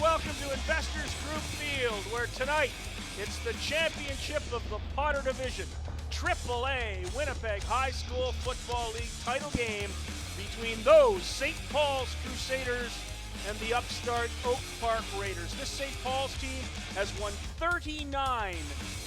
welcome to Investors Group Field, where tonight it's the championship of the Potter Division, AAA Winnipeg High School Football League title game between those St. Paul's Crusaders and the upstart Oak Park Raiders. This St. Paul's team has won 39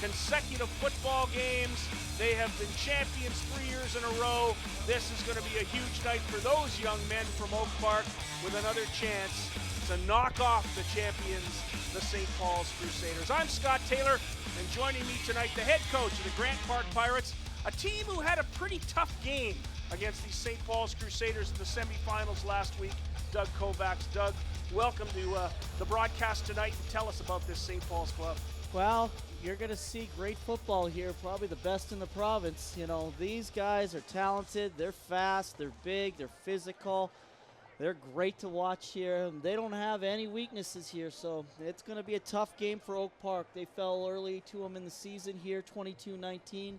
consecutive football games. They have been champions 3 years in a row. This is going to be a huge night for those young men from Oak Park with another chance to knock off the champions, the St. Paul's Crusaders. I'm Scott Taylor, and joining me tonight, the head coach of the Grant Park Pirates, a team who had a pretty tough game against the St. Paul's Crusaders in the semifinals last week, Doug Kovacs. Doug, welcome to the broadcast tonight, and tell us about this St. Paul's club. Well, you're going to see great football here, probably the best in the province. You know, these guys are talented, they're fast, they're big, they're physical. They're great to watch here. They don't have any weaknesses here, so it's going to be a tough game for Oak Park. They fell early to them in the season here, 22-19.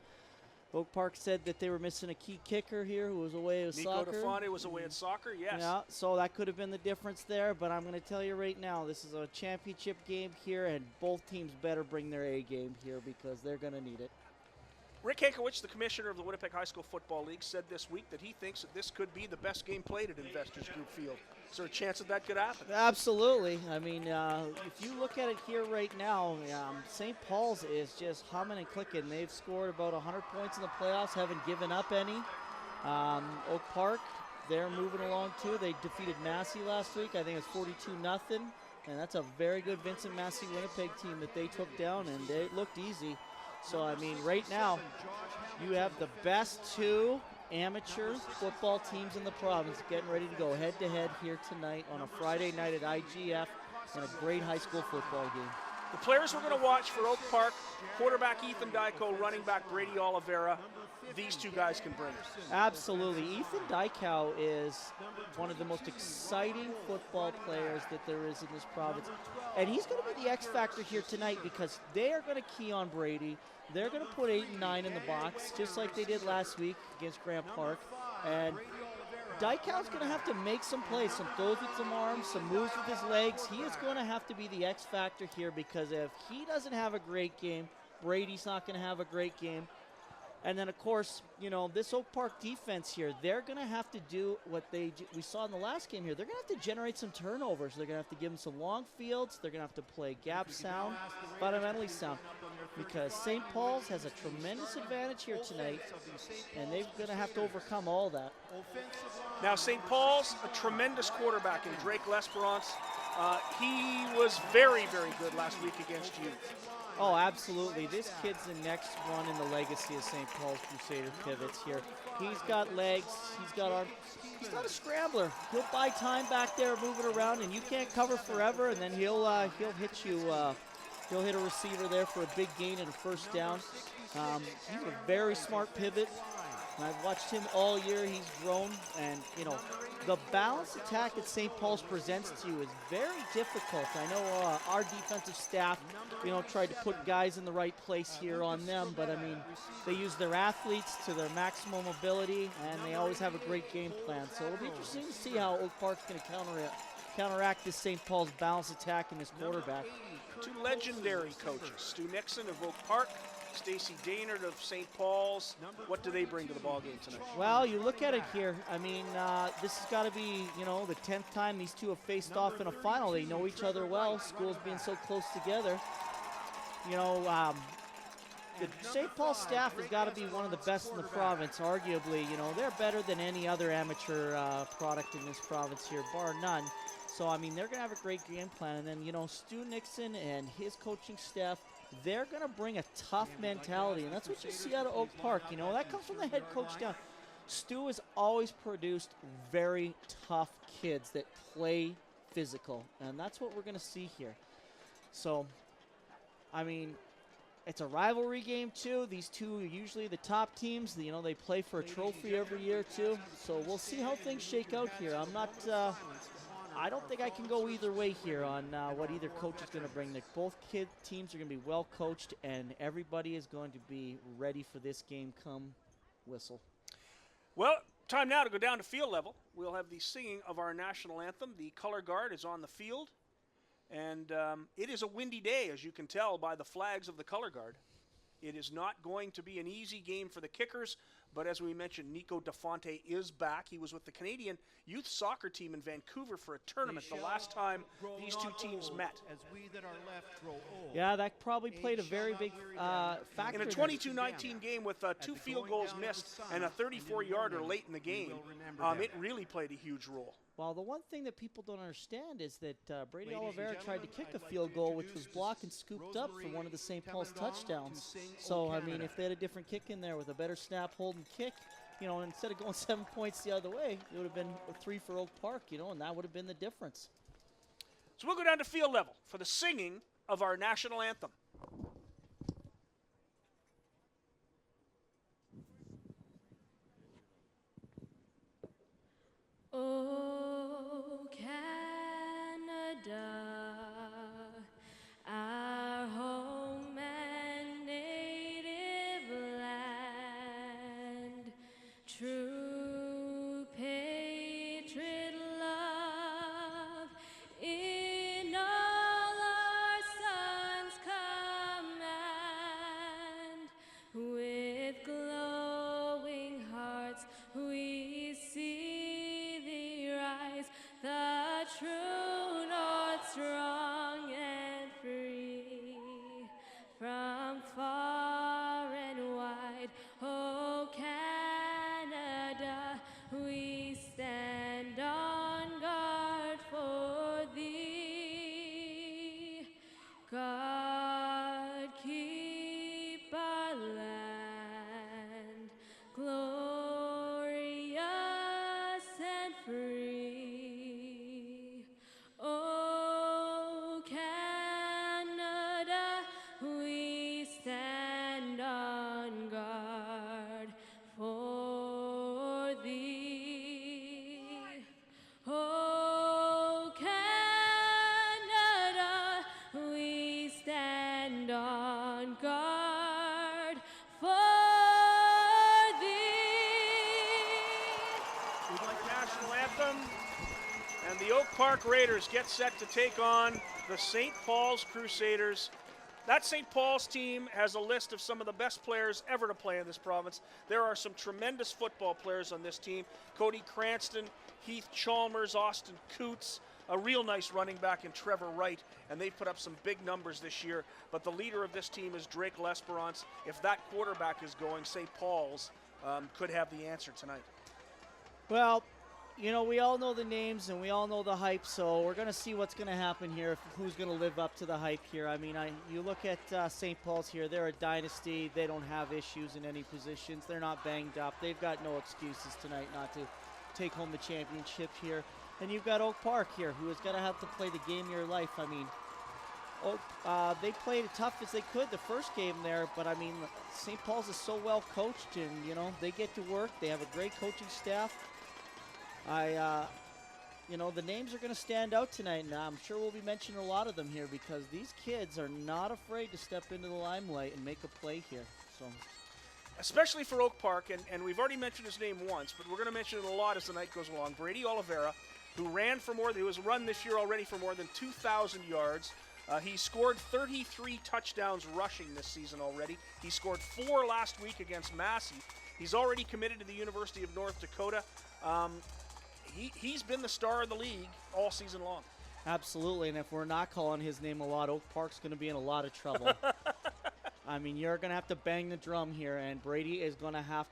Oak Park said that they were missing a key kicker here who was away with soccer. Nico DeFonte was away at soccer, yes. Yeah, so that could have been the difference there, but I'm going to tell you right now, this is a championship game here, and both teams better bring their A game here because they're going to need it. Rick Hankowicz, the commissioner of the Winnipeg High School Football League, said this week that he thinks that this could be the best game played at Investors Group Field. Is there a chance that that could happen? Absolutely. I mean, if you look at it here right now, St. Paul's is just humming and clicking. They've scored about 100 points in the playoffs, haven't given up any. Oak Park, they're moving along too. They defeated Massey last week. I think it's 42-0, and that's a very good Vincent Massey Winnipeg team that they took down, and it looked easy. So, I mean, right now, you have the best two amateur football teams in the province getting ready to go head-to-head here tonight on a Friday night at IGF in a great high school football game. The players we're going to watch for Oak Park, quarterback Ethan Dyko, running back Brady Oliveira, these two guys can bring it. Absolutely. Ethan Dykow is one of the most exciting football players that there is in this province. And he's going to be the X factor here tonight because they are going to key on Brady. They're going to put 8 and 9 in the box, just like they did last week against Grant Park. And Dykow's going to have to make some plays, some throws with some arms, some moves with his legs. He is going to have to be the X factor here because if he doesn't have a great game, Brady's not going to have a great game. And then, of course, you know, this Oak Park defense here, they're going to have to do what we saw in the last game here. They're going to have to generate some turnovers. They're going to have to give them some long fields. They're going to have to play gap sound, fundamentally sound, because St. Paul's has a tremendous advantage here tonight, and they're going to have to overcome all that. Now, St. Paul's, a tremendous quarterback in Drake L'Esperance. He was very, very good last week against you. Oh, absolutely. This kid's the next one in the legacy of St. Paul's Crusader pivots here. He's got legs. He's got arms. He's not a scrambler. He'll buy time back there moving around, and you can't cover forever, and then he'll hit you. He'll hit a receiver there for a big gain and a first down. He's a very smart pivot. I've watched him all year. He's grown, and, you know, the balanced attack that St. Paul's presents to you is very difficult. I know our defensive staff, you know, tried to put guys in the right place here on them, but, I mean, they use their athletes to their maximum ability, and they always have a great game plan. So it'll be interesting to see how Oak Park's going to counteract this St. Paul's balanced attack and this quarterback. Two legendary coaches, Stu Nixon of Oak Park, Stacey Daynard of St. Paul's. What do they bring to the ballgame tonight? Well, you look at it here. I mean, this has got to be, you know, the 10th time these two have faced off in a final. They know each other well, schools being so close together. You know, the St. Paul staff has got to be one of the best in the province, arguably. You know, they're better than any other amateur product in this province here, bar none. So, I mean, they're going to have a great game plan. And then, you know, Stu Nixon and his coaching staff, they're going to bring a tough mentality, and that's what you see out of Oak Park. You know, that comes from the head coach down. Stu has always produced very tough kids that play physical, and that's what we're going to see here. So, I mean, it's a rivalry game, too. These two are usually the top teams. You know, they play for a trophy every year, too. So we'll see how things shake out here. I don't think I can go either way here on what either coach is going to bring. Both teams are going to be well coached, and everybody is going to be ready for this game come whistle. Well, time now to go down to field level. We'll have the singing of our national anthem. The color guard is on the field. And it is a windy day, as you can tell by the flags of the color guard. It is not going to be an easy game for the kickers, but as we mentioned, Nico DeFonte is back. He was with the Canadian youth soccer team in Vancouver for a tournament the last time these two teams met. Yeah, that probably played a very big factor. In a 22-19 game with 2 field goals missed and a 34-yarder late in the game, it really played a huge role. Well, the one thing that people don't understand is that Brady Oliveira tried to kick a field goal, which was blocked and scooped up for one of the St. Paul's touchdowns. So, I mean, if they had a different kick in there with a better snap, hold, and kick, you know, instead of going 7 points the other way, it would have been a 3 for Oak Park, you know, and that would have been the difference. So we'll go down to field level for the singing of our national anthem. Oh, Canada, our home and native land, true patriot love in all our sons' command, with glowing hearts we see the true north, strong and free, from far and wide. Oh, Canada, we stand on guard for thee. God, keep our land glorious and free. Oh, Canada, we stand on guard for thee. Oh, Canada, we stand on guard for thee. We'd like national anthem. And the Oak Park Raiders get set to take on the St. Paul's Crusaders. That St. Paul's team has a list of some of the best players ever to play in this province. There are some tremendous football players on this team. Cody Cranston, Heath Chalmers, Austin Coots, a real nice running back in Trevor Wright, and they've put up some big numbers this year. But the leader of this team is Drake L'Esperance. If that quarterback is going, St. Paul's could have the answer tonight. Well, you know, we all know the names and we all know the hype, so we're going to see what's going to happen here, who's going to live up to the hype here. I mean, you look at St. Paul's here. They're a dynasty. They don't have issues in any positions. They're not banged up. They've got no excuses tonight not to take home the championship here. And you've got Oak Park here, who is going to have to play the game of your life. I mean, they played it tough as they could the first game there, but I mean, St. Paul's is so well coached, and, you know, they get to work. They have a great coaching staff. You know, the names are going to stand out tonight, and I'm sure we'll be mentioning a lot of them here because these kids are not afraid to step into the limelight and make a play here. So, especially for Oak Park, and we've already mentioned his name once, but we're going to mention it a lot as the night goes along. Brady Oliveira, who was run this year already for more than 2,000 yards. He scored 33 touchdowns rushing this season already. He scored 4 last week against Massey. He's already committed to the University of North Dakota. He's been the star of the league all season long. Absolutely, and if we're not calling his name a lot, Oak Park's going to be in a lot of trouble. I mean, you're going to have to bang the drum here, and Brady is going to have,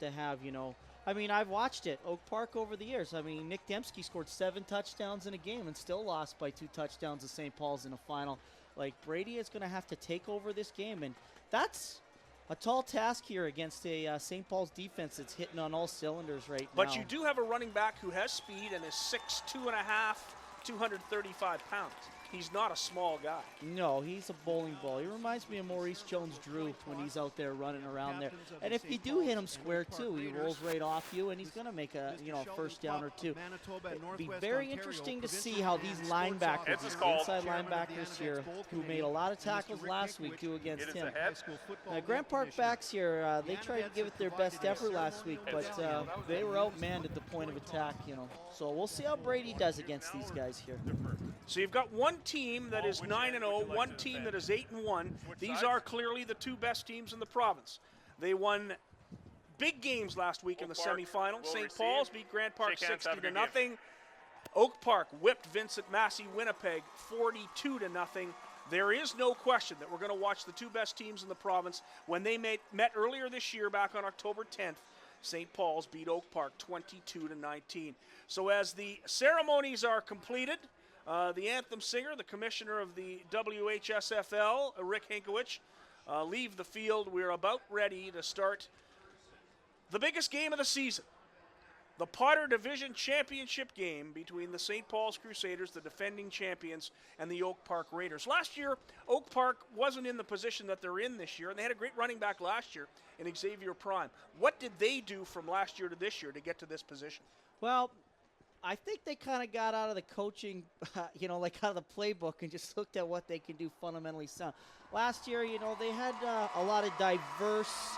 you know, I mean, I've watched it, Oak Park over the years. I mean, Nick Dembski scored 7 touchdowns in a game and still lost by 2 touchdowns to St. Paul's in a final. Like, Brady is going to have to take over this game, and that's a tall task here against a St. Paul's defense that's hitting on all cylinders right now. But you do have a running back who has speed and is 6'2 and a half, 235 pounds. He's not a small guy. No, he's a bowling ball. He reminds me of Maurice Jones-Drew when he's out there running around there. And if you do hit him square, too, he rolls right off you, and he's going to make a first down or two. It'd be very interesting to see how these linebackers, these inside linebackers here, who made a lot of tackles last week, do against him. Grant Park backs here, they tried to give it their best effort last week, but they were outmanned at the point of attack, you know. So we'll see how Brady does against these guys here. So you've got one team that is 9-0, one team that is 8-1. These are clearly the two best teams in the province. They won big games last week in the semifinals. St. Paul's beat Grant Park 60-0. Oak Park whipped Vincent Massey Winnipeg 42-0. There is no question that we're going to watch the two best teams in the province. When they met earlier this year, back on October 10th, St. Paul's beat Oak Park 22-19. So as the ceremonies are completed, the anthem singer, the commissioner of the WHSFL, Rick Hinkowich, leave the field. We're about ready to start the biggest game of the season. The Potter Division Championship game between the St. Paul's Crusaders, the defending champions, and the Oak Park Raiders. Last year, Oak Park wasn't in the position that they're in this year, and they had a great running back last year in Xavier Prime. What did they do from last year to this year to get to this position? Well, I think they kind of got out of the coaching, like out of the playbook and just looked at what they can do fundamentally sound. Last year, they had a lot of diverse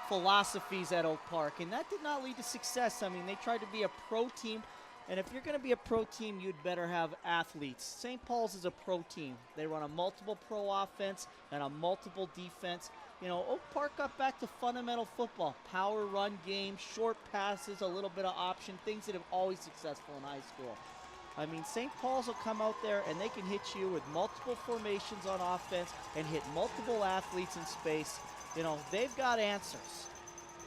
philosophies at Oak Park, and that did not lead to success. I mean, they tried to be a pro team, and if you're going to be a pro team, you'd better have athletes. St. Paul's is a pro team. They run a multiple pro offense and a multiple defense. Oak Park got back to fundamental football, power run game, short passes, a little bit of option, things that have always successful in high school. I mean, St. Paul's will come out there and they can hit you with multiple formations on offense and hit multiple athletes in space. They've got answers.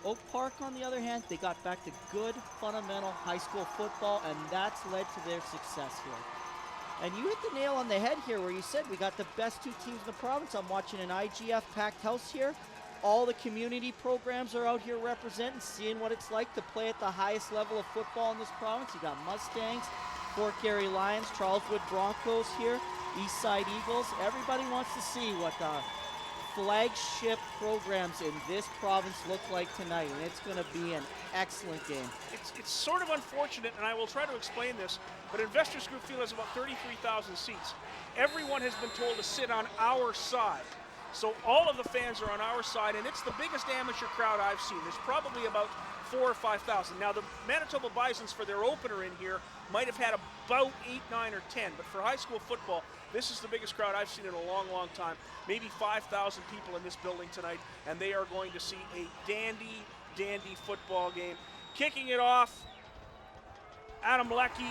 Oak Park, on the other hand, they got back to good, fundamental high school football, and that's led to their success here. And you hit the nail on the head here where you said we got the best two teams in the province. I'm watching an IGF packed house here. All the community programs are out here representing, seeing what it's like to play at the highest level of football in this province. You got Mustangs, Fort Garry Lions, Charleswood Broncos here, Eastside Eagles. Everybody wants to see what the flagship programs in this province look like tonight, and it's going to be an excellent game. It's sort of unfortunate, and I will try to explain this, but Investors Group Field has about 33,000 seats. Everyone has been told to sit on our side. So all of the fans are on our side, and it's the biggest amateur crowd I've seen. There's probably about 4,000 or 5,000. Now, the Manitoba Bisons, for their opener in here, might have had about 8, 9, or 10, but for high school football, this is the biggest crowd I've seen in a long, long time. Maybe 5,000 people in this building tonight, and they are going to see a dandy football game. Kicking it off, Adam Leckie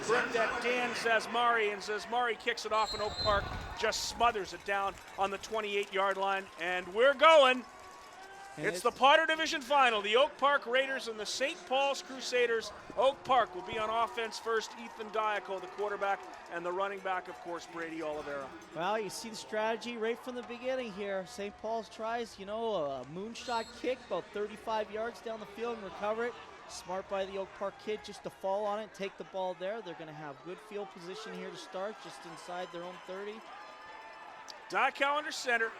bricked at Dan Zazmari, and Zazmari kicks it off, and Oak Park just smothers it down on the 28-yard line, and we're going. It's the Potter Division Final. The Oak Park Raiders and the St. Paul's Crusaders. Oak Park will be on offense first. Ethan Diaco, the quarterback, and the running back, of course, Brady Oliveira. Well, you see the strategy right from the beginning here. St. Paul's tries, a moonshot kick about 35 yards down the field and recover it. Smart by the Oak Park kid just to fall on it, take the ball there. They're going to have good field position here to start, just inside their own 30. Diaco under center.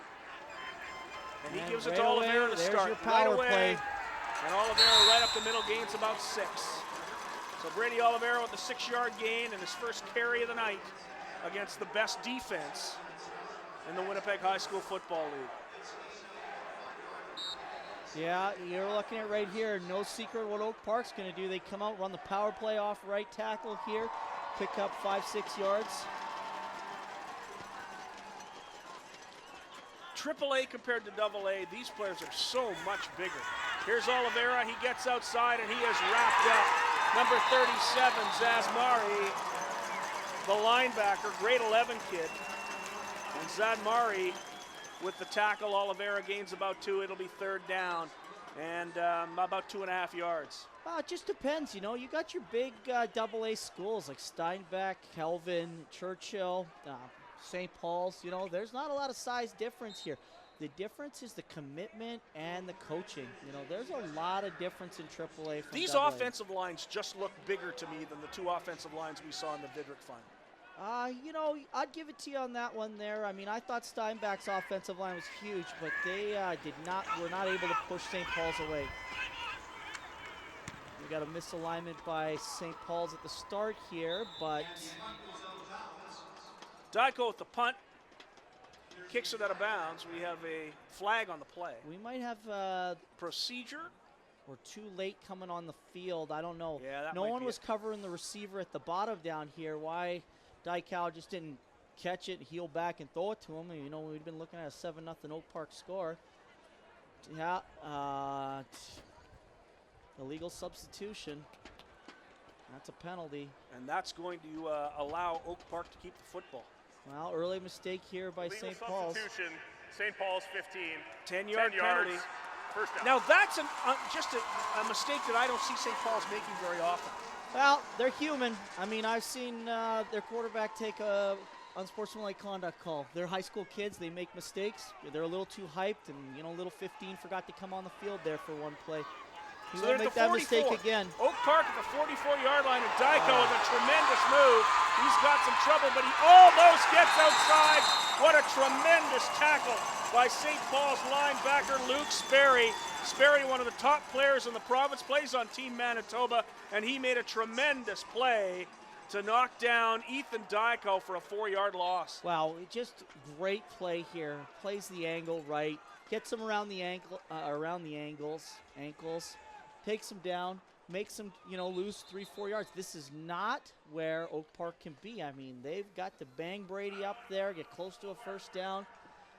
And he gives it to Oliveira to start. Your power play. And Oliveira right up the middle, gains about 6. So Brady Oliveira with the 6-yard gain and his first carry of the night against the best defense in the Winnipeg High School Football League. Yeah, you're looking at right here. No secret what Oak Park's going to do. They come out, run the power play off right tackle here, pick up 5-6 yards. AAA compared to AA, these players are so much bigger. Here's Oliveira, he gets outside and he is wrapped up. Number 37, Zazmari, the linebacker, grade 11 kid. And Zazmari with the tackle. Oliveira gains about 2, it'll be third down. And about 2.5 yards. It just depends, you got your big AA schools like Steinbeck, Kelvin, Churchill, St. Paul's, there's not a lot of size difference here. The difference is the commitment and the coaching. There's a lot of difference in AAA from These AA. offensive lines just look bigger to me than the 2 offensive lines we saw in the Vidrick final. I'd give it to you on that one there. I mean, I thought Steinbeck's offensive line was huge, but they were not able to push St. Paul's away. We got a misalignment by St. Paul's at the start here, but Diaco with the punt, kicks it out of bounds. We have a flag on the play. We might have procedure. or too late coming on the field. I don't know. Yeah, that no might one be was it. covering the receiver at the bottom down here. Why Dykow just didn't catch it, heel back, and throw it to him? You know, we'd been looking at a 7-0 Oak Park score. Yeah, illegal substitution. That's a penalty. And that's going to allow Oak Park to keep the football. Well, early mistake here by Illegal St. Paul's. substitution. St. Paul's 15. 10-yard 10 penalty. yards. First down. Now that's just a mistake that I don't see St. Paul's making very often. Well, they're human. I mean, I've seen their quarterback take a unsportsmanlike conduct call. They're high school kids. They make mistakes. They're a little too hyped, and, you know, little 15 forgot to come on the field there for one play. He So won't they're make at the that mistake 44. again. Oak Park at the 44-yard line, and Dyko with a tremendous move. He's got some trouble, but he almost gets outside. What a tremendous tackle by St. Paul's linebacker Luke Sperry. Sperry, one of the top players in the province, plays on Team Manitoba, and he made a tremendous play to knock down Ethan Dyko for a 4-yard loss. Wow, just great play here. Plays the angle right, gets him around the ankles, takes him down, makes him, you know, lose 3-4 yards. This is not where Oak Park can be. I mean, they've got to bang Brady up there, get close to a first down.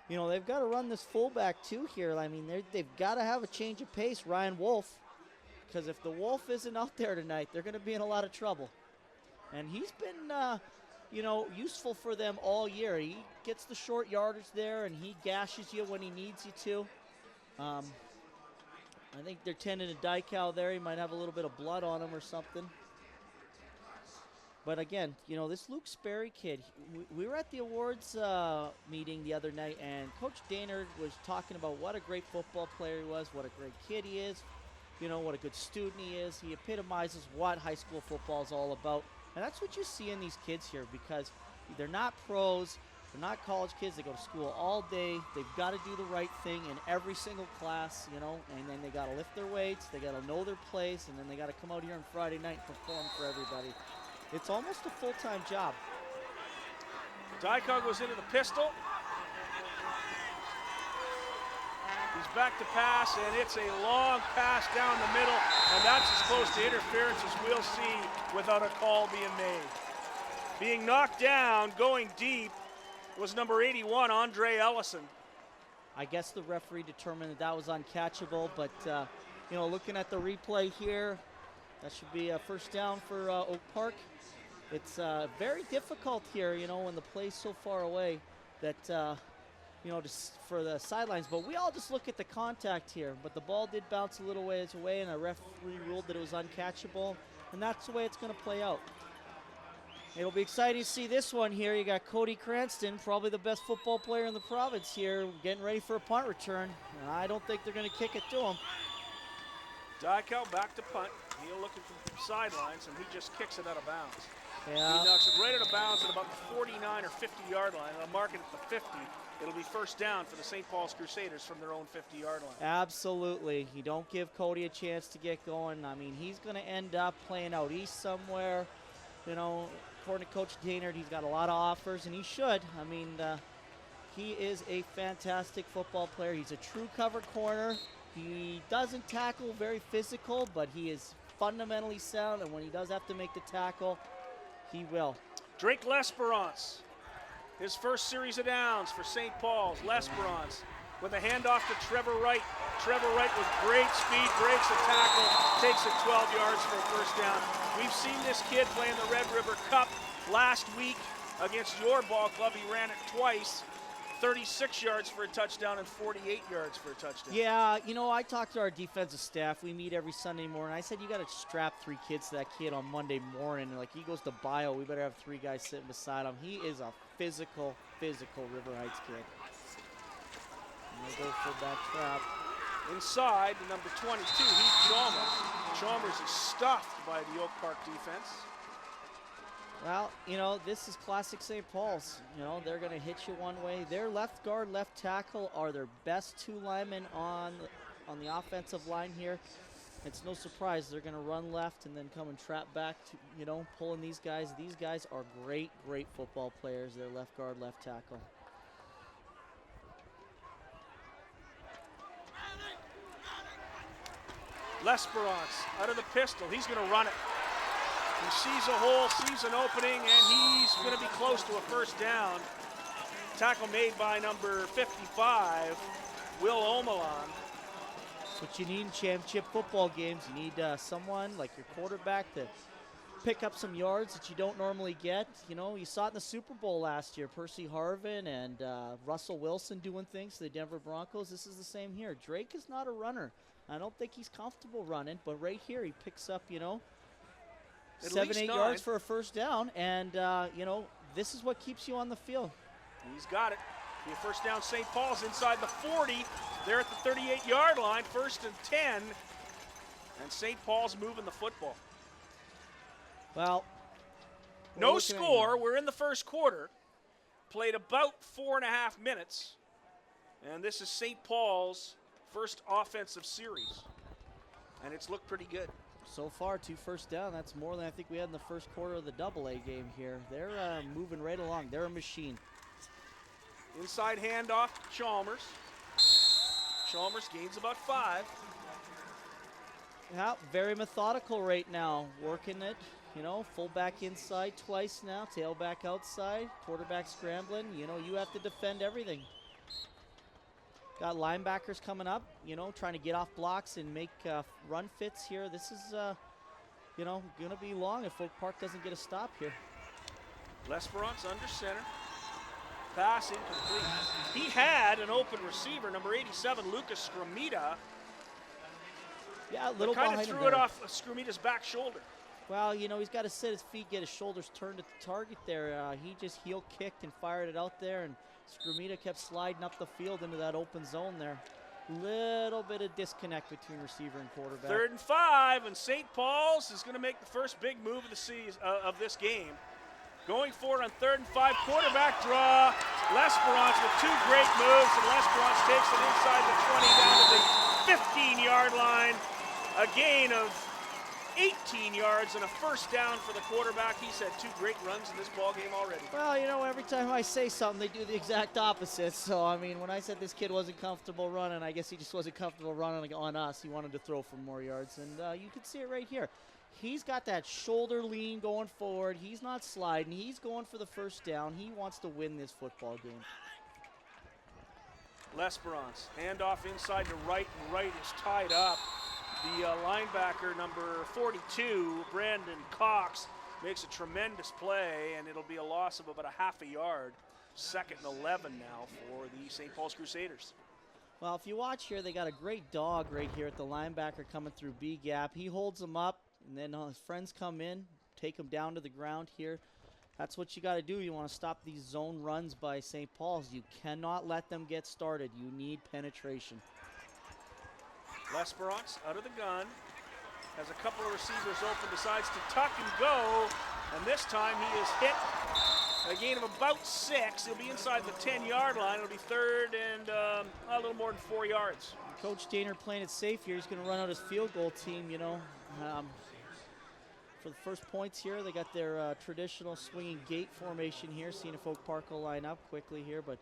You know, they've got to run this fullback too here. I mean, they've got to have a change of pace, Ryan Wolf, because if the Wolf isn't out there tonight, they're going to be in a lot of trouble. And he's been, you know, useful for them all year. He gets the short yardage there, and he gashes you when he needs you to. I think they're tending to Dykow there. He might have a little bit of blood on him or something. But again, you know, this Luke Sperry kid, we were at the awards meeting the other night, and Coach Daynard was talking about what a great football player he was, what a great kid he is, you know, what a good student he is. He epitomizes what high school football is all about. And that's what you see in these kids here, because they're not pros, they're not college kids. They go to school all day. They've got to do the right thing in every single class, you know, and then they got to lift their weights, they got to know their place, and then they got to come out here on Friday night and perform for everybody. It's almost a full-time job. Dyko goes into the pistol. He's back to pass, and it's a long pass down the middle, and that's as close to interference as we'll see without a call being made. Being knocked down, going deep, was number 81, Andre Ellison. I guess the referee determined that was uncatchable, but, you know, looking at the replay here, that should be a first down for Oak Park. It's very difficult here, you know, when the play's so far away that, you know, just for the sidelines. But we all just look at the contact here. But the ball did bounce a little ways away, and the referee ruled that it was uncatchable. And that's the way it's going to play out. It'll be exciting to see this one here. You got Cody Cranston, probably the best football player in the province here, getting ready for a punt return. And I don't think they're going to kick it to him. Dyko back to punt. He'll look at the sidelines, and he just kicks it out of bounds. Yeah. He knocks it right out of bounds at about the 49 or 50-yard line. They'll mark it at the 50. It'll be first down for the St. Paul's Crusaders from their own 50-yard line. Absolutely. You don't give Cody a chance to get going. I mean, he's going to end up playing out east somewhere. You know, according to Coach Daynard, he's got a lot of offers, and he should. I mean, he is a fantastic football player. He's a true cover corner. He doesn't tackle very physical, but he is fundamentally sound, and when he does have to make the tackle, he will. Drake L'Esperance, his first series of downs for St. Paul's. L'Esperance with a handoff to Trevor Wright. Trevor Wright with great speed, breaks a tackle, takes it 12 yards for a first down. We've seen this kid play in the Red River Cup last week against your ball club. He ran it twice, 36 yards for a touchdown and 48 yards for a touchdown. Yeah, you know, I talked to our defensive staff. We meet every Sunday morning. I said, you got to strap 3 kids to that kid on Monday morning. Like, he goes to bio, we better have 3 guys sitting beside him. He is a physical River Heights kid. And they go for that trap. Inside, the number 22, Heath Chalmers. Chalmers is stuffed by the Oak Park defense. Well, you know, this is classic St. Paul's. You know, they're going to hit you one way. Their left guard, left tackle are their best 2 linemen on the offensive line here. It's no surprise they're going to run left and then come and trap back to, you know, pulling these guys. These guys are great football players. Their left guard, left tackle. L'Esperance out of the pistol. He's going to run it. He sees a hole, sees an opening, and he's going to be close to a first down. Tackle made by number 55, Will Omalon. That's what you need in championship football games. You need someone like your quarterback to pick up some yards that you don't normally get. You know, you saw it in the Super Bowl last year. Percy Harvin and Russell Wilson doing things to the Denver Broncos. This is the same here. Drake is not a runner. I don't think he's comfortable running, but right here he picks up, you know, At 7, least 8 9. yards for a first down, and, you know, this is what keeps you on the field. He's got it. Be a first down, St. Paul's inside the 40. They're at the 38-yard line, 1st and 10. And St. Paul's moving the football. Well, No score. We're in the first quarter. Played about 4.5 minutes. And this is St. Paul's first offensive series. And it's looked pretty good. So far, 2 first down. That's more than I think we had in the first quarter of the AA game here. They're moving right along. They're a machine. Inside handoff to Chalmers. Chalmers gains about 5. Yeah, very methodical right now. Working it, you know, fullback inside twice now, tailback outside, quarterback scrambling. You know, you have to defend everything. Got linebackers coming up, you know, trying to get off blocks and make run fits here. This is, you know, going to be long if Oak Park doesn't get a stop here. L'Esperance under center. Pass incomplete. He had an open receiver, number 87, Lucas Scramita. Yeah, a little kind behind of him threw it there. off Scramita's back shoulder. Well, you know, he's got to sit his feet, get his shoulders turned at the target there. He just heel kicked and fired it out there, and Scramita kept sliding up the field into that open zone there. Little bit of disconnect between receiver and quarterback. 3rd and 5, and St. Paul's is going to make the first big move of the season, of this game. Going for it on 3rd and 5, quarterback draw. L'Esperance with 2 great moves, and L'Esperance takes it inside the 20 down to the 15-yard line. A gain of 18 yards and a first down for the quarterback. He's had 2 great runs in this ball game already. Well, you know, every time I say something, they do the exact opposite. So, I mean, when I said this kid wasn't comfortable running, I guess he just wasn't comfortable running on us. He wanted to throw for more yards, and you can see it right here. He's got that shoulder lean going forward. He's not sliding. He's going for the first down. He wants to win this football game. L'Esperance, handoff inside to right, and right is tied up. The linebacker, number 42, Brandon Cox, makes a tremendous play, and it'll be a loss of about a half a yard. 2nd and 11 now for the St. Paul's Crusaders. Well, if you watch here, they got a great dog right here at the linebacker coming through B gap. He holds him up, and then his friends come in, take him down to the ground here. That's what you got to do. You want to stop these zone runs by St. Paul's. You cannot let them get started. You need penetration. L'Esperance out of the gun, has a couple of receivers open, decides to tuck and go, and this time he is hit. A gain of about 6. He'll be inside the 10-yard line. It'll be 3rd and a little more than 4 yards. Coach Daner playing it safe here. He's going to run out his field goal team, you know. For the first points here, they got their traditional swinging gate formation here, seeing if Oak Park will line up quickly here, but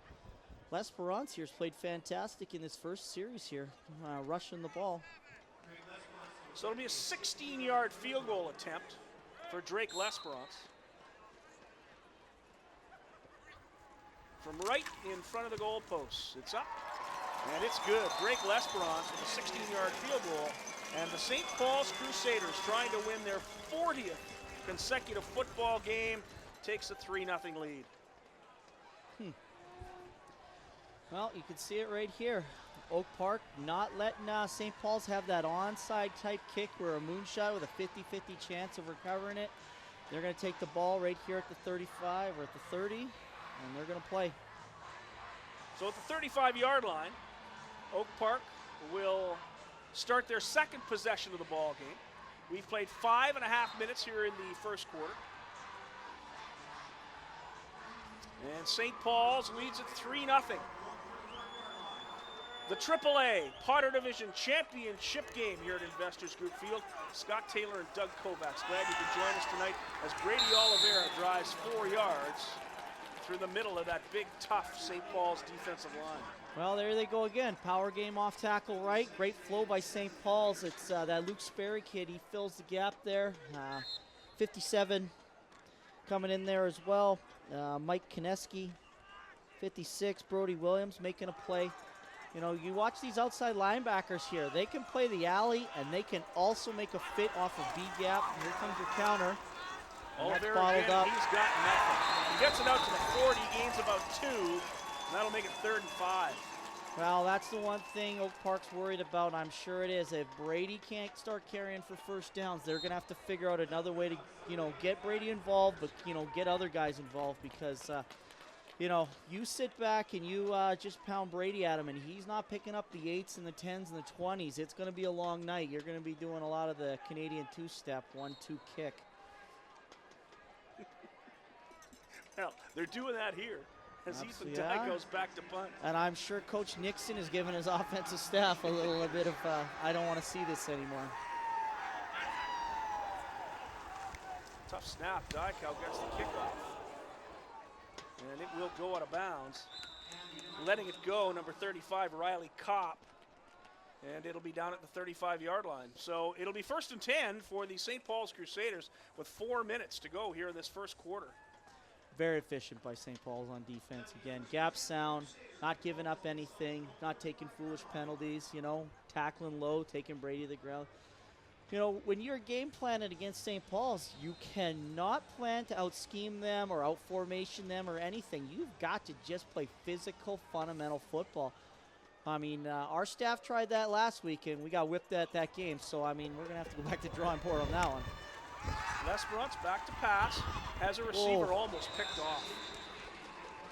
L'Esperance here has played fantastic in this first series here, rushing the ball. So it'll be a 16-yard field goal attempt for Drake L'Esperance. From right in front of the goalposts, it's up, and it's good. Drake L'Esperance with a 16-yard field goal, and the St. Paul's Crusaders, trying to win their 40th consecutive football game, takes a 3-0 lead. Well, you can see it right here. Oak Park not letting St. Paul's have that onside type kick where a moonshot with a 50-50 chance of recovering it. They're going to take the ball right here at the 35 or at the 30, and they're going to play. So at the 35-yard line, Oak Park will start their 2nd possession of the ball game. We've played 5.5 minutes here in the first quarter. And St. Paul's leads it 3-0. The AAA Potter Division Championship game here at Investors Group Field. Scott Taylor and Doug Kovacs, glad you could join us tonight as Brady Oliveira drives 4 yards through the middle of that big, tough St. Paul's defensive line. Well, there they go again. Power game off tackle right. Great flow by St. Paul's. It's that Luke Sperry kid. He fills the gap there. 57 coming in there as well. Mike Kineski, 56. Brody Williams making a play. You know, you watch these outside linebackers here. They can play the alley, and they can also make a fit off of B-gap. Here comes your counter. Oliver bottled again, up. he's got nothing. He gets it out to the 40, gains about 2, and that'll make it 3rd and 5. Well, that's the one thing Oak Park's worried about. I'm sure it is. If Brady can't start carrying for first downs, they're going to have to figure out another way to, you know, get Brady involved, but, you know, get other guys involved because, you know, you sit back and you just pound Brady at him, and he's not picking up the 8s and the 10s and the 20s. It's going to be a long night. You're going to be doing a lot of the Canadian two-step, 1-2 kick. Well, they're doing that here as Ethan Yeah. Dye goes back to punt. And I'm sure Coach Nixon is giving his offensive staff a bit of, I don't want to see this anymore. Tough snap. Dykow gets the kickoff. And it will go out of bounds. Letting it go, number 35, Riley Kopp. And it'll be down at the 35-yard line. So it'll be 1st and 10 for the St. Paul's Crusaders with 4 minutes to go here in this first quarter. Very efficient by St. Paul's on defense. Again, gap sound, not giving up anything, not taking foolish penalties, you know, tackling low, taking Brady to the ground. You know, when you're game planning against St. Paul's, you cannot plan to out-scheme them or out-formation them or anything. You've got to just play physical, fundamental football. I mean, our staff tried that last week, and we got whipped at that game. So, I mean, we're going to have to go back to drawing board on that one. Lesperance back to pass, has a receiver almost picked off.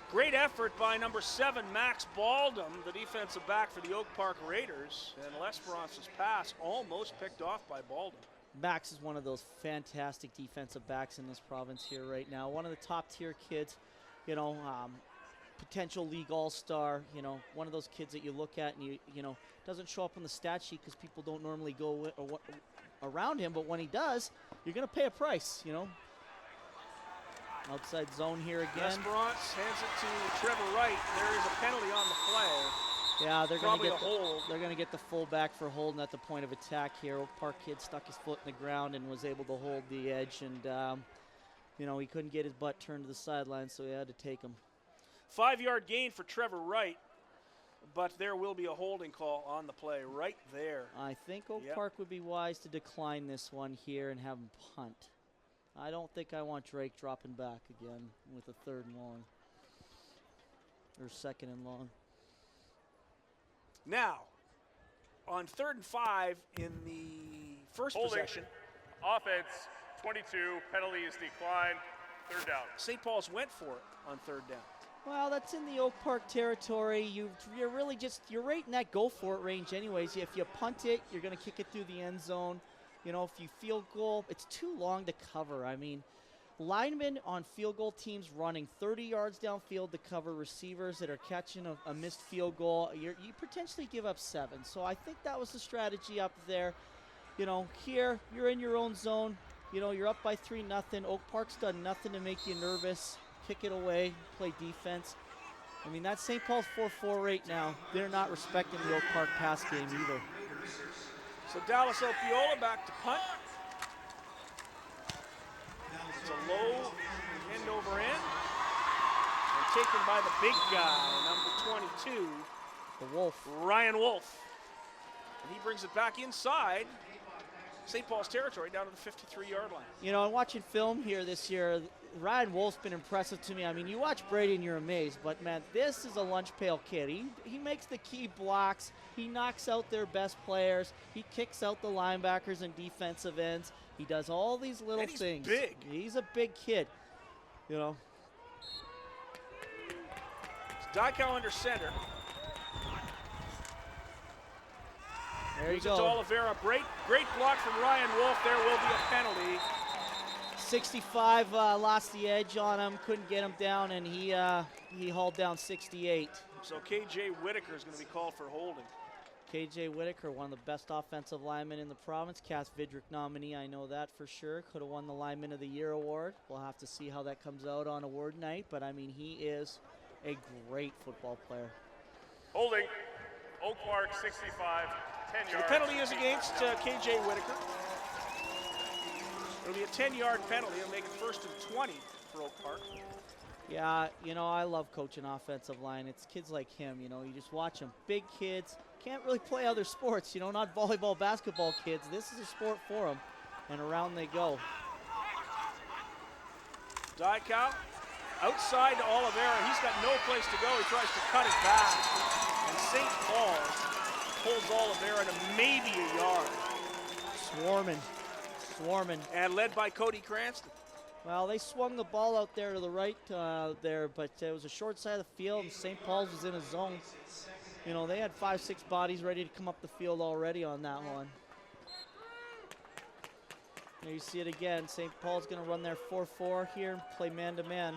Great effort by number 7, Max Baldum, the defensive back for the Oak Park Raiders. And Lesperance's pass almost picked off by Baldum. Max is one of those fantastic defensive backs in this province here right now. One of the top tier kids, you know, potential league all-star, you know, one of those kids that you look at and you know, doesn't show up on the stat sheet because people don't normally go around him, but when he does, you're going to pay a price, you know. Outside zone here again. Lesperance hands it to Trevor Wright. There is a penalty on the play. Yeah, they're going to get hold. They're going to get the fullback for holding at the point of attack here. Oak Park kid stuck his foot in the ground and was able to hold the edge, and you know, he couldn't get his butt turned to the sideline, so he had to take him. 5-yard gain for Trevor Wright, but there will be a holding call on the play right there. I think Oak Park would be wise to decline this one here and have him punt. I don't think I want Drake dropping back again with a 3rd and long. Or 2nd and long. Now, on 3rd and 5 in the first possession. Offense, 22, penalty is declined, 3rd down. St. Paul's went for it on 3rd down. Well, that's in the Oak Park territory. You're really you're right in that go for it range anyways. If you punt it, you're going to kick it through the end zone. You know, if you field goal, it's too long to cover. I mean, linemen on field goal teams running 30 yards downfield to cover receivers that are catching a missed field goal, you potentially give up 7. So I think that was the strategy up there. You know, here, you're in your own zone. You know, you're up by 3-0. Oak Park's done nothing to make you nervous. Kick it away, play defense. I mean, that's St. Paul's 4-4 right now. They're not respecting the Oak Park pass game either. So Dallas Opiola back to punt. It's a low end over end. And taken by the big guy, number 22. The Wolf. Ryan Wolf. And he brings it back inside St. Paul's territory down to the 53-yard line. You know, I'm watching film here this year. Ryan Wolf's been impressive to me. I mean, you watch Brady and you're amazed, but man, this is a lunch pail kid. He makes the key blocks. He knocks out their best players. He kicks out the linebackers and defensive ends. He does all these little and he's things. Big. He's a big kid. You know. It's Dykow under center. There you Moves it to go. Oliveira. Great block from Ryan Wolf. There will be a penalty. 65 lost the edge on him, couldn't get him down, and he hauled down 68. So KJ Whitaker is going to be called for holding. KJ Whitaker, one of the best offensive linemen in the province. Cass Vidrick nominee, I know that for sure. Could have won the Lineman of the Year award. We'll have to see how that comes out on award night, but I mean, he is a great football player. Holding. Oak Park 65, 10 The yards. penalty is against KJ Whitaker. It'll be a 10-yard penalty. It'll make it 1st and 20 for Oak Park. Yeah, you know, I love coaching offensive line. It's kids like him, you know, you just watch them. Big kids, can't really play other sports, you know, not volleyball, basketball kids. This is a sport for them, and around they go. Dykau outside to Oliveira. He's got no place to go. He tries to cut it back. And St. Paul's pulls Oliveira to maybe a yard. Swarming. And led by Cody Cranston. Well, they swung the ball out there to the right there, but it was a short side of the field, and St. Paul's was in a zone. You know, they had 5-6 bodies ready to come up the field already on that one. There you see it again. St. Paul's going to run their 4-4 here and play man-to-man.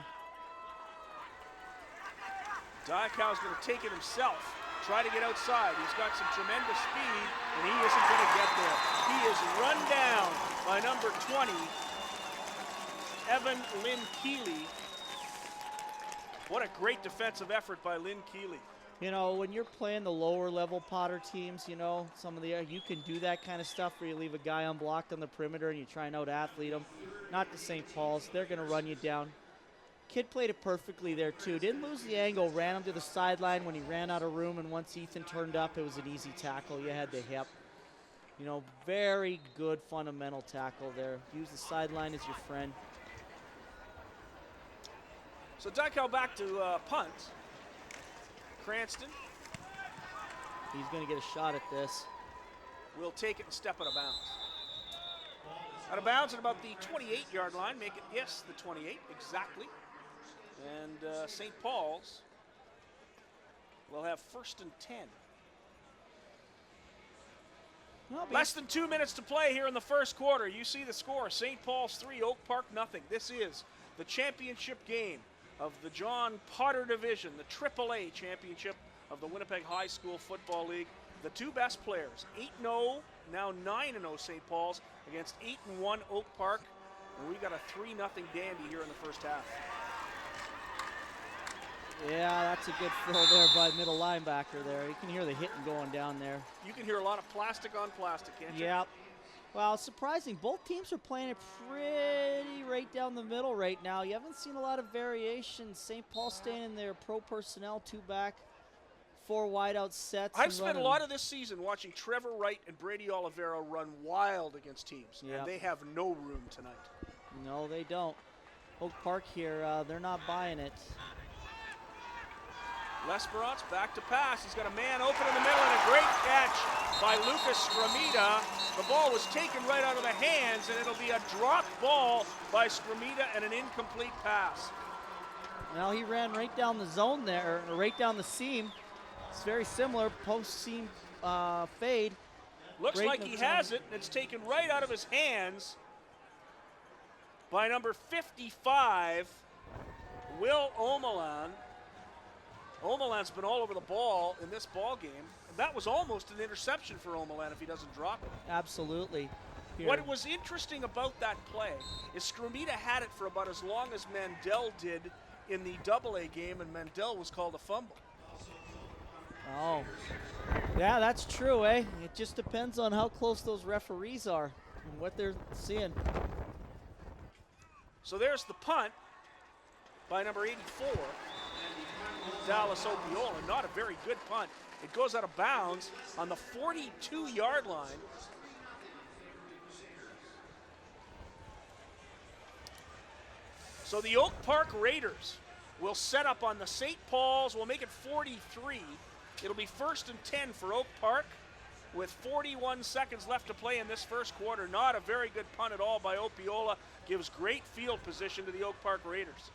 Dykau's going to take it himself. Try to get outside. He's got some tremendous speed, and he isn't going to get there. He is run down by number 20, Evan Lynn Keeley. What a great defensive effort by Lynn Keeley. You know, when you're playing the lower level Potter teams, you know, some of the, you can do that kind of stuff where you leave a guy unblocked on the perimeter and you try and out-athlete him. Not the St. Paul's. They're going to run you down. Kid played it perfectly there, too. Didn't lose the angle. Ran him to the sideline when he ran out of room, and once Ethan turned up, it was an easy tackle. You had the hip. You know, very good fundamental tackle there. Use the sideline as your friend. So Dykau back to punt. Cranston He's going to get a shot at this. will take it and step out of bounds. Out of bounds at about the 28-yard line. Make it, yes, the 28, exactly. And St. Paul's will have 1st and 10. Less than 2 minutes to play here in the first quarter. You see the score, St. Paul's 3, Oak Park nothing. This is the championship game of the John Potter Division, the AAA championship of the Winnipeg High School Football League. The two best players, 8-0, now 9-0 St. Paul's against 8-1 Oak Park. And we got a 3-0 dandy here in the first half. Yeah, that's a good fill there by middle linebacker there. You can hear the hitting going down there. You can hear a lot of plastic on plastic, can't you? Yep. Well, surprising. Both teams are playing it pretty right down the middle right now. You haven't seen a lot of variation. St. Paul staying in their pro personnel, 2 back, 4 wideout sets. I've spent a lot of this season watching Trevor Wright and Brady Oliveira run wild against teams, and they have no room tonight. No, they don't. Oak Park here, they're not buying it. Lesperance back to pass. He's got a man open in the middle and a great catch by Lucas Scramita. The ball was taken right out of the hands, and it'll be a dropped ball by Scramita and an incomplete pass. Well, he ran right down the zone there, or right down the seam. It's very similar, post seam fade. Looks right like he has it, and it's taken right out of his hands by number 55, Will Omalan. Omalan's been all over the ball in this ball game. And that was almost an interception for Omalan if he doesn't drop it. Absolutely. Here. What was interesting about that play is Scramita had it for about as long as Mandel did in the AA game, and Mandel was called a fumble. Oh, yeah, that's true, eh? It just depends on how close those referees are and what they're seeing. So there's the punt by number 84. Dallas Opiola, not a very good punt. It goes out of bounds on the 42-yard line. So the Oak Park Raiders will set up on the St. Paul's. We'll make it 43. It'll be 1st and 10 for Oak Park with 41 seconds left to play in this first quarter. Not a very good punt at all by Opiola. Gives great field position to the Oak Park Raiders.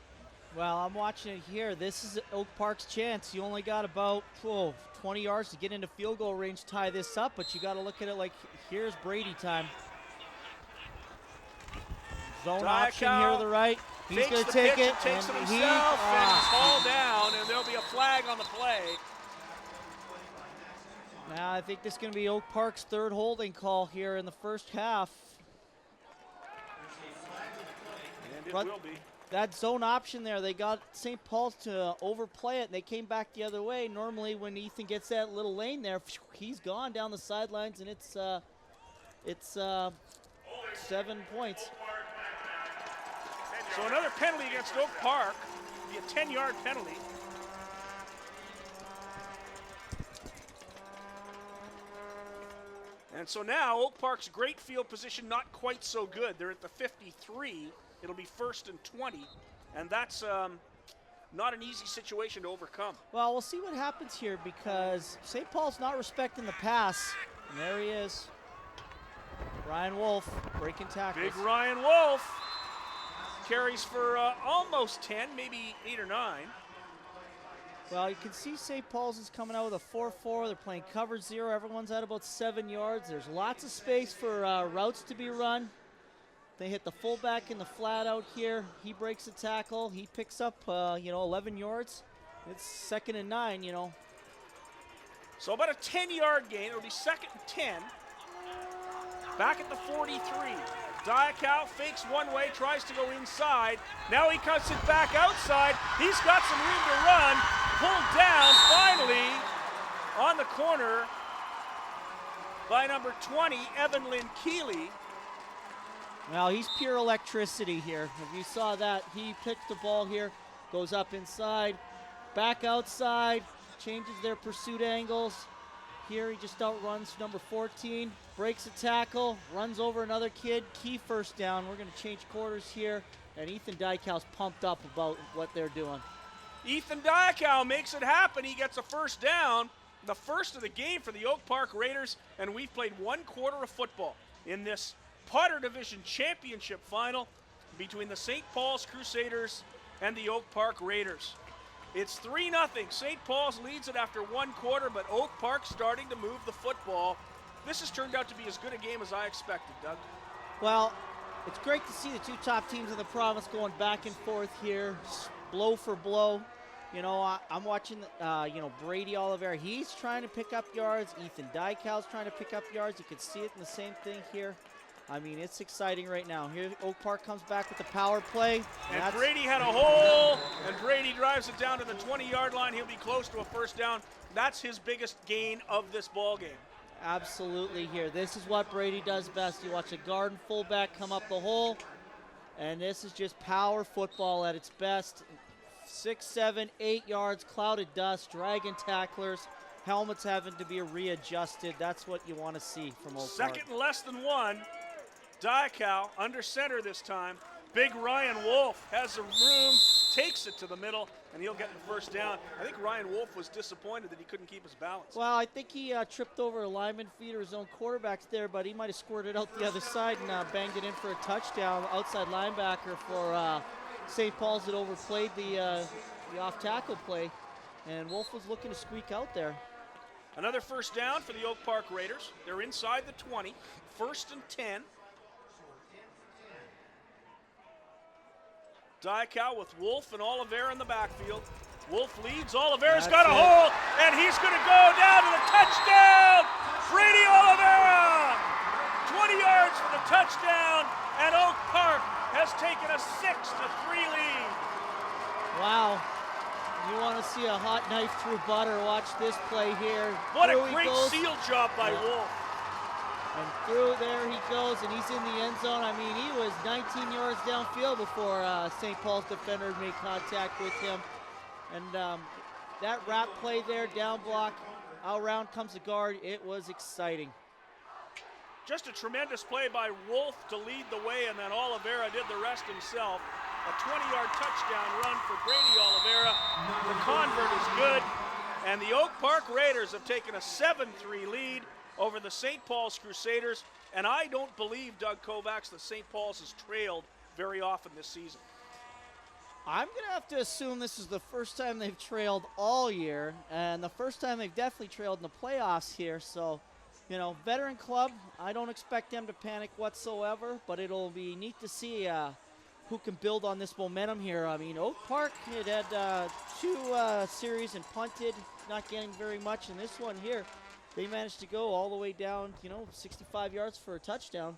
Well, I'm watching it here. This is Oak Park's chance. You only got about 20 yards to get into field goal range, tie this up, but you got to look at it like here's Brady time. Zone option here to the right. He's going to take it. Takes it himself and he's hauled down, and there'll be a flag on the play. Now I think this is going to be Oak Park's third holding call here in the first half. And it But will be. that zone option there, they got St. Paul's to overplay it, and they came back the other way. Normally when Ethan gets that little lane there, he's gone down the sidelines, and it's 7 points. So another penalty against Oak Park. Be a 10-yard penalty. And so now Oak Park's great field position not quite so good. They're at the 53. It'll be 1st and 20. And that's not an easy situation to overcome. Well, we'll see what happens here because St. Paul's not respecting the pass. And there he is. Ryan Wolf breaking tackles. Big Ryan Wolf carries for almost 10, maybe 8 or 9. Well, you can see St. Paul's is coming out with a 4-4. They're playing cover 0. Everyone's at about 7 yards. There's lots of space for routes to be run. They hit the fullback in the flat out here. He breaks a tackle. He picks up, 11 yards. It's 2nd and 9, So about a 10-yard gain. It'll be 2nd and 10. Back at the 43. Diakow fakes one way, tries to go inside. Now he cuts it back outside. He's got some room to run. Pulled down finally on the corner by number 20, Evan Lynn Keeley. Well, he's pure electricity here. If you saw that, he picked the ball here, goes up inside, back outside, changes their pursuit angles. Here he just outruns number 14, breaks a tackle, runs over another kid, key first down. We're going to change quarters here, and Ethan Dykow's pumped up about what they're doing. Ethan Diakow makes it happen. He gets a first down, the first of the game for the Oak Park Raiders, and we've played 1 quarter of football in this Potter Division Championship final between the St. Paul's Crusaders and the Oak Park Raiders. It's 3-0. St. Paul's leads it after 1 quarter, but Oak Park starting to move the football. This has turned out to be as good a game as I expected, Doug. Well, it's great to see the 2 top teams in the province going back and forth here, blow for blow. I'm watching, Brady Oliveira. He's trying to pick up yards. Ethan Dykow's trying to pick up yards. You can see it in the same thing here. I mean, it's exciting right now. Here, Oak Park comes back with the power play. And Brady had a hole, and Brady drives it down to the 20-yard line. He'll be close to a first down. That's his biggest gain of this ball game. Absolutely here. This is what Brady does best. You watch a guard and fullback come up the hole, and this is just power football at its best. 6, 7, 8 yards, clouded dust, dragging tacklers, helmets having to be readjusted. That's what you want to see from Oak Park. 2nd and less than 1. Diakow under center this time. Big Ryan Wolf has the room, takes it to the middle, and he'll get the first down. I think Ryan Wolf was disappointed that he couldn't keep his balance. Well, I think he tripped over a lineman feet or his own quarterbacks there, but he might have squirted out the other side and banged it in for a touchdown. Outside linebacker for St. Paul's that overplayed the off-tackle play, and Wolf was looking to squeak out there. Another first down for the Oak Park Raiders. They're inside the 20, 1st and 10. Diakow with Wolf and Oliveira in the backfield. Wolf leads. Oliveira's got a hole, and he's going to go down to the touchdown. Brady Oliveira, 20 yards for the touchdown, and Oak Park has taken a 6-3 lead. Wow. You want to see a hot knife through butter. Watch this play here. What through a great seal job by Wolf. And through there he goes, and he's in the end zone. I mean, he was 19 yards downfield before St. Paul's defender made contact with him. And that wrap play there, down block, out round comes the guard. It was exciting. Just a tremendous play by Wolf to lead the way, and then Oliveira did the rest himself. A 20-yard touchdown run for Brady Oliveira. The convert is good, and the Oak Park Raiders have taken a 7-3 lead over the St. Paul's Crusaders, and I don't believe, Doug Kovacs, that St. Paul's has trailed very often this season. I'm going to have to assume this is the first time they've trailed all year, and the first time they've definitely trailed in the playoffs here. So, veteran club, I don't expect them to panic whatsoever, but it'll be neat to see who can build on this momentum here. I mean, Oak Park had 2 series and punted, not getting very much, and this one here, they managed to go all the way down, 65 yards for a touchdown.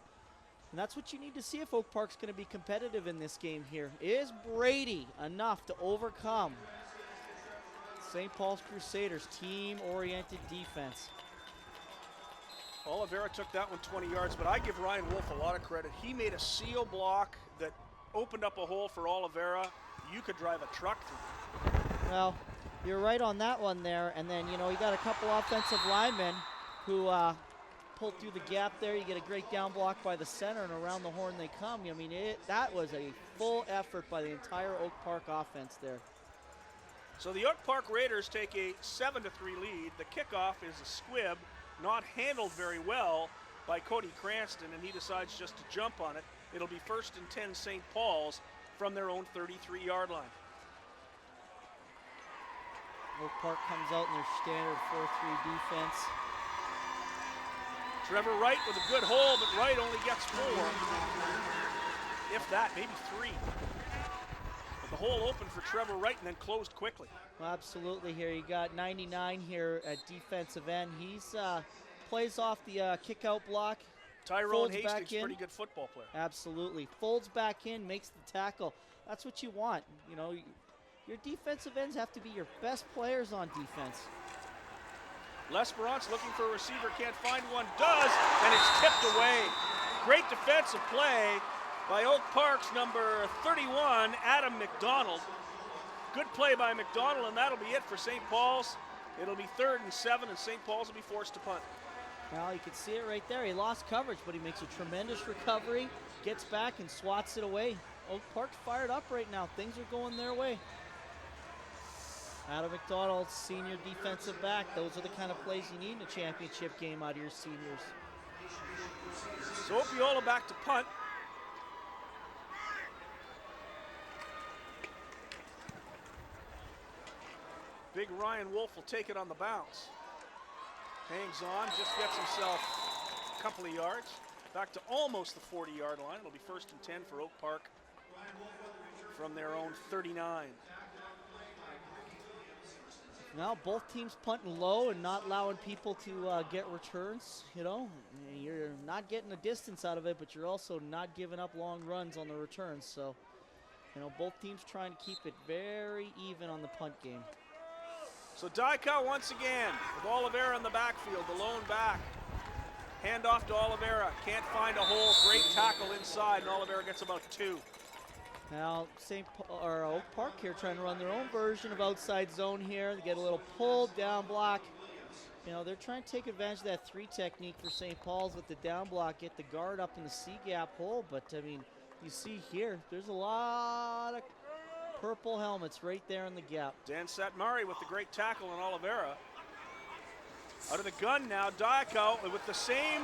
And that's what you need to see if Oak Park's going to be competitive in this game here. Is Brady enough to overcome St. Paul's Crusaders' team-oriented defense? Oliveira took that one 20 yards, but I give Ryan Wolf a lot of credit. He made a seal block that opened up a hole for Oliveira. You could drive a truck through. Well, you're right on that one there. And then, you got a couple offensive linemen who pulled through the gap there. You get a great down block by the center, and around the horn they come. I mean, that was a full effort by the entire Oak Park offense there. So the Oak Park Raiders take a 7-3 lead. The kickoff is a squib, not handled very well by Cody Cranston, and he decides just to jump on it. It'll be 1st and 10 St. Paul's from their own 33-yard line. Oak Park comes out in their standard 4-3 defense. Trevor Wright with a good hole, but Wright only gets 4. If that, maybe 3. But the hole opened for Trevor Wright and then closed quickly. Well, absolutely here. You got 99 here at defensive end. He's plays off the kick-out block. Tyrone Hastings, pretty good football player. Absolutely. Folds back in, makes the tackle. That's what you want. Your defensive ends have to be your best players on defense. L'Esperance looking for a receiver, can't find one, does, and it's tipped away. Great defensive play by Oak Park's number 31, Adam McDonald. Good play by McDonald, and that'll be it for St. Paul's. It'll be 3rd and 7, and St. Paul's will be forced to punt. Well, you can see it right there. He lost coverage, but he makes a tremendous recovery, gets back and swats it away. Oak Park's fired up right now. Things are going their way. Adam McDonald, senior defensive back. Those are the kind of plays you need in a championship game out of your seniors. So Opiola back to punt. Big Ryan Wolf will take it on the bounce. Hangs on, just gets himself a couple of yards. Back to almost the 40-yard line. It'll be 1st and 10 for Oak Park from their own 39. Now both teams punting low and not allowing people to get returns. You're not getting a distance out of it, but you're also not giving up long runs on the returns. So, both teams trying to keep it very even on the punt game. So Dyka once again with Oliveira in the backfield, the lone back. Hand off to Oliveira, can't find a hole, great tackle inside, and Oliveira gets about 2. Now Oak Park here trying to run their own version of outside zone here. They get a little pull, down block. They're trying to take advantage of that 3 technique for St. Paul's with the down block, get the guard up in the C-gap hole. But, you see here, there's a lot of purple helmets right there in the gap. Dan Satmari with the great tackle on Oliveira. Out of the gun now, Diaco with the same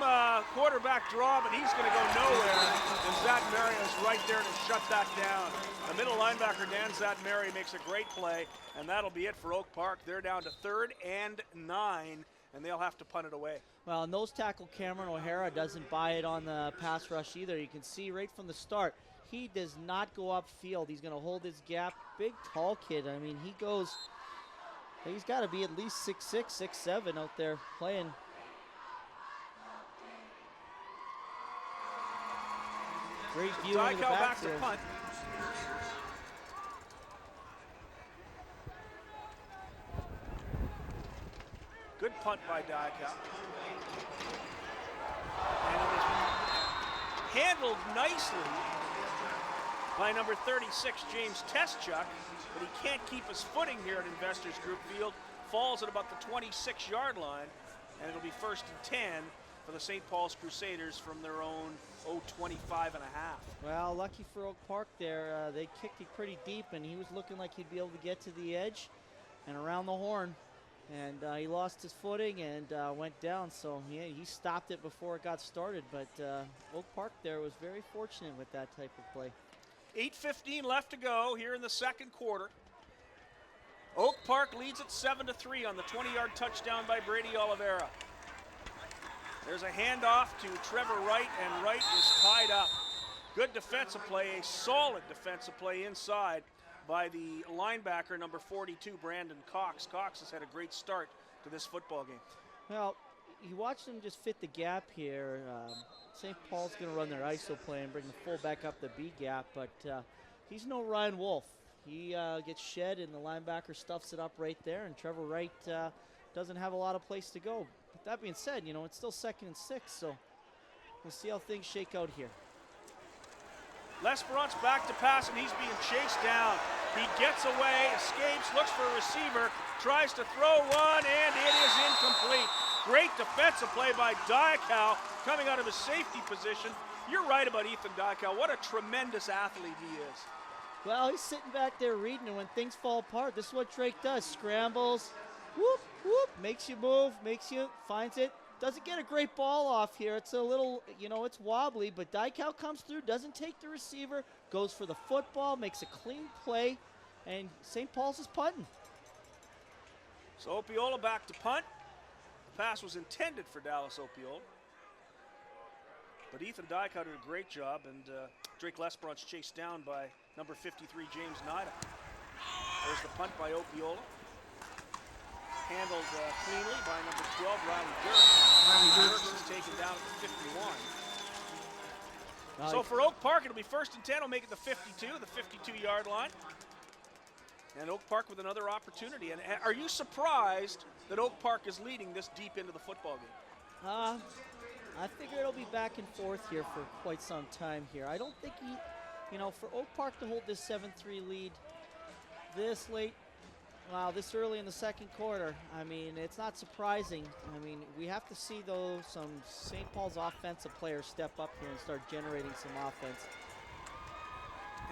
quarterback draw, but he's going to go nowhere. And Zatmari is right there to shut that down. The middle linebacker, Dan Zatmari, makes a great play, and that'll be it for Oak Park. They're down to 3rd and 9, and they'll have to punt it away. Well, nose tackle Cameron O'Hara doesn't buy it on the pass rush either. You can see right from the start, he does not go upfield. He's going to hold his gap. Big, tall kid. I mean, he's got to be at least 6'6", 6'7" out there playing. Great view into the back to backfield. punt. Good punt by Dyka. And it was handled nicely by number 36, James Teschuk, but he can't keep his footing here at Investors Group Field. Falls at about the 26-yard line, and it'll be 1st and 10 for the St. Paul's Crusaders from their own 25 and a half. Well, lucky for Oak Park there. They kicked it pretty deep, and he was looking like he'd be able to get to the edge and around the horn. And he lost his footing and went down. So, yeah, he stopped it before it got started. But Oak Park there was very fortunate with that type of play. 8:15 left to go here in the second quarter. Oak Park leads at 7-3 on the 20-yard touchdown by Brady Oliveira. There's a handoff to Trevor Wright, and Wright is tied up. Good defensive play, a solid defensive play inside by the linebacker, number 42, Brandon Cox. Cox has had a great start to this football game. Well, you watched them just fit the gap here. St. Paul's going to run their ISO play and bring the fullback up the B gap, but he's no Ryan Wolf. He gets shed and the linebacker stuffs it up right there, and Trevor Wright doesn't have a lot of place to go. But that being said, it's still 2nd and 6, so we'll see how things shake out here. L'Esperance back to pass, and he's being chased down. He gets away, escapes, looks for a receiver, tries to throw one, and it is incomplete. Great defensive play by Diakow coming out of his safety position. You're right about Ethan Diakow. What a tremendous athlete he is. Well, he's sitting back there reading, and when things fall apart, this is what Drake does. Scrambles, whoop, whoop, makes you move, finds it. Doesn't get a great ball off here. It's a little, it's wobbly, but Diakow comes through, doesn't take the receiver, goes for the football, makes a clean play, and St. Paul's is punting. So Opiola back to punt. The pass was intended for Dallas Opiola. But Ethan Diakow did a great job, and Drake L'Esperance chased down by number 53, James Nida. There's the punt by Opiola. Handled cleanly by number 12, Riley Dirks. Riley Dirks is taken down at the 51. So for Oak Park, it'll be 1st and 10. Will make it the 52, the 52-yard line. And Oak Park with another opportunity. And are you surprised that Oak Park is leading this deep into the football game? I figure it'll be back and forth here for quite some time here. I don't think for Oak Park to hold this 7-3 lead this late, this early in the 2nd quarter, it's not surprising. We have to see, though, some St. Paul's offensive players step up here and start generating some offense.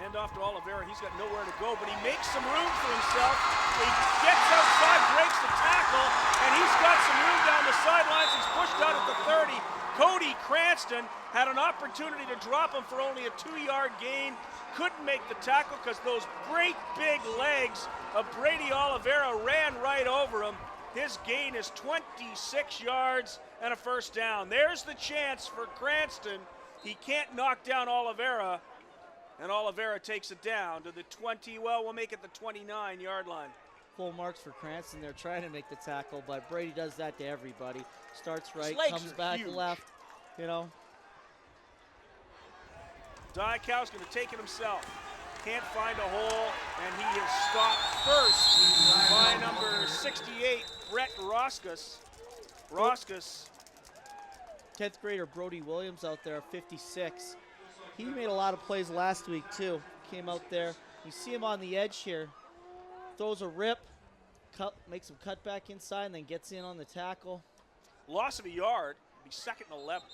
Hand off to Oliveira. He's got nowhere to go, but he makes some room for himself. He gets outside, breaks the tackle, and he's got some room down the sidelines. He's pushed out at the 30. Cody Cranston had an opportunity to drop him for only a 2-yard gain. Couldn't make the tackle because those great big legs of Brady Oliveira ran right over him. His gain is 26 yards and a 1st down. There's the chance for Cranston. He can't knock down Oliveira, and Oliveira takes it down to the 20. Well, we'll make it the 29-yard line. Full marks for Cranston. They're trying to make the tackle, but Brady does that to everybody. Starts right, comes back huge. Left, Diakow's going to take it himself. Can't find a hole, and he is stopped first by number 68, Brett Roskus. Roskus. 10th grader Brody Williams out there, 56. He made a lot of plays last week, too. Came out there. You see him on the edge here. Throws a rip, makes him cut back inside, and then gets in on the tackle. Loss of a yard. It'll be 2nd and 11.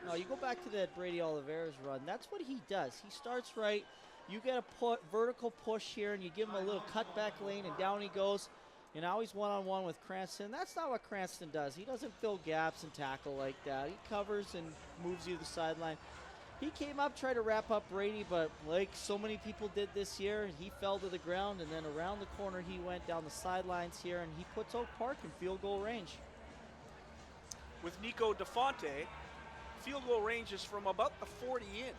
No, you go back to that Brady Oliveira's run. That's what he does. He starts right. You get a vertical push here, and you give him a little cutback lane, and down he goes. And now he's one-on-one with Cranston. That's not what Cranston does. He doesn't fill gaps and tackle like that. He covers and moves you to the sideline. He came up, tried to wrap up Brady, but like so many people did this year, he fell to the ground, and then around the corner he went down the sidelines here, and he puts Oak Park in field goal range. With Nico DeFonte, field goal range is from about the 40 in.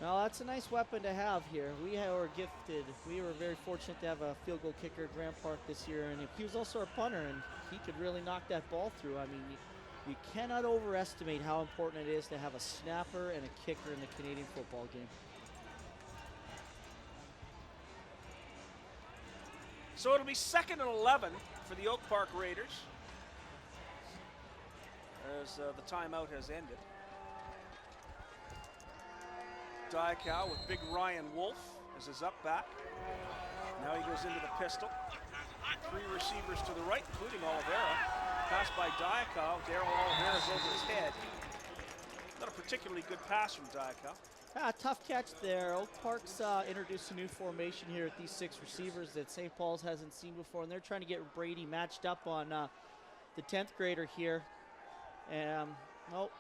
Well, that's a nice weapon to have here. We were gifted. We were very fortunate to have a field goal kicker at Grand Park this year, and he was also a punter, and he could really knock that ball through. You cannot overestimate how important it is to have a snapper and a kicker in the Canadian football game. So it'll be 2nd and 11 for the Oak Park Raiders as the timeout has ended. Diakow with big Ryan Wolf as his up back. Now he goes into the pistol. 3 receivers to the right, including Oliveira. Pass by Diakow. Darryl Oliveira's over his head. Not a particularly good pass from Diakow. Tough catch there. Oak Park's introduced a new formation here with these 6 receivers that St. Paul's hasn't seen before, and they're trying to get Brady matched up on the 10th grader here.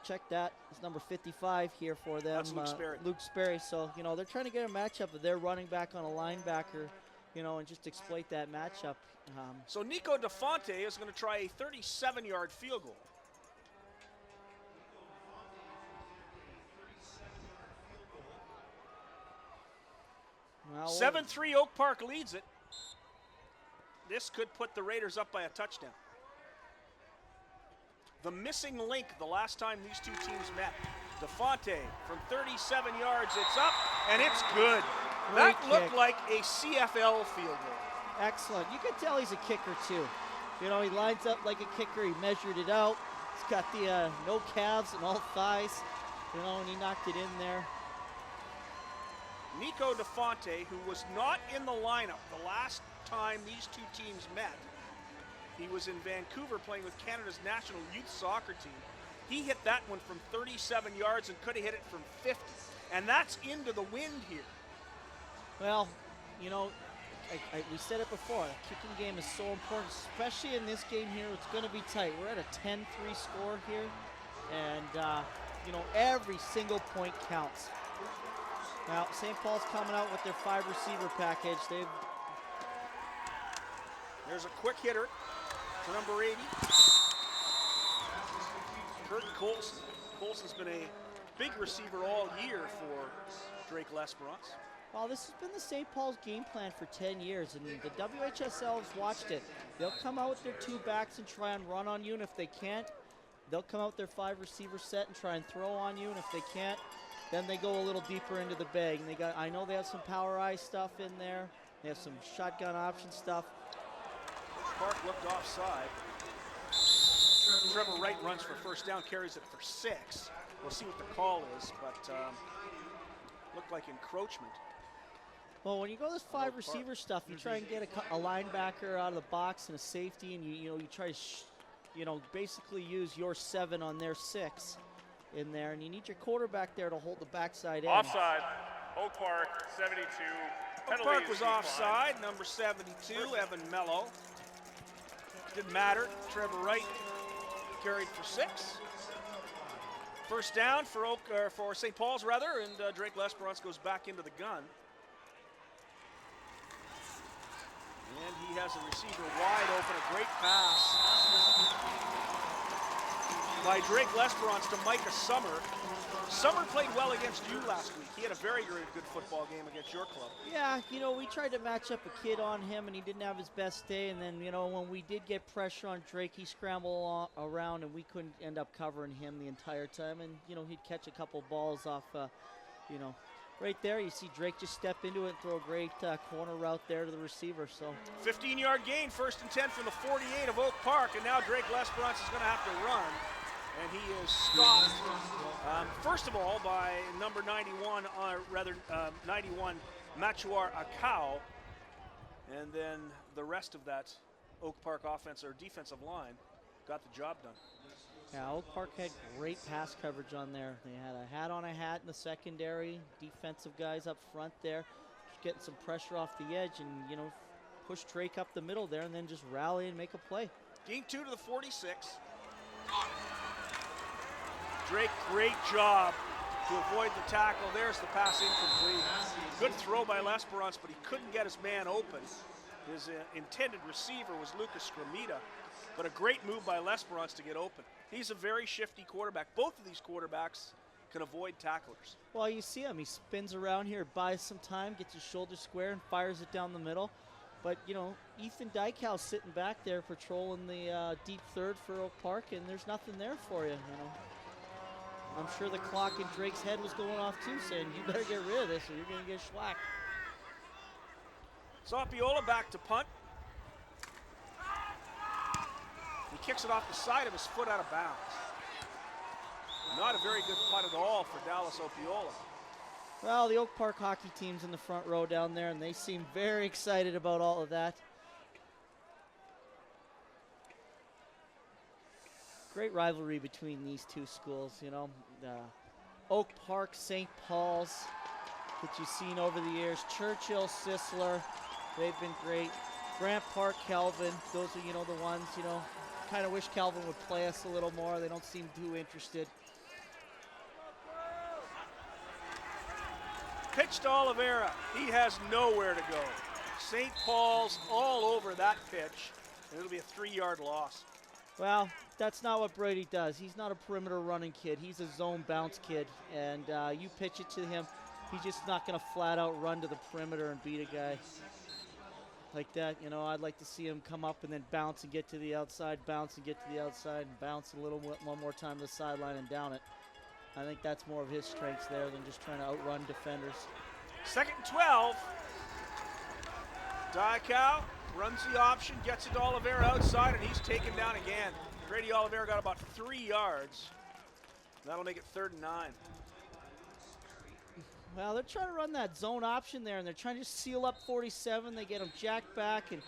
Check that. It's number 55 here for them. That's Luke Sperry. Luke Sperry. So, they're trying to get a matchup of their running back on a linebacker, and just exploit that matchup. So Nico DeFonte is going to try a 37-yard field goal. Well, 7-3 Oak Park leads it. this could put the Raiders up by a touchdown. The missing link the last time these two teams met. DeFonte from 37 yards, it's up, and it's good. Great That looked kick. like a CFL field goal. Excellent. You can tell he's a kicker too. You know, he lines up like a kicker. He measured it out. He's got the no calves and all thighs. You know, and he knocked it in there. Nico DeFonte, who was not in the lineup the last time these two teams met. He was in Vancouver playing with Canada's national youth soccer team. He hit that one from 37 yards and could have hit it from 50. And that's into the wind here. Well, you know, we said it before, the kicking game is so important, especially in this game here. It's going to be tight. We're at a 10-3 score here, and, you know, every single point counts. Now, St. Paul's coming out with their 5-receiver package. There's a quick hitter to number 80. Curtin Colson. Colson's been a big receiver all year for Drake L'Esperance. Well, this has been the St. Paul's game plan for 10 years, and the WHSL has watched it. They'll come out with their two backs and try and run on you, and if they can't, they'll come out with their 5-receiver set and try and throw on you, and if they can't, then they go a little deeper into the bag. And I know they have some power eye stuff in there. They have some shotgun option stuff. Park looked offside. Trevor Wright runs for first down, carries it for 6. We'll see what the call is, but looked like encroachment. Well, when you go this 5-receiver stuff, you try and get a linebacker out of the box and a safety, and you try to basically use your 7 on their 6 in there, and you need your quarterback there to hold the backside end. Offside. Oak Park, 72. Oak Park was offside, number 72, Evan Mello. Didn't matter. Trevor Wright carried for 6. First down for St. Paul's, and Drake L'Esperance goes back into the gun. And he has a receiver wide open, a great pass by Drake L'Esperance to Micah Summer. Summer played well against you last week. He had a very, very good football game against your club. Yeah, we tried to match up a kid on him, and he didn't have his best day. And then, when we did get pressure on Drake, he scrambled around, and we couldn't end up covering him the entire time. And, he'd catch a couple balls off, right there. You see Drake just step into it and throw a great corner route there to the receiver. So 15-yard gain, 1st and 10 from the 48 of Oak Park, and now Drake L'Esperance is going to have to run. And he is stopped, first of all, by number 91, 91, Machuar Akau. And then the rest of that Oak Park offense or defensive line got the job done. Yeah, Oak Park had great pass coverage on there. They had a hat on a hat in the secondary, defensive guys up front there, just getting some pressure off the edge and, push Drake up the middle there and then just rally and make a play. Gain 2 to the 46. Drake, great job to avoid the tackle. There's the pass incomplete. Good throw by L'Esperance, but he couldn't get his man open. His intended receiver was Lucas Scramita, but a great move by L'Esperance to get open. He's a very shifty quarterback. Both of these quarterbacks can avoid tacklers. Well, you see him. He spins around here, buys some time, gets his shoulder square, and fires it down the middle. But, Ethan Dykow's sitting back there patrolling the deep third for Oak Park, and there's nothing there for you, I'm sure the clock in Drake's head was going off too, saying, you better get rid of this or you're going to get schwacked. Zapiola back to punt. He kicks it off the side of his foot out of bounds. Not a very good punt at all for Dallas Opiola. Well, the Oak Park hockey team's in the front row down there, and they seem very excited about all of that. Great rivalry between these two schools, Oak Park, St. Paul's, that you've seen over the years. Churchill, Sisler, they've been great. Grant Park, Calvin, those are, the ones, kind of wish Calvin would play us a little more. They don't seem too interested. Pitch to Oliveira. He has nowhere to go. St. Paul's all over that pitch, and it'll be a 3-yard loss. Well, that's not what Brady does. He's not a perimeter running kid. He's a zone bounce kid, and you pitch it to him, he's just not going to flat out run to the perimeter and beat a guy. like that. You know, I'd like to see him come up and then bounce and get to the outside, bounce and get to the outside, and bounce a little one more time to the sideline and down it. I think that's more of his strengths there than just trying to outrun defenders. 2nd and 12. Diakow runs the option, gets it to Oliveira outside, and he's taken down again. Grady Oliveira got about 3 yards. That'll make it 3rd and 9. Well, they're trying to run that zone option there, and they're trying to just seal up 47. They get him jacked back and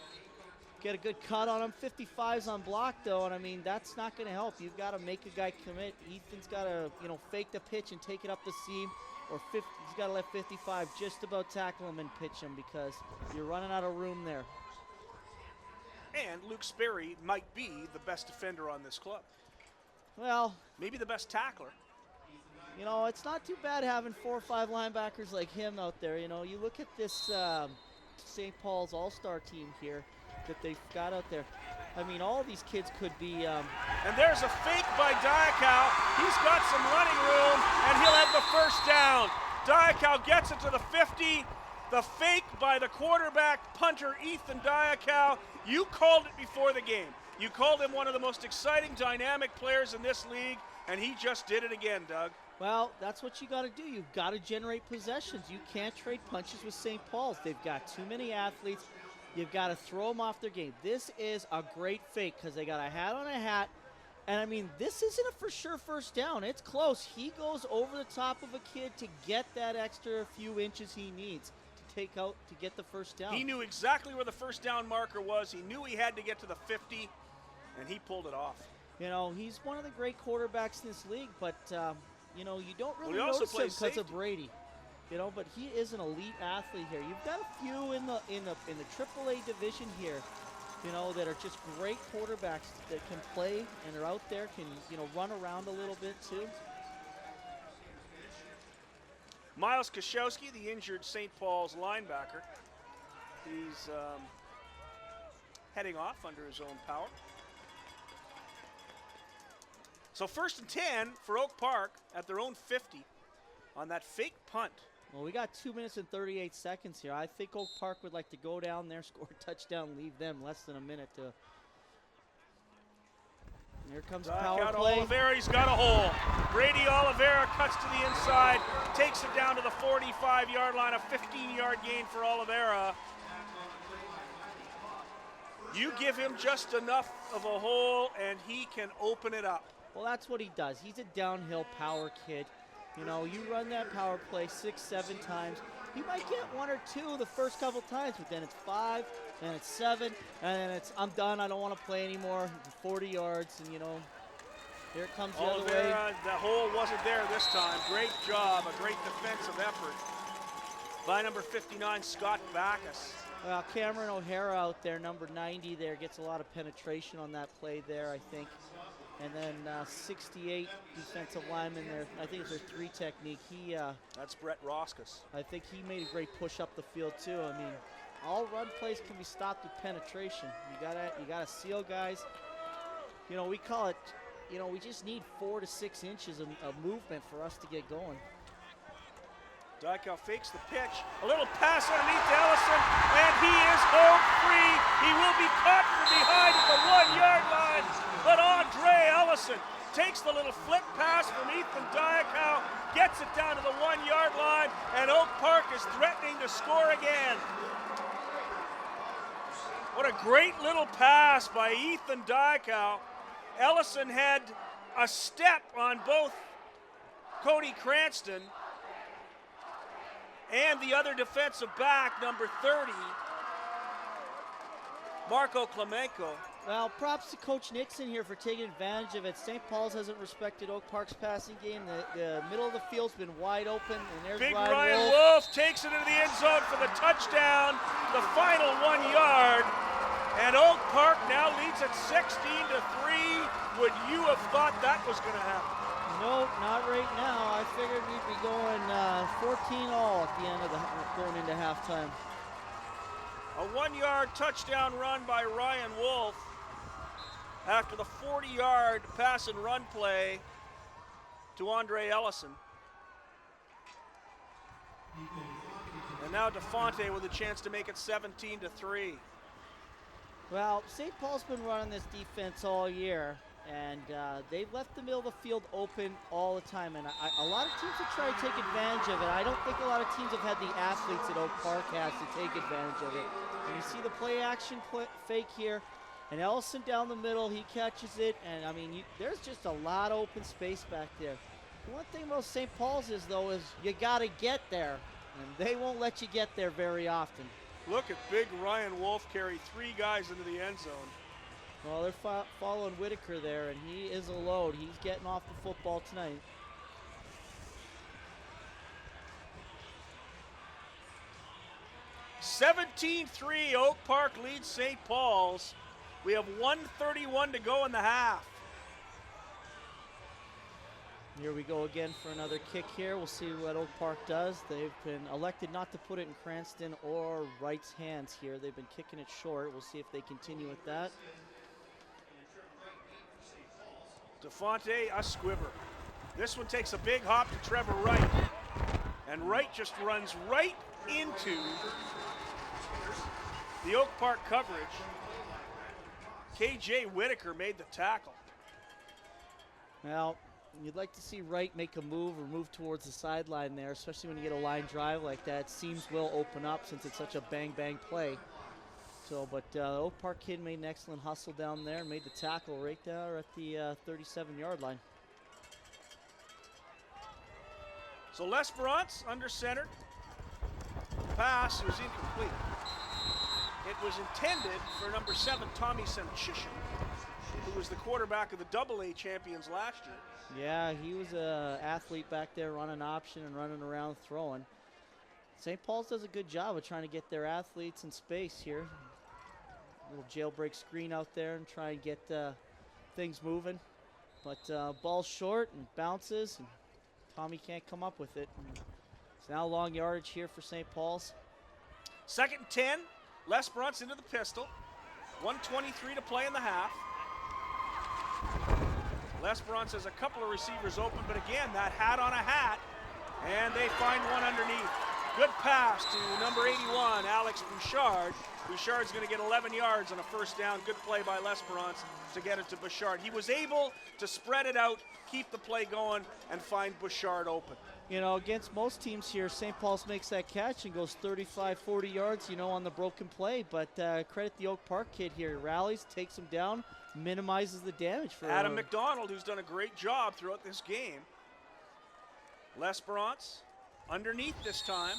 get a good cut on him. 55's on block, though, and I mean, that's not going to help. You've got to make a guy commit. Ethan's got to, you know, fake the pitch and take it up the seam, or he's got to let 55 just about tackle him and pitch him because you're running out of room there. And Luke Sperry might be the best defender on this club. Well, maybe the best tackler. You know, it's not too bad having 4 or 5 linebackers like him out there. You know, you look at this St. Paul's all-star team here that they've got out there. I mean, all these kids could be... And there's a fake by Diakow. He's got some running room, and he'll have the first down. Diakow gets it to the 50. The fake by the quarterback punter, Ethan Diakow. You called it before the game. You called him one of the most exciting, dynamic players in this league, and he just did it again, Doug. Well, that's what you got to do. You've got to generate possessions. You can't trade punches with St. Paul's. They've got too many athletes. You've got to throw them off their game. This is a great fake because they got a hat on a hat. And, I mean, this isn't a for sure first down. It's close. He goes over the top of a kid to get that extra few inches he needs to take out to get the first down. He knew exactly where the first down marker was. He knew he had to get to the 50, and he pulled it off. You know, he's one of the great quarterbacks in this league, but... you know, you don't really also notice him plays because of Brady. You know, but he is an elite athlete here. You've got a few in the AAA division here, you know, that are just great quarterbacks that can play and are out there, can, you know, run around a little bit too. Miles Koszowski, the injured St. Paul's linebacker, he's heading off under his own power. So 1st and 10 for Oak Park at their own 50 on that fake punt. Well, we got 2 minutes and 38 seconds here. I think Oak Park would like to go down there, score a touchdown, leave them less than a minute to. And here comes the power play. Oliveira, he's got a hole. Brady Oliveira cuts to the inside, takes it down to the 45-yard line, a 15-yard gain for Oliveira. You give him just enough of a hole, and he can open it up. Well, that's what he does. He's a downhill power kid. You know, you run that power play 6, 7 times. He might get 1 or 2 the first couple times, but then it's 5, then it's 7, and then it's, I'm done, I don't want to play anymore. 40 yards, and, you know, here it comes the other way. The hole wasn't there this time. Great job, a great defensive effort by number 59, Scott Backus. Well, Cameron O'Hara out there, number 90 there, gets a lot of penetration on that play there, I think. And then 68 defensive lineman there. I think it's their 3 technique. That's Brett Roskus. I think he made a great push up the field too. I mean, all run plays can be stopped with penetration. You gotta seal guys. You know, we call it. You know, we just need 4 to 6 inches of movement for us to get going. Diakow fakes the pitch. A little pass underneath to Ellison, and he is home free. He will be caught from behind at the 1-yard line. But Andre Ellison takes the little flip pass from Ethan Diakow, gets it down to the 1-yard line, and Oak Park is threatening to score again. What a great little pass by Ethan Diakow. Ellison had a step on both Cody Cranston and the other defensive back, number 30, Marco Clemenco. Well, props to Coach Nixon here for taking advantage of it. St. Paul's hasn't respected Oak Park's passing game. The middle of the field's been wide open, and there's Big Ryan Wolf takes it into the end zone for the touchdown, the final 1 yard. And Oak Park now leads at 16-3. Would you have thought that was going to happen? Nope, not right now. I figured we'd be going 14-all at the end of going into halftime. A 1-yard touchdown run by Ryan Wolf after the 40-yard pass and run play to Andre Ellison. And now DeFonte with a chance to make it 17-3. Well, St. Paul's been running this defense all year, and they've left the middle of the field open all the time. And a lot of teams have tried to take advantage of it. I don't think a lot of teams have had the athletes that Oak Park has to take advantage of it. And you see the play action fake here, and Ellison down the middle, he catches it. And I mean, there's just a lot of open space back there. The one thing about St. Paul's is, though, is you got to get there, and they won't let you get there very often. Look at big Ryan Wolf carry 3 guys into the end zone. Well, they're following Whitaker there, and he is a load. He's getting off the football tonight. (17-3) Oak Park leads St. Paul's. We have 1:31 to go in the half. Here we go again for another kick here. We'll see what Oak Park does. They've been elected not to put it in Cranston or Wright's hands here. They've been kicking it short. We'll see if they continue with that. DeFonte Usquiver. This one takes a big hop to Trevor Wright. And Wright just runs right into the Oak Park coverage. KJ Whitaker made the tackle. Well, you'd like to see Wright make a move or move towards the sideline there, especially when you get a line drive like that. Seams will open up since it's such a bang-bang play. So, but Oak Park kid made an excellent hustle down there and made the tackle right there at the 37-yard line. So L'Esperance under center. Pass was incomplete. It was intended for number 7, Tommy Semchishin, who was the quarterback of the AA champions last year. Yeah, he was an athlete back there running option and running around throwing. St. Paul's does a good job of trying to get their athletes in space here. Little jailbreak screen out there and try and get things moving. But ball's short and bounces, and Tommy can't come up with it. And it's now long yardage here for St. Paul's. 2nd and 10. L'Esperance into the pistol. 1:23 to play in the half. L'Esperance has a couple of receivers open, but again, that hat on a hat, and they find one underneath. Good pass to number 81, Alex Bouchard. Bouchard's going to get 11 yards on a first down. Good play by L'Esperance to get it to Bouchard. He was able to spread it out, keep the play going, and find Bouchard open. You know, against most teams here, St. Paul's makes that catch and goes 35, 40 yards, you know, on the broken play. But credit the Oak Park kid here. Rallies, takes him down, minimizes the damage for Adam McDonald, who's done a great job throughout this game. L'Esperance underneath this time.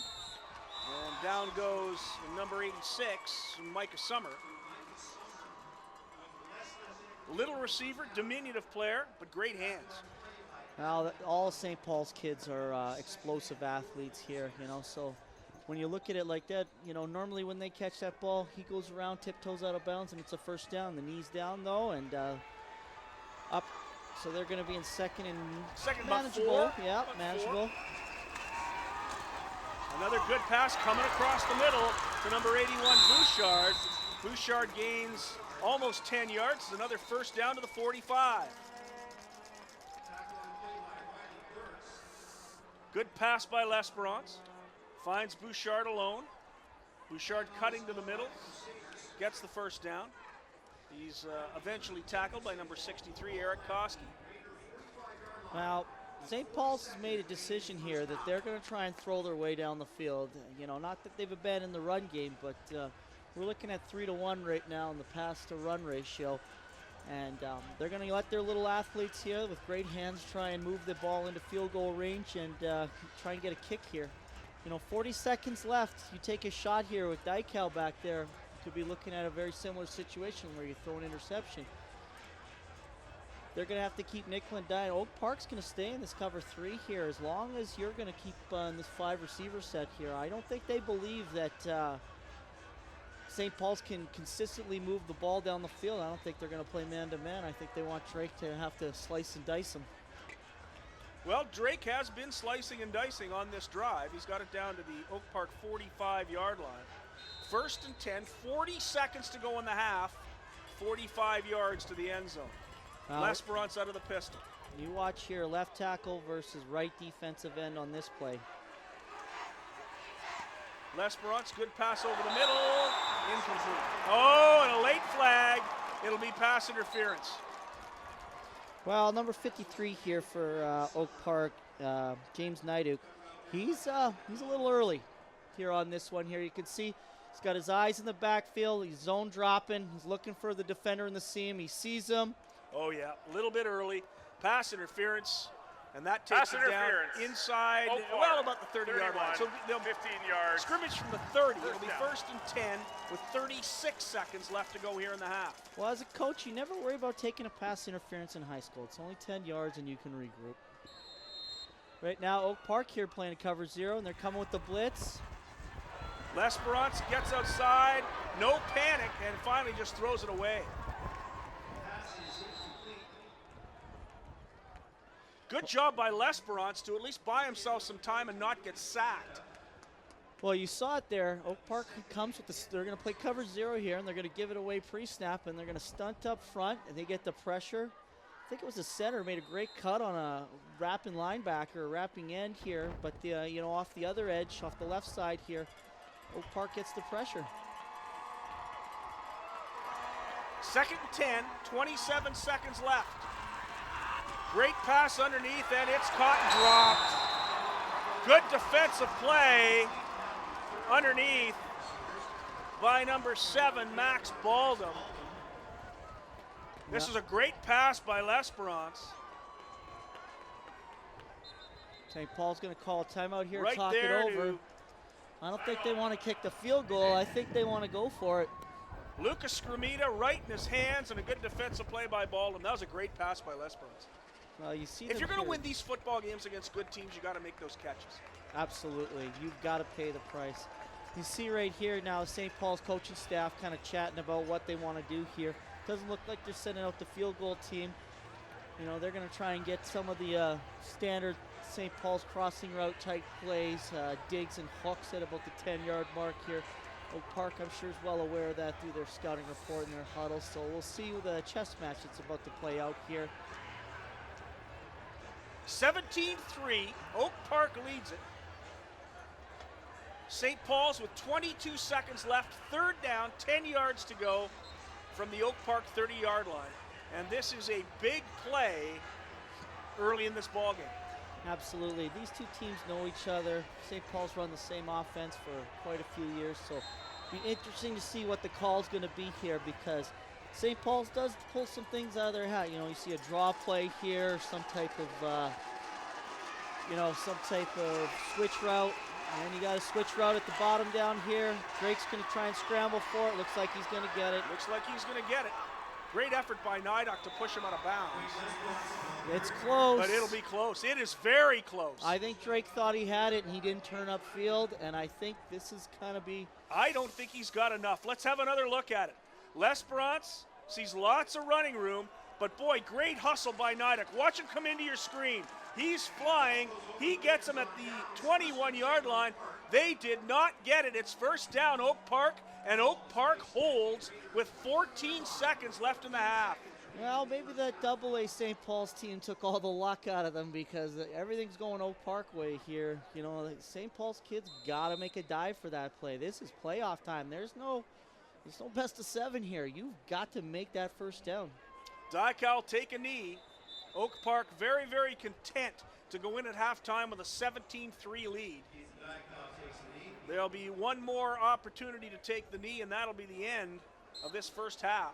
And down goes number 86, Micah Summer. Little receiver, diminutive player, but great hands. Now, all St. Paul's kids are explosive athletes here, you know, so when you look at it like that, you know, normally when they catch that ball, he goes around, tiptoes out of bounds, and it's a first down. The knee's down, though, and up. So they're going to be in second and manageable. Yeah, manageable. Another good pass coming across the middle to number 81, Bouchard. Bouchard gains almost 10 yards. Another first down to the 45. Good pass by L'Esperance. Finds Bouchard alone. Bouchard cutting to the middle. Gets the first down. He's eventually tackled by number 63, Eric Koski. Well, St. Paul's has made a decision here that they're going to try and throw their way down the field. You know, not that they've abandoned the run game, but we're looking at 3-to-1 right now in the pass-to-run ratio. And they're going to let their little athletes here with great hands try and move the ball into field goal range and try and get a kick here. You know, 40 seconds left. You take a shot here with Dykel back there. You could be looking at a very similar situation where you throw an interception. They're going to have to keep nickel and dime. Oak Park's going to stay in this cover 3 here as long as you're going to keep in this 5 receiver set here. I don't think they believe that St. Paul's can consistently move the ball down the field. I don't think they're going to play man-to-man. I think they want Drake to have to slice and dice them. Well, Drake has been slicing and dicing on this drive. He's got it down to the Oak Park 45-yard line. 1st and 10, 40 seconds to go in the half, 45 yards to the end zone. L'Esperance out of the pistol. You watch here, left tackle versus right defensive end on this play. L'Esperance, good pass over the middle. Incomplete. Oh, and a late flag. It'll be pass interference. Well, number 53 here for Oak Park, James Nyduk. He's a little early here on this one here. You can see he's got his eyes in the backfield. He's zone dropping. He's looking for the defender in the seam. He sees him. Oh, yeah, a little bit early. Pass interference, and that takes it down inside, well, about the 30-yard line. So they'll 15 yards. scrimmage from the 30. It'll be down. 1st and 10 with 36 seconds left to go here in the half. Well, as a coach, you never worry about taking a pass interference in high school. It's only 10 yards, and you can regroup. Right now, Oak Park here playing a cover 0, and they're coming with the blitz. L'Esperance gets outside, no panic, and finally just throws it away. Good job by L'Esperance to at least buy himself some time and not get sacked. Well, you saw it there. Oak Park comes with this. They're going to play cover 0 here, and they're going to give it away pre-snap, and they're going to stunt up front, and they get the pressure. I think it was the center made a great cut on a wrapping linebacker, wrapping end here, but off the other edge, off the left side here, Oak Park gets the pressure. 2nd and 10, 27 seconds left. Great pass underneath, and it's caught and dropped. Good defensive play underneath by number 7, Max Baldum. This is a great pass by L'Esperance. St. Paul's going to call a timeout here, Right talk it there over. I don't think they want to kick the field goal. I think they want to go for it. Lucas Scrumita right in his hands, and a good defensive play by Baldum. That was a great pass by L'Esperance. Well, you see If you're going to here. win these football games against good teams, you got to make those catches. Absolutely. You've got to pay the price. You see right here now St. Paul's coaching staff kind of chatting about what they want to do here. Doesn't look like they're sending out the field goal team. You know, they're going to try and get some of the standard St. Paul's crossing route type plays, digs and hooks at about the 10-yard mark here. Oak Park, I'm sure, is well aware of that through their scouting report and their huddle. So we'll see the chess match that's about to play out here. 17-3, Oak Park leads it. St. Paul's with 22 seconds left, 3rd down, 10 yards to go from the Oak Park 30-yard line. And this is a big play early in this ballgame. Absolutely. These two teams know each other. St. Paul's run the same offense for quite a few years, so it'll be interesting to see what the call's going to be here, because St. Paul's does pull some things out of their hat. You know, you see a draw play here, some type of switch route. And you got a switch route at the bottom down here. Drake's going to try and scramble for it. Looks like he's going to get it. Looks like he's going to get it. Great effort by Nyduk to push him out of bounds. It's close. But it'll be close. It is very close. I think Drake thought he had it, and he didn't turn upfield, and I think this is kind of be... I don't think he's got enough. Let's have another look at it. L'Esperance sees lots of running room, but boy, great hustle by Nyduk. Watch him come into your screen. He's flying. He gets him at the 21-yard line. They did not get it. It's 1st down, Oak Park, and Oak Park holds with 14 seconds left in the half. Well, maybe that AA St. Paul's team took all the luck out of them, because everything's going Oak Park way here. You know, St. Paul's kids got to make a dive for that play. This is playoff time. There's no best of 7 here. You've got to make that 1st down. Dykal take a knee. Oak Park very, very content to go in at halftime with a 17-3 lead. There'll be one more opportunity to take the knee, and that'll be the end of this 1st half.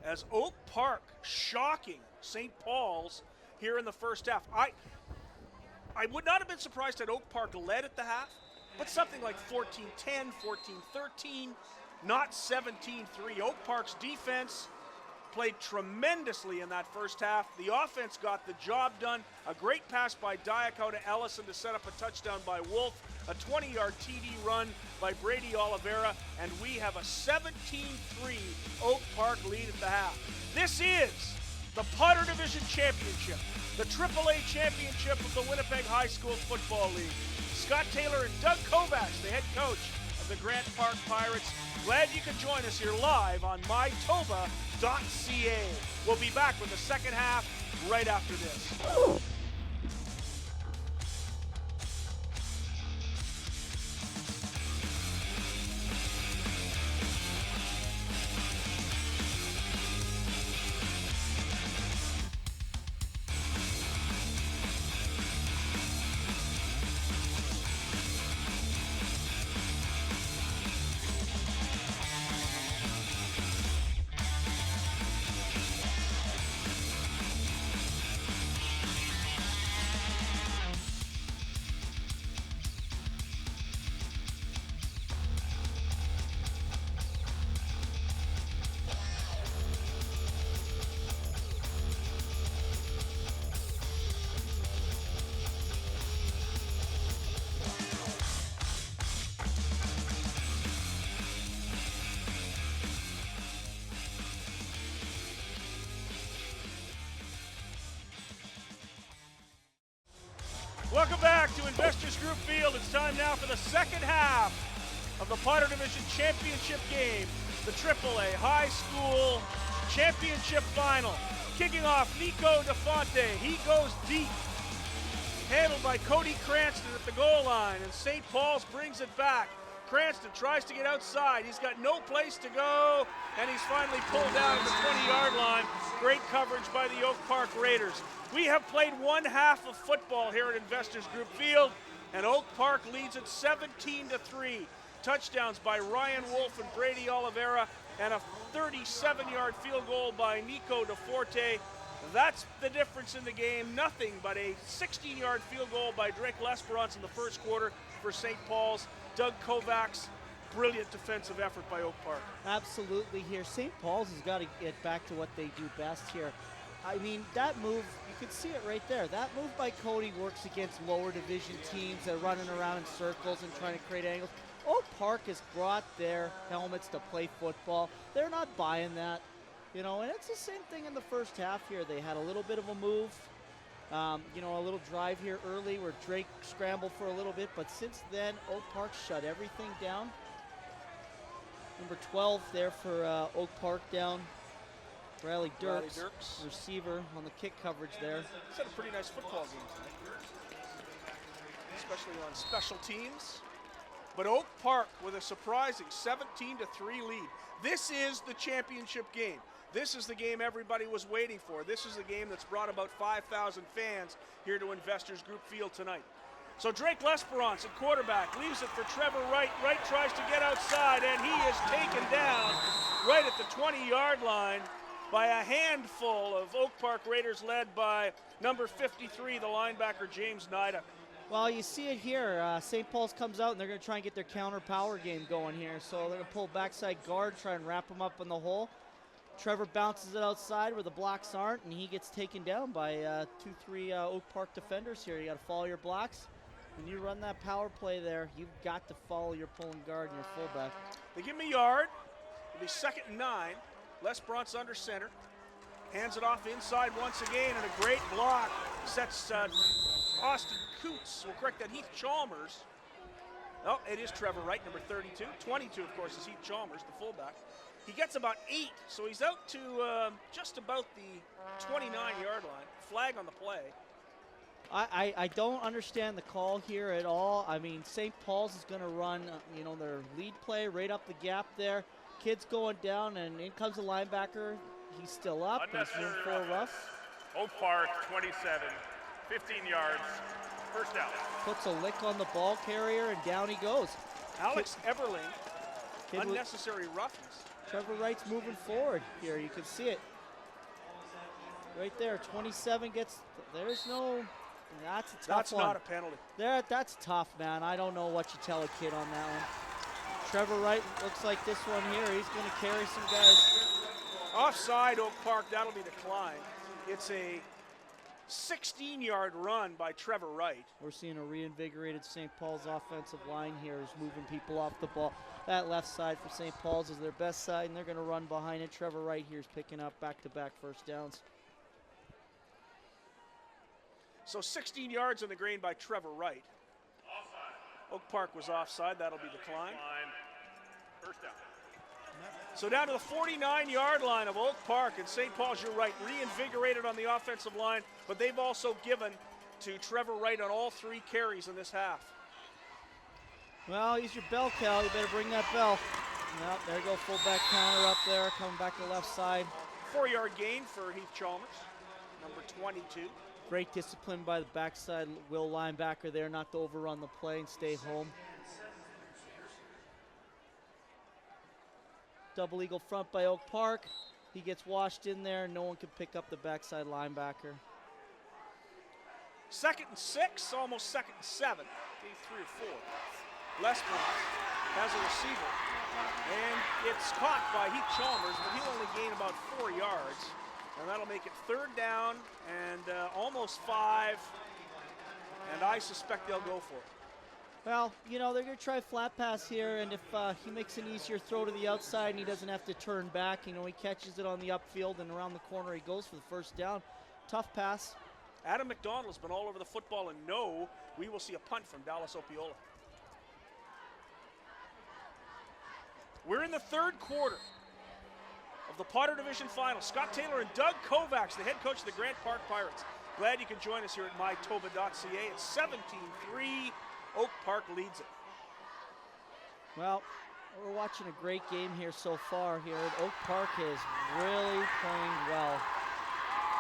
As Oak Park shocking St. Paul's here in the 1st half. I would not have been surprised had Oak Park led at the half, but something like 14-10, 14-13, not 17-3. Oak Park's defense played tremendously in that 1st half. The offense got the job done. A great pass by Diaco to Ellison to set up a touchdown by Wolf. A 20-yard TD run by Brady Oliveira. And we have a 17-3 Oak Park lead at the half. This is the Potter Division Championship, the AAA Championship of the Winnipeg High School Football League. Scott Taylor and Doug Kovacs, the head coach of the Grant Park Pirates. Glad you could join us here live on Mytoba.ca. We'll be back with the 2nd half right after this. to Investors Group Field. It's time now for the second half of the Potter Division Championship game, the AAA High School Championship Final. Kicking off, Nico DeFonte. He goes deep. Handled by Cody Cranston at the goal line, and St. Paul's brings it back. Cranston tries to get outside. He's got no place to go, and he's finally pulled down at the 20-yard line. Great coverage by the Oak Park Raiders. We have played one half of football here at Investors Group Field, and Oak Park leads it 17-3. Touchdowns by Ryan Wolf and Brady Oliveira, and a 37-yard field goal by Nico DeForte. That's the difference in the game. Nothing but a 16-yard field goal by Drake Lesperance in the first quarter for St. Paul's. Doug Kovacs, brilliant defensive effort by Oak Park. Absolutely here. St. Paul's has got to get back to what they do best here. I mean, that move, you can see it right there. That move by Cody works against lower division teams that are running around in circles and trying to create angles. Oak Park has brought their helmets to play football. They're not buying that, you know, and it's the same thing in the first half here. They had a little bit of a move. You know, a little drive here early where Drake scrambled for a little bit, but since then, Oak Park shut everything down. Number 12 there for Oak Park down. Riley Dirks, receiver on the kick coverage there. He's had a pretty nice football game tonight, especially on special teams. But Oak Park with a surprising 17-3 lead. This is the championship game. This is the game everybody was waiting for. This is the game that's brought about 5,000 fans here to Investors Group Field tonight. So Drake Lesperance at quarterback leaves it for Trevor Wright. Wright tries to get outside, and he is taken down right at the 20-yard line by a handful of Oak Park Raiders led by number 53, the linebacker James Nida. Well, you see it here. St. Paul's comes out, and they're going to try and get their counter power game going here. So they're going to pull backside guard, try and wrap him up in the hole. Trevor bounces it outside where the blocks aren't, and he gets taken down by 2-3 Oak Park defenders here. You got to follow your blocks. When you run that power play there, you've got to follow your pulling guard and your fullback. They give him a yard. It'll be 2nd and 9. Lesperance under center. Hands it off inside once again, and a great block sets Austin Coots. We'll correct that, Heath Chalmers. Oh, it is Trevor Wright, number 32. 22, of course, is Heath Chalmers, the fullback. He gets about 8, so he's out to just about the 29-yard line. Flag on the play. I don't understand the call here at all. I mean, St. Paul's is going to run, you know, their lead play right up the gap there. Kid's going down, and in comes the linebacker. He's still up. He's moving for a rough. Oak Park, 27, 15 yards, first down. Puts a lick on the ball carrier, and down he goes. Alex Eberling, unnecessary roughness. Trevor Wright's moving forward here. You can see it. Right there, 27 gets, there's no, that's a tough That's one. not a penalty. That's tough, man. I don't know what you tell a kid on that one. Trevor Wright looks like this one here. He's going to carry some guys. Offside, Oak Park, that'll be declined. It's a 16-yard run by Trevor Wright. We're seeing a reinvigorated St. Paul's offensive line here is moving people off the ball. That left side for St. Paul's is their best side, and they're going to run behind it. Trevor Wright here is picking up back-to-back first downs. So 16 yards on the grain by Trevor Wright. Offside. Oak Park was offside. That'll be declined. First down. So down to the 49-yard line of Oak Park, and St. Paul's, you're right, reinvigorated on the offensive line, but they've also given to Trevor Wright on all 3 carries in this half. Well, he's your bell, Cal. You better bring that bell. Yep, there you go, fullback counter up there, coming back to the left side. 4-yard gain for Heath Chalmers, number 22. Great discipline by the backside Will linebacker there, not to overrun the play and stay home. Double eagle front by Oak Park. He gets washed in there. No one can pick up the backside linebacker. 2nd and 6, almost 2nd and 7. Maybe 3 or 4. Lesperance has a receiver, and it's caught by Heath Chalmers, but he'll only gain about 4 yards. And that'll make it 3rd down and almost 5, and I suspect they'll go for it. Well, you know, they're going to try flat pass here, and if he makes an easier throw to the outside and he doesn't have to turn back, you know, he catches it on the upfield and around the corner he goes for the first down. Tough pass. Adam McDonald has been all over the football, and no, we will see a punt from Dallas Opiola. We're in the third quarter of the Potter Division Final. Scott Taylor and Doug Kovacs, the head coach of the Grant Park Pirates. Glad you can join us here at Mytoba.ca. It's 17-3. Oak Park leads it. Well, we're watching a great game here so far here. Oak Park is really playing well.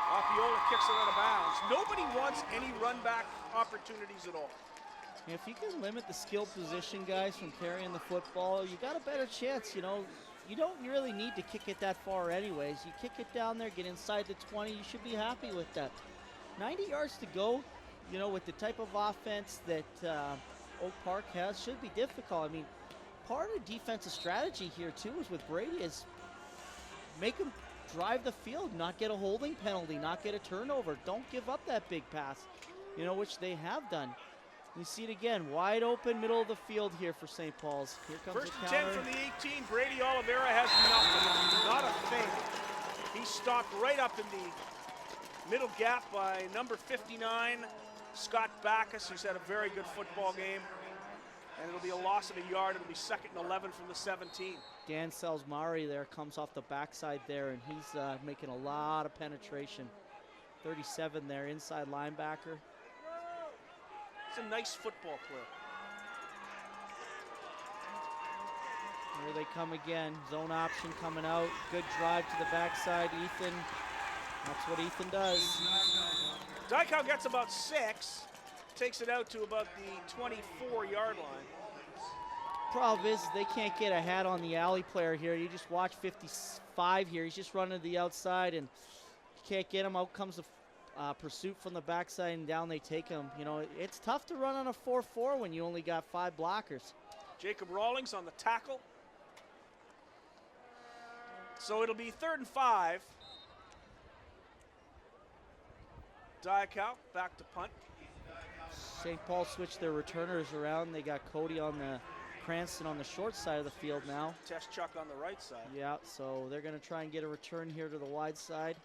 Opiola kicks it out of bounds. Nobody wants any run-back opportunities at all. If you can limit the skill position guys from carrying the football, you got a better chance. You know, you don't really need to kick it that far anyways. You kick it down there, get inside the 20, you should be happy with that. 90 yards to go, you know, with the type of offense that Oak Park has, should be difficult. I mean, part of the defensive strategy here too is with Brady is make them drive the field, not get a holding penalty, not get a turnover. Don't give up that big pass, you know, which they have done. You see it again, wide open, middle of the field here for St. Paul's. Here comes First the and 10 counter. from the 18. Brady Oliveira has nothing, not a thing. He stopped right up in the middle gap by number 59, Scott Backus, who's had a very good football game. And it'll be a loss of a yard. It'll be 2nd and 11 from the 17. Dan Salisbury there comes off the backside there, and he's making a lot of penetration. 37 there, inside linebacker. It's a nice football play. Here they come again. Zone option coming out. Good drive to the backside. Ethan, that's what Ethan does. Dykau gets about 6. Takes it out to about the 24-yard line. Problem is they can't get a hat on the alley player here. You just watch 55 here. He's just running to the outside and can't get him. Out comes the pursuit from the backside, and down they take him. You know, it's tough to run on a 4-4 when you only got 5 blockers. Jacob Rawlings on the tackle. So it'll be 3rd and 5. Dykau back to punt. St. Paul switched their returners around. They got Cody on the Cranston on the short side of the field now. Test Chuck on the right side. Yeah, so they're going to try and get a return here to the wide side.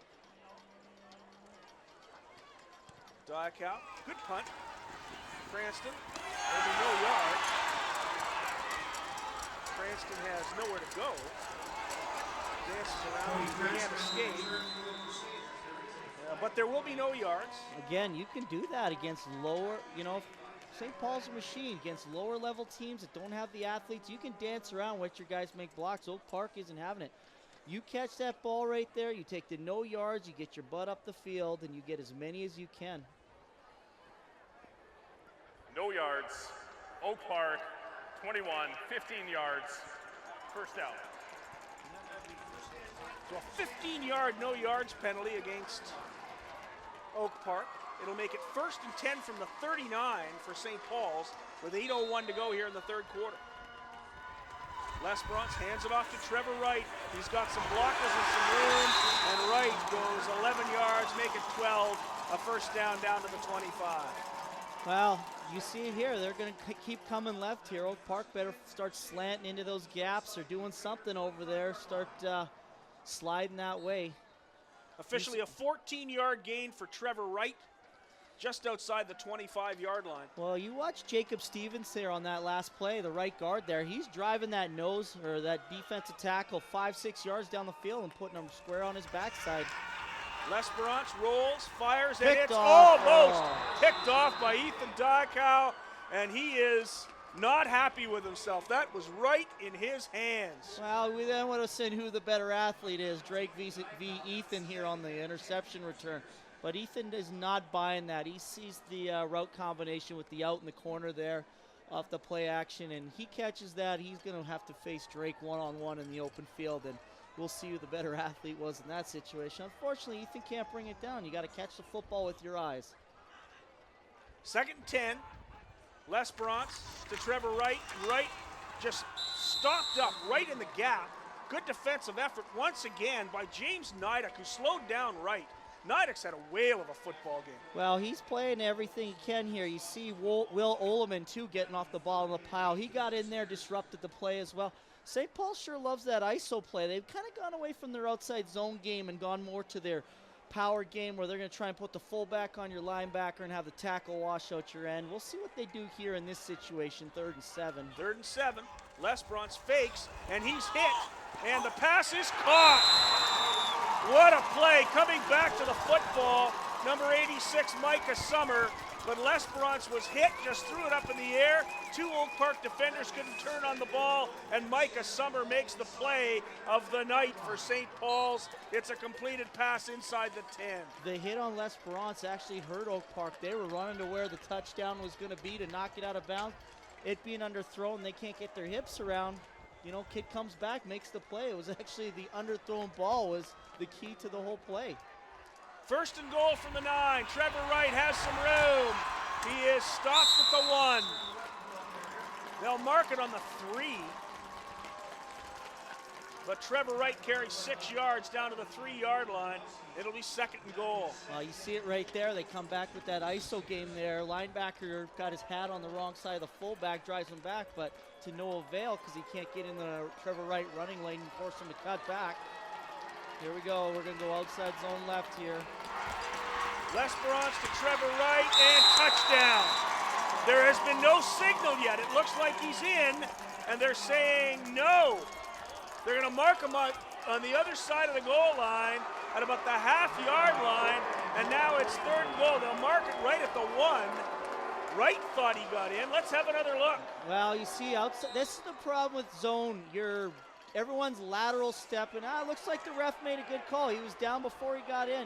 Dykau, good punt. Cranston, there'll be no yard. Cranston has nowhere to go. Dances around, he can't escape. But there will be no yards. Again, you can do that against lower, you know, St. Paul's a machine. Against lower level teams that don't have the athletes, you can dance around, let your guys make blocks. Oak Park isn't having it. You catch that ball right there, you take the no yards, you get your butt up the field, and you get as many as you can. No yards. Oak Park, 21, 15 yards. First down. So a 15-yard no yards penalty against Oak Park. It'll make it 1st and 10 from the 39 for St. Paul's with 8:01 to go here in the third quarter. Lesperance hands it off to Trevor Wright. He's got some blockers and some room, and Wright goes 11 yards, make it 12, a first down to the 25. Well, you see here, they're going to keep coming left here. Oak Park better start slanting into those gaps or doing something over there, start sliding that way. Officially a 14-yard gain for Trevor Wright, just outside the 25-yard line. Well, you watch Jacob Stevens there on that last play, the right guard there. He's driving that nose or that defensive tackle 5-6 yards down the field and putting him square on his backside. Lesperance rolls, fires, and Picked it's off. almost Oh. picked off by Ethan Dykau, and he is not happy with himself. That was right in his hands. Well, we then would have seen who the better athlete is, Drake v. Ethan here on the interception return. But Ethan is not buying that. He sees the route combination with the out in the corner there off the play action, and he catches that. He's going to have to face Drake one-on-one in the open field, and we'll see who the better athlete was in that situation. Unfortunately, Ethan can't bring it down. You got to catch the football with your eyes. 2nd and 10. Lesperance to Trevor Wright. Wright just stopped up right in the gap. Good defensive effort once again by James Nidak, who slowed down Wright. Nidak's had a whale of a football game. Well, he's playing everything he can here. You see Will Oleman, too, getting off the bottom of the pile. He got in there, disrupted the play as well. St. Paul sure loves that ISO play. They've kind of gone away from their outside zone game and gone more to their power game where they're going to try and put the fullback on your linebacker and have the tackle wash out your end. We'll see what they do here in this situation, 3rd and 7. 3rd and 7. Lesbrance fakes, and he's hit, and the pass is caught. What a play, coming back to the football, number 86, Micah Summer, but Lesbrance was hit, just threw it up in the air. 2 Oak Park defenders couldn't turn on the ball, and Micah Summer makes the play of the night for St. Paul's. It's a completed pass inside the 10. The hit on Lesperance actually hurt Oak Park. They were running to where the touchdown was going to be to knock it out of bounds. It being underthrown, they can't get their hips around. You know, kid comes back, makes the play. It was actually the underthrown ball was the key to the whole play. 1st and goal from the 9. Trevor Wright has some room. He is stopped at the 1. They'll mark it on the 3. But Trevor Wright carries 6 yards down to the 3-yard line. It'll be 2nd and goal. You see it right there. They come back with that ISO game there. Linebacker got his hat on the wrong side of the fullback, drives him back, but to no avail because he can't get in the Trevor Wright running lane and force him to cut back. Here we go. We're going to go outside zone left here. Lesperance to Trevor Wright, and touchdown. There has been no signal yet. It looks like he's in, and they're saying no. They're going to mark him on the other side of the goal line at about the half-yard line, and now it's 3rd and goal. They'll mark it right at the 1. Wright thought he got in. Let's have another look. Well, you see, outside. This is the problem with zone. Everyone's lateral stepping. It looks like the ref made a good call. He was down before he got in.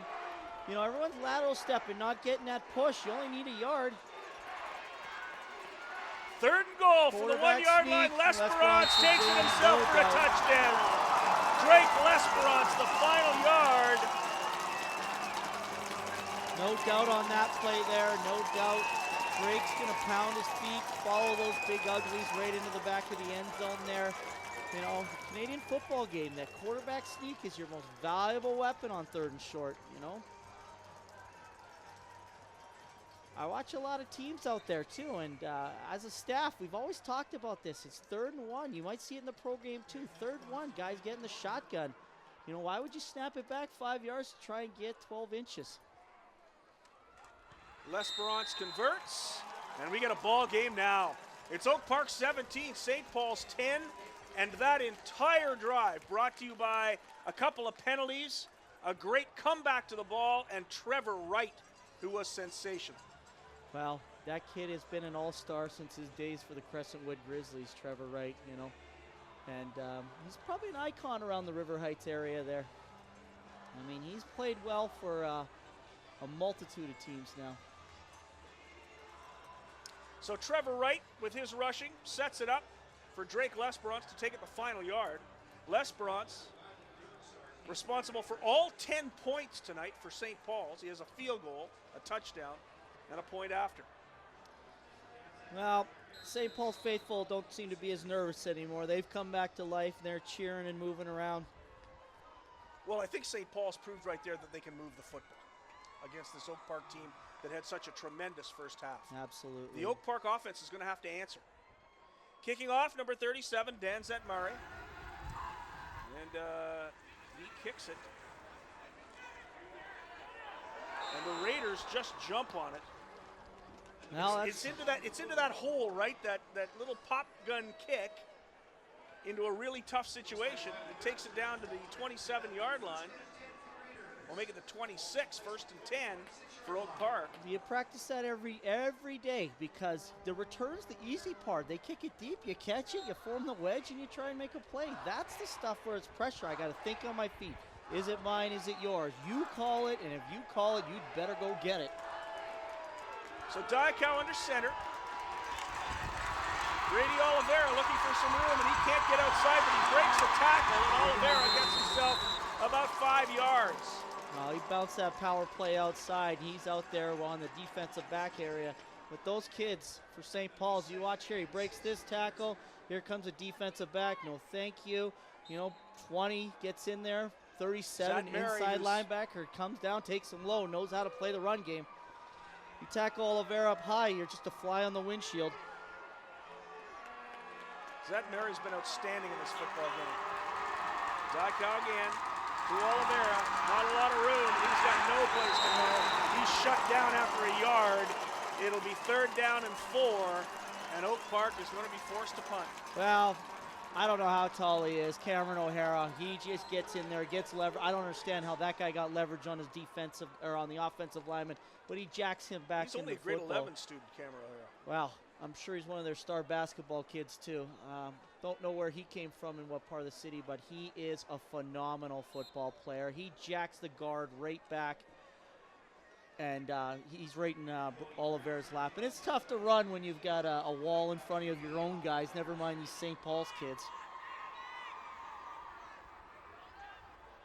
You know, everyone's lateral stepping, not getting that push. You only need a yard. 3rd and goal for the 1-yard line. Lesperance takes it himself for a touchdown. Drake Lesperance, the final yard. No doubt on that play there, no doubt. Drake's going to pound his feet, follow those big uglies right into the back of the end zone there. You know, Canadian football game, that quarterback sneak is your most valuable weapon on 3rd and short, you know. I watch a lot of teams out there too, and as a staff, we've always talked about this. It's 3rd and 1. You might see it in the pro game too. 3rd and 1, guys getting the shotgun. You know, why would you snap it back 5 yards to try and get 12 inches? Lesperance converts, and we get a ball game now. It's Oak Park 17, St. Paul's 10, and that entire drive brought to you by a couple of penalties, a great comeback to the ball, and Trevor Wright, who was sensational. Well, that kid has been an all-star since his days for the Crescentwood Grizzlies, Trevor Wright, you know. And he's probably an icon around the River Heights area there. I mean, he's played well for a multitude of teams now. So Trevor Wright, with his rushing, sets it up for Drake Lesperance to take it the final yard. Lesperance responsible for all 10 points tonight for St. Paul's. He has a field goal, a touchdown, and a point after. Well, St. Paul's faithful don't seem to be as nervous anymore. They've come back to life, and they're cheering and moving around. Well, I think St. Paul's proved right there that they can move the football against this Oak Park team that had such a tremendous first half. Absolutely. The Oak Park offense is going to have to answer. Kicking off, number 37, Danzette Murray. And he kicks it. And the Raiders just jump on it. Now It's into that hole, right? That little pop gun kick into a really tough situation. It takes it down to the 27-yard line. We'll make it the 26, 1st and 10 for Oak Park. You practice that every day because the return's the easy part. They kick it deep, you catch it, you form the wedge, and you try and make a play. That's the stuff where it's pressure. I got to think on my feet. Is it mine? Is it yours? You call it, and if you call it, you'd better go get it. So Diakow under center. Grady Oliveira looking for some room, and he can't get outside, but he breaks the tackle, and Oliveira gets himself about 5 yards. Well, he bounced that power play outside. He's out there on the defensive back area. With those kids for St. Paul's, you watch here, he breaks this tackle. Here comes a defensive back. No, thank you. You know, 20 gets in there. 37 inside linebacker comes down, takes him low, knows how to play the run game. You tackle Oliveira up high, you're just a fly on the windshield. Zach Mary's been outstanding in this football game. Diakow again. to Oliveira. Not a lot of room. He's got no place to go. He's shut down after a yard. It'll be 3rd down and 4, and Oak Park is going to be forced to punt. Well, I don't know how tall he is. Cameron O'Hara, he just gets in there, gets leverage. I don't understand how that guy got leverage on his defensive or on the offensive lineman, but he jacks him back into the football. He's only a grade 11 student, Cameron O'Hara. Well, I'm sure he's one of their star basketball kids too. Don't know where he came from and what part of the city, but he is a phenomenal football player. He jacks the guard right back, and he's right in Oliveira's lap. And it's tough to run when you've got a wall in front of your own guys, never mind these St. Paul's kids.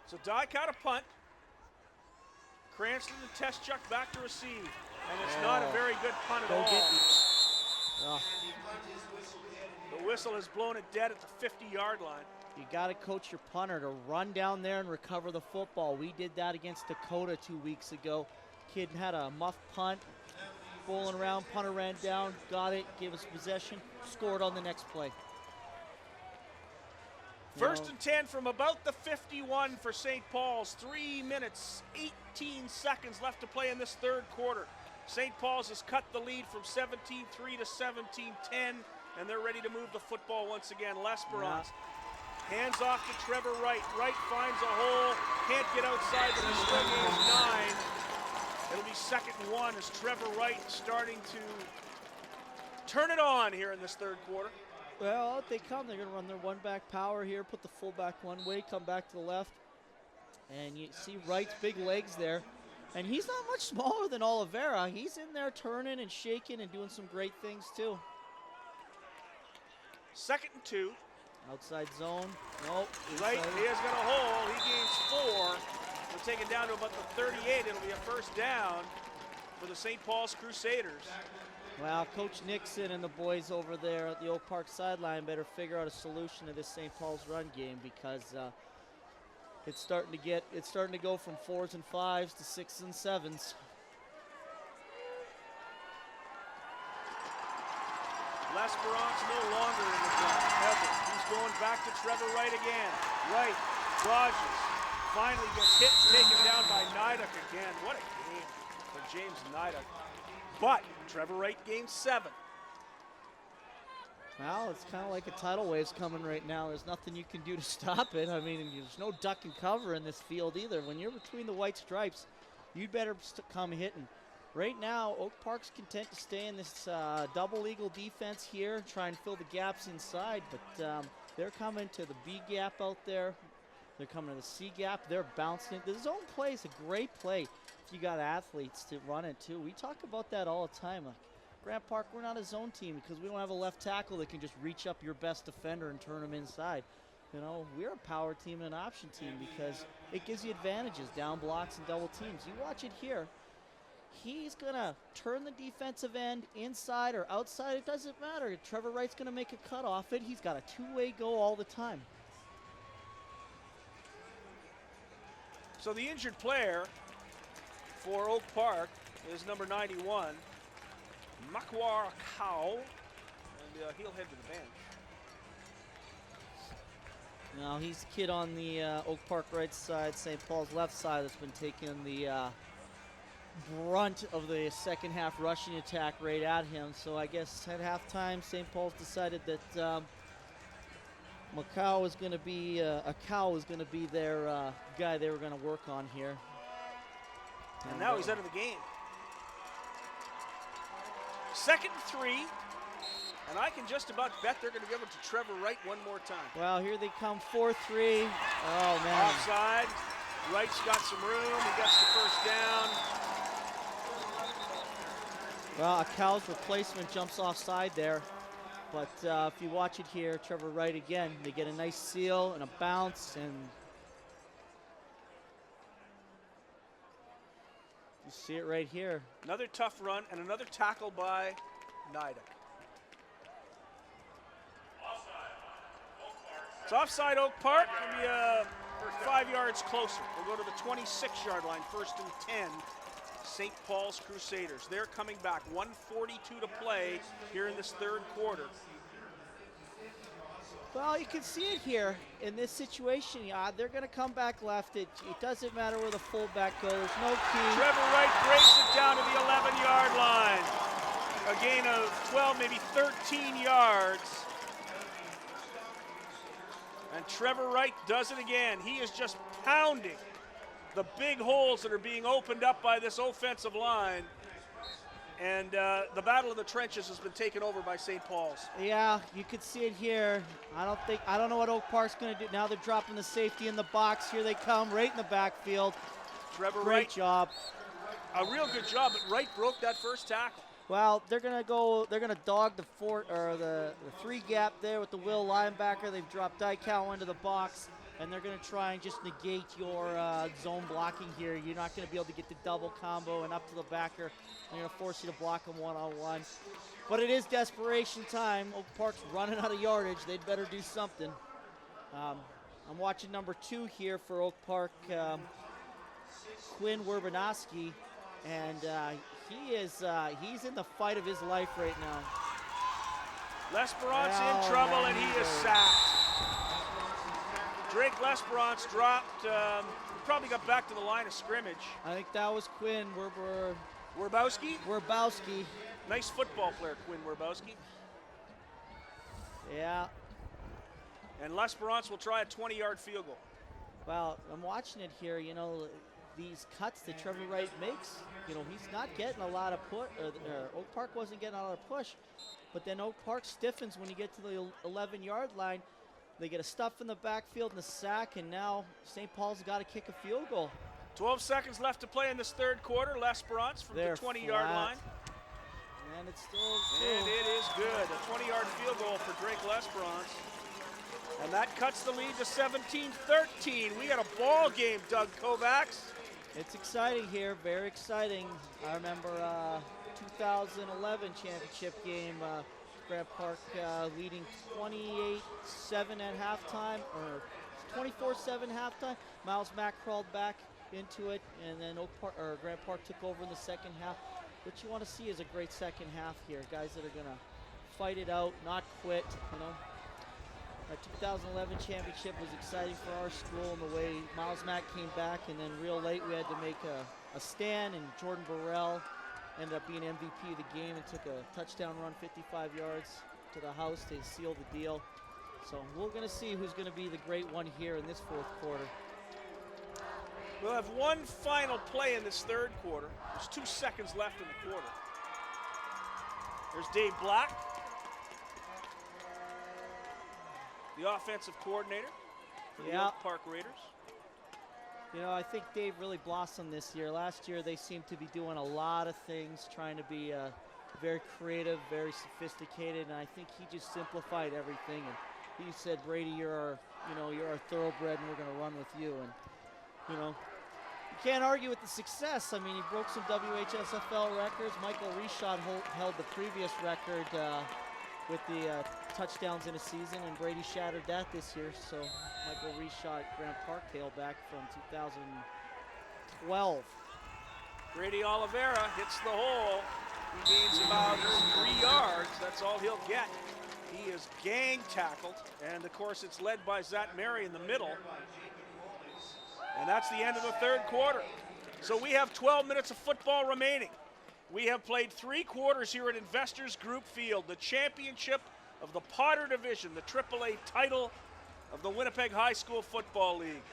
So Dyke out a punt. Cranston and Teschuk back to receive. And it's not a very good punt at all. The whistle has blown it dead at the 50-yard line. You got to coach your punter to run down there and recover the football. We did that against Dakota 2 weeks ago. Kid had a muff punt, bowling around, punter ran down, got it, gave us possession, scored on the next play. First and 10 from about the 51 for St. Paul's. 3 minutes, 18 seconds left to play in this 3rd quarter. St. Paul's has cut the lead from 17-3 to 17-10, and they're ready to move the football once again. L'Esperance hands off to Trevor Wright. Wright finds a hole, can't get outside, but he still gains 9. It'll be 2nd and 1 as Trevor Wright starting to turn it on here in this 3rd quarter. Well, out they come. They're going to run their one-back power here, put the fullback one way, come back to the left. And you see Wright's big legs there. And he's not much smaller than Oliveira. He's in there turning and shaking and doing some great things too. 2nd and 2. Outside zone. Nope. Wright, he has got a hole. He gains 4. We'll take it down to about the 38. It'll be a 1st down for the St. Paul's Crusaders. Well, Coach Nixon and the boys over there at the Oak Park sideline better figure out a solution to this St. Paul's run game, because it's starting to go from 4s and 5s to 6s and 7s. L'Esperance no longer in the front. Ever. He's going back to Trevor Wright again. Wright dodges. Finally gets hit, taken down by Niduk again. What a game for James Niduk. But Trevor Wright gains 7. Well, it's kind of like a tidal wave's coming right now. There's nothing you can do to stop it. I mean, there's no duck and cover in this field either. When you're between the white stripes, you'd better come hitting. Right now, Oak Park's content to stay in this double eagle defense here, try and fill the gaps inside, but they're coming to the B gap out there. They're coming to the C gap. They're bouncing it. The zone play is a great play if you got athletes to run it too. We talk about that all the time. Like, Grant Park, we're not a zone team because we don't have a left tackle that can just reach up your best defender and turn them inside. You know, we're a power team and an option team because it gives you advantages, down blocks and double teams. You watch it here. He's going to turn the defensive end inside or outside. It doesn't matter. Trevor Wright's going to make a cut off it. He's got a two-way go all the time. So the injured player for Oak Park is number 91, Makwar Cow, and he'll head to the bench. Now he's the kid on the Oak Park right side, St. Paul's left side that's been taking the brunt of the second half rushing attack right at him. So I guess at halftime, St. Paul's decided that Macau is going to be their guy they were going to work on here. And now he's out of the game. 2nd and 3, and I can just about bet they're going to give it to Trevor Wright one more time. Well, here they come, 4-3. Oh, man. Offside. Wright's got some room. He gets the 1st down. Well, Acau's replacement jumps offside there. But if you watch it here, Trevor Wright again, they get a nice seal and a bounce, and you see it right here. Another tough run and another tackle by Niduk. It's offside Oak Park. It'll be 5 yards closer. We'll go to the 26-yard line, 1st and 10. St. Paul's Crusaders. They're coming back. 1:42 to play here in this 3rd quarter. Well, you can see it here in this situation. Yeah, they're going to come back left. It doesn't matter where the fullback goes. No key. Trevor Wright breaks it down to the 11-yard line. A gain of 12, maybe 13 yards. And Trevor Wright does it again. He is just pounding the big holes that are being opened up by this offensive line. And the battle of the trenches has been taken over by St. Paul's. Yeah, you can see it here. I don't know what Oak Park's going to do. Now they're dropping the safety in the box. Here they come, right in the backfield. Trevor Great Wright, job. a real good job, but Wright broke that first tackle. Well, they're going to dog the 3 gap there with the Will linebacker. They've dropped Dykow into the box, and they're going to try and just negate your zone blocking here. You're not going to be able to get the double combo and up to the backer. They're going to force you to block them one-on-one. But it is desperation time. Oak Park's running out of yardage. They'd better do something. I'm watching number 2 here for Oak Park, Quinn Werbanoski, and he's in the fight of his life right now. Lesperant's in trouble, and he is sacked. Drake Lesperant's dropped, probably got back to the line of scrimmage. I think that was Quinn Werbowski? Werbowski. Nice football player, Quinn Werbowski. Yeah. And Lesperance will try a 20-yard field goal. Well, I'm watching it here. You know, these cuts that Trevor Wright makes, you know, he's not getting a lot of push. Oak Park wasn't getting a lot of push. But then Oak Park stiffens when you get to the 11-yard line. They get a stuff in the backfield and a sack, and now St. Paul's got to kick a field goal. 12 seconds left to play in this third quarter. Lesperance from They're the 20-yard line. And it's still And it is good. A 20-yard field goal for Drake Lesperance. And that cuts the lead to 17-13. We got a ball game, Doug Kovacs. It's exciting here, very exciting. I remember 2011 championship game, Grant Park leading 28-7 at halftime, or 24-7 halftime. Miles Mack crawled back into it, and then Grant Park took over in the second half. What you want to see is a great second half here. Guys that are going to fight it out, not quit, you know. Our 2011 championship was exciting for our school, and the way Miles Mack came back, and then real late we had to make a stand, and Jordan Burrell ended up being MVP of the game and took a touchdown run 55 yards to the house to seal the deal. So we're going to see who's going to be the great one here in this fourth quarter. We'll have one final play in this third quarter. There's 2 seconds left in the quarter. There's Dave Black, the offensive coordinator for the Oak Park Raiders. You know, I think Dave really blossomed this year. Last year they seemed to be doing a lot of things, trying to be very creative, very sophisticated, and I think he just simplified everything. And he said, Brady, you're our thoroughbred, and we're going to run with you. And you know, you can't argue with the success. I mean, he broke some WHSFL records. Michael Reshot held the previous record with the touchdowns in a season, and Brady shattered that this year. So Michael Reshot, Grant Park tailback from 2012. Brady Oliveira hits the hole. He gains about 3 yards. That's all he'll get. He is gang tackled, and of course it's led by Zach Mary in the middle. And that's the end of the third quarter. So we have 12 minutes of football remaining. We have played 3 quarters here at Investors Group Field, the championship of the Potter Division, the AAA title of the Winnipeg High School Football League.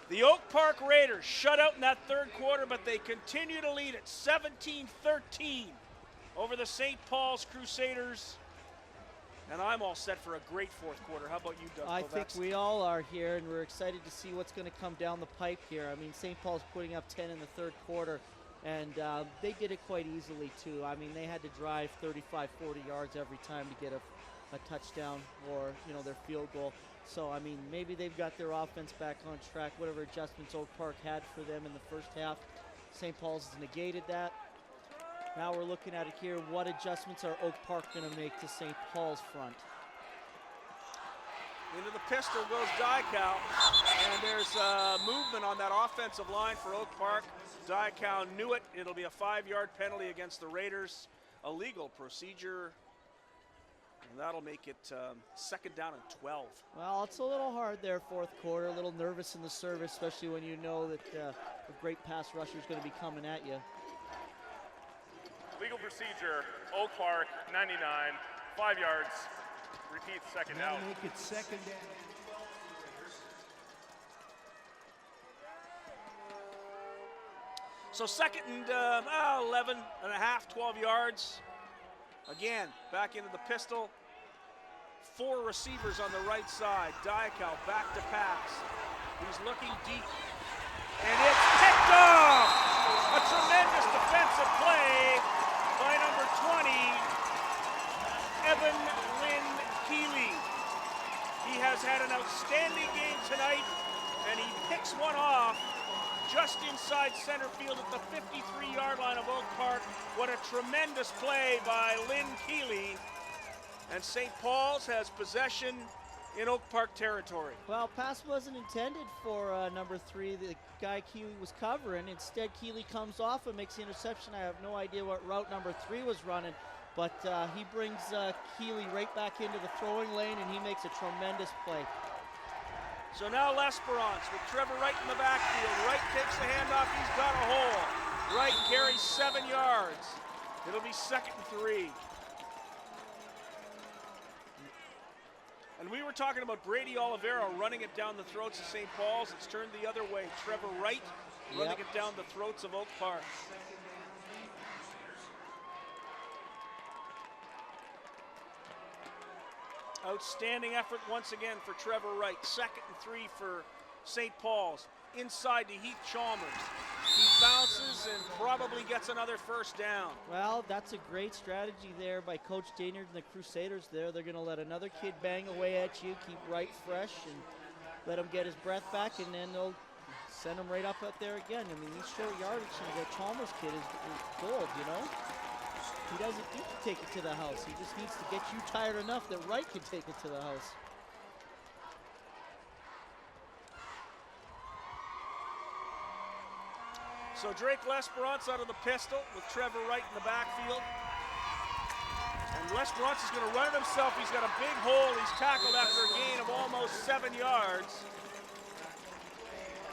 The Oak Park Raiders shut out in that third quarter, but they continue to lead at 17-13 over the St. Paul's Crusaders. And I'm all set for a great fourth quarter. How about you, Doug? I think we all are here, and we're excited to see what's going to come down the pipe here. I mean, St. Paul's putting up 10 in the third quarter, and they did it quite easily, too. I mean, they had to drive 35, 40 yards every time to get a touchdown or, you know, their field goal. So, I mean, maybe they've got their offense back on track. Whatever adjustments Oak Park had for them in the first half, St. Paul's has negated that. Now we're looking at it here. What adjustments are Oak Park going to make to St. Paul's front? Into the pistol goes Dykow, and there's movement on that offensive line for Oak Park. Dykow knew it. It'll be a 5-yard penalty against the Raiders. A legal procedure And that'll make it second down and 12. Well, it's a little hard there, fourth quarter. A little nervous in the service, especially when you know that a great pass rusher is going to be coming at you. Legal procedure, Oak Park, 99, 5 yards. Repeat, second down. That'll make it second down. So second and 11 and a half, 12 yards. Again, back into the pistol. 4 receivers on the right side. Diakal back to pass. He's looking deep. And it's picked off! A tremendous defensive play by number 20, Evan Lynn Keeley. He has had an outstanding game tonight, and he picks one off just inside center field at the 53-yard line of Oak Park. What a tremendous play by Lynn Keeley. And St. Paul's has possession in Oak Park territory. Well, pass wasn't intended for number 3, the guy Keeley was covering. Instead, Keeley comes off and makes the interception. I have no idea what route number 3 was running, but he brings Keeley right back into the throwing lane, and he makes a tremendous play. So now L'Esperance with Trevor Wright in the backfield. Wright takes the handoff, he's got a hole. Wright carries 7 yards. It'll be second and 3. And we were talking about Brady Oliveira running it down the throats of St. Paul's. It's turned the other way. Trevor Wright running it down the throats of Oak Park. Outstanding effort once again for Trevor Wright. Second and 3 for St. Paul's. Inside to Heath Chalmers. He bounces and probably gets another first down. Well, that's a great strategy there by Coach Daynard and the Crusaders there. They're going to let another kid bang away at you, keep Wright fresh, and let him get his breath back, and then they'll send him right up out there again. I mean, these short yardage, and the Chalmers kid is gold, you know? He doesn't need to take it to the house. He just needs to get you tired enough that Wright can take it to the house. So Drake L'Esperance out of the pistol with Trevor Wright in the backfield. And L'Esperance is going to run it himself. He's got a big hole. He's tackled after a gain of almost 7 yards.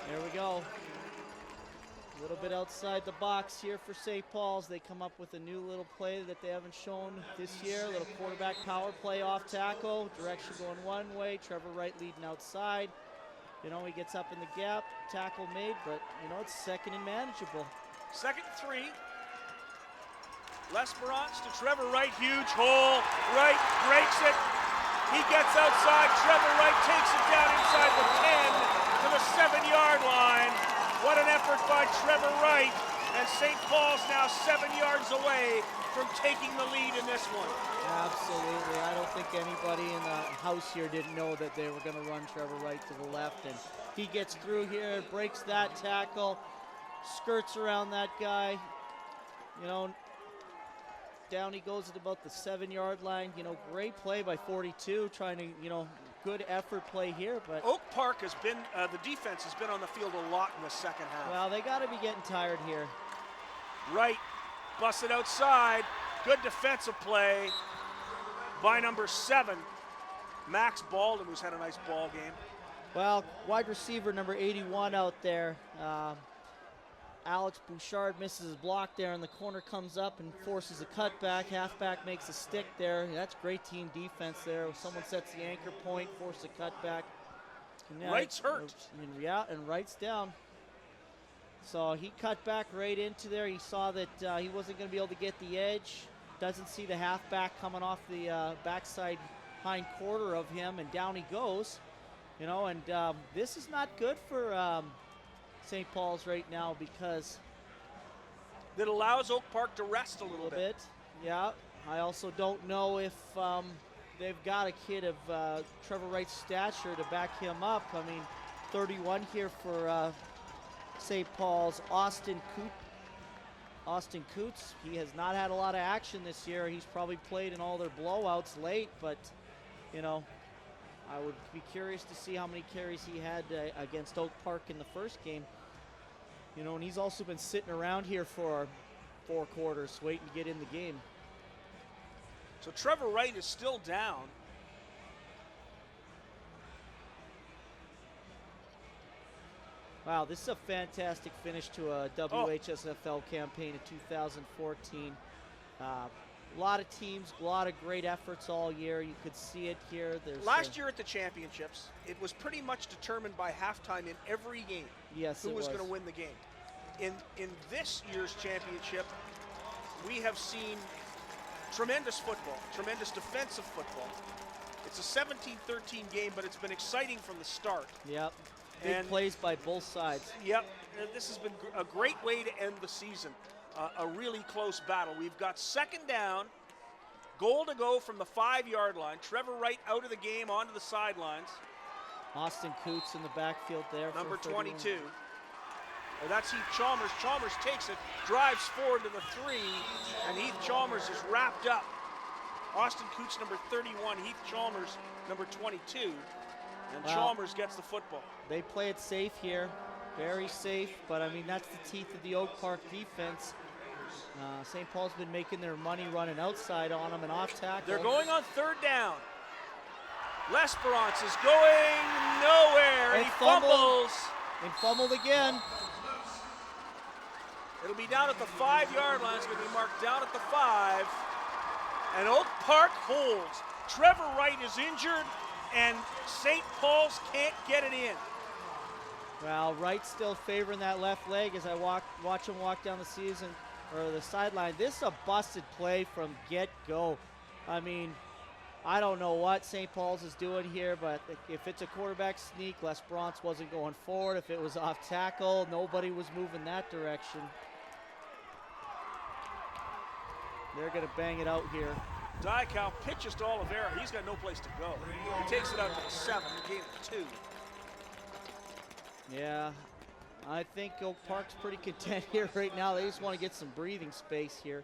There we go. A little bit outside the box here for St. Paul's. They come up with a new little play that they haven't shown this year. A little quarterback power play off tackle. Direction going one way. Trevor Wright leading outside. You know, he gets up in the gap, tackle made, but, you know, it's second and manageable. Second and 3. L'Esperance to Trevor Wright, huge hole. Wright breaks it. He gets outside. Trevor Wright takes it down inside the 10 to the 7-yard line. What an effort by Trevor Wright. And St. Paul's now 7 yards away from taking the lead in this one. Absolutely. I don't think anybody in the house here didn't know that they were going to run Trevor Wright to the left. And he gets through here, breaks that tackle, skirts around that guy. You know, down he goes at about the 7-yard line. You know, great play by 42, trying to, you know, good effort play here. But Oak Park has been, the defense has been on the field a lot in the second half. well, they got to be getting tired here. Wright busted outside. Good defensive play by number 7, Max Baldwin, who's had a nice ball game. Well, wide receiver number 81 out there. Alex Bouchard misses his block there, and the corner comes up and forces a cutback. Halfback makes a stick there. That's great team defense there. Someone sets the anchor point, forces a cutback. Wright's hurt. Yeah, and Wright's down. So he cut back right into there. He saw that he wasn't going to be able to get the edge. Doesn't see the halfback coming off the backside hind quarter of him, and down he goes. You know, and this is not good for St. Paul's right now, because that allows Oak Park to rest a little bit. Yeah, I also don't know if they've got a kid of Trevor Wright's stature to back him up. I mean, 31 here for St. Paul's, Austin Coots. He has not had a lot of action this year. He's probably played in all their blowouts late, but, you know, I would be curious to see how many carries he had against Oak Park in the first game. You know, and he's also been sitting around here for 4 quarters waiting to get in the game. So Trevor Wright is still down. Wow, this is a fantastic finish to a WHSFL campaign in 2014. A lot of teams, a lot of great efforts all year. You could see it here. Last year at the championships, it was pretty much determined by halftime in every game. Yes, who was going to win the game. In this year's championship, we have seen tremendous football, tremendous defensive football. It's a 17-13 game, but it's been exciting from the start. Yep. Big plays by both sides. Yep. This has been a great way to end the season. A really close battle. We've got second down, goal to go from the 5-yard line. Trevor Wright out of the game onto the sidelines. Austin Coots in the backfield there. Number 22. That's Heath Chalmers. Chalmers takes it, drives forward to the 3, and Heath Chalmers is wrapped up. Austin Coots, number 31. Heath Chalmers, number 22. And Chalmers gets the football. They play it safe here. Very safe, but I mean, that's the teeth of the Oak Park defense. St. Paul's been making their money running outside on them and off tackle. They're going on third down. L'Esperance is going nowhere. And he fumbles. And fumbled again. It'll be down at the 5-yard line. It's going to be marked down at the 5. And Oak Park holds. Trevor Wright is injured, and St. Paul's can't get it in. Well, Wright's still favoring that left leg as I watch him walk down the sideline. This is a busted play from get-go. I mean, I don't know what St. Paul's is doing here, but if it's a quarterback sneak, L'Esperance wasn't going forward. If it was off tackle, nobody was moving that direction. They're going to bang it out here. Dykow pitches to Oliveira. He's got no place to go. He takes it out to the 7, gain of 2. Yeah, I think Oak Park's pretty content here right now. They just want to get some breathing space here.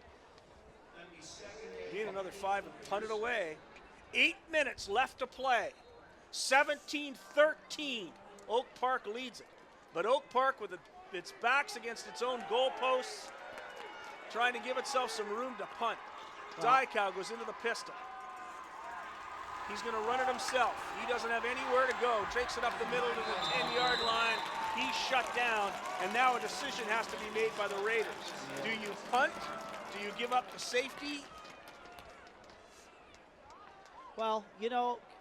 Gain another 5 and punt it away. 8 minutes left to play. 17-13. Oak Park leads it. But Oak Park, with its backs against its own goalposts, trying to give itself some room to punt. Dykow goes into the pistol. He's going to run it himself. He doesn't have anywhere to go. Takes it up the middle to the 10-yard line. He's shut down, and now a decision has to be made by the Raiders. Yeah. Do you punt? Do you give up the safety? Well,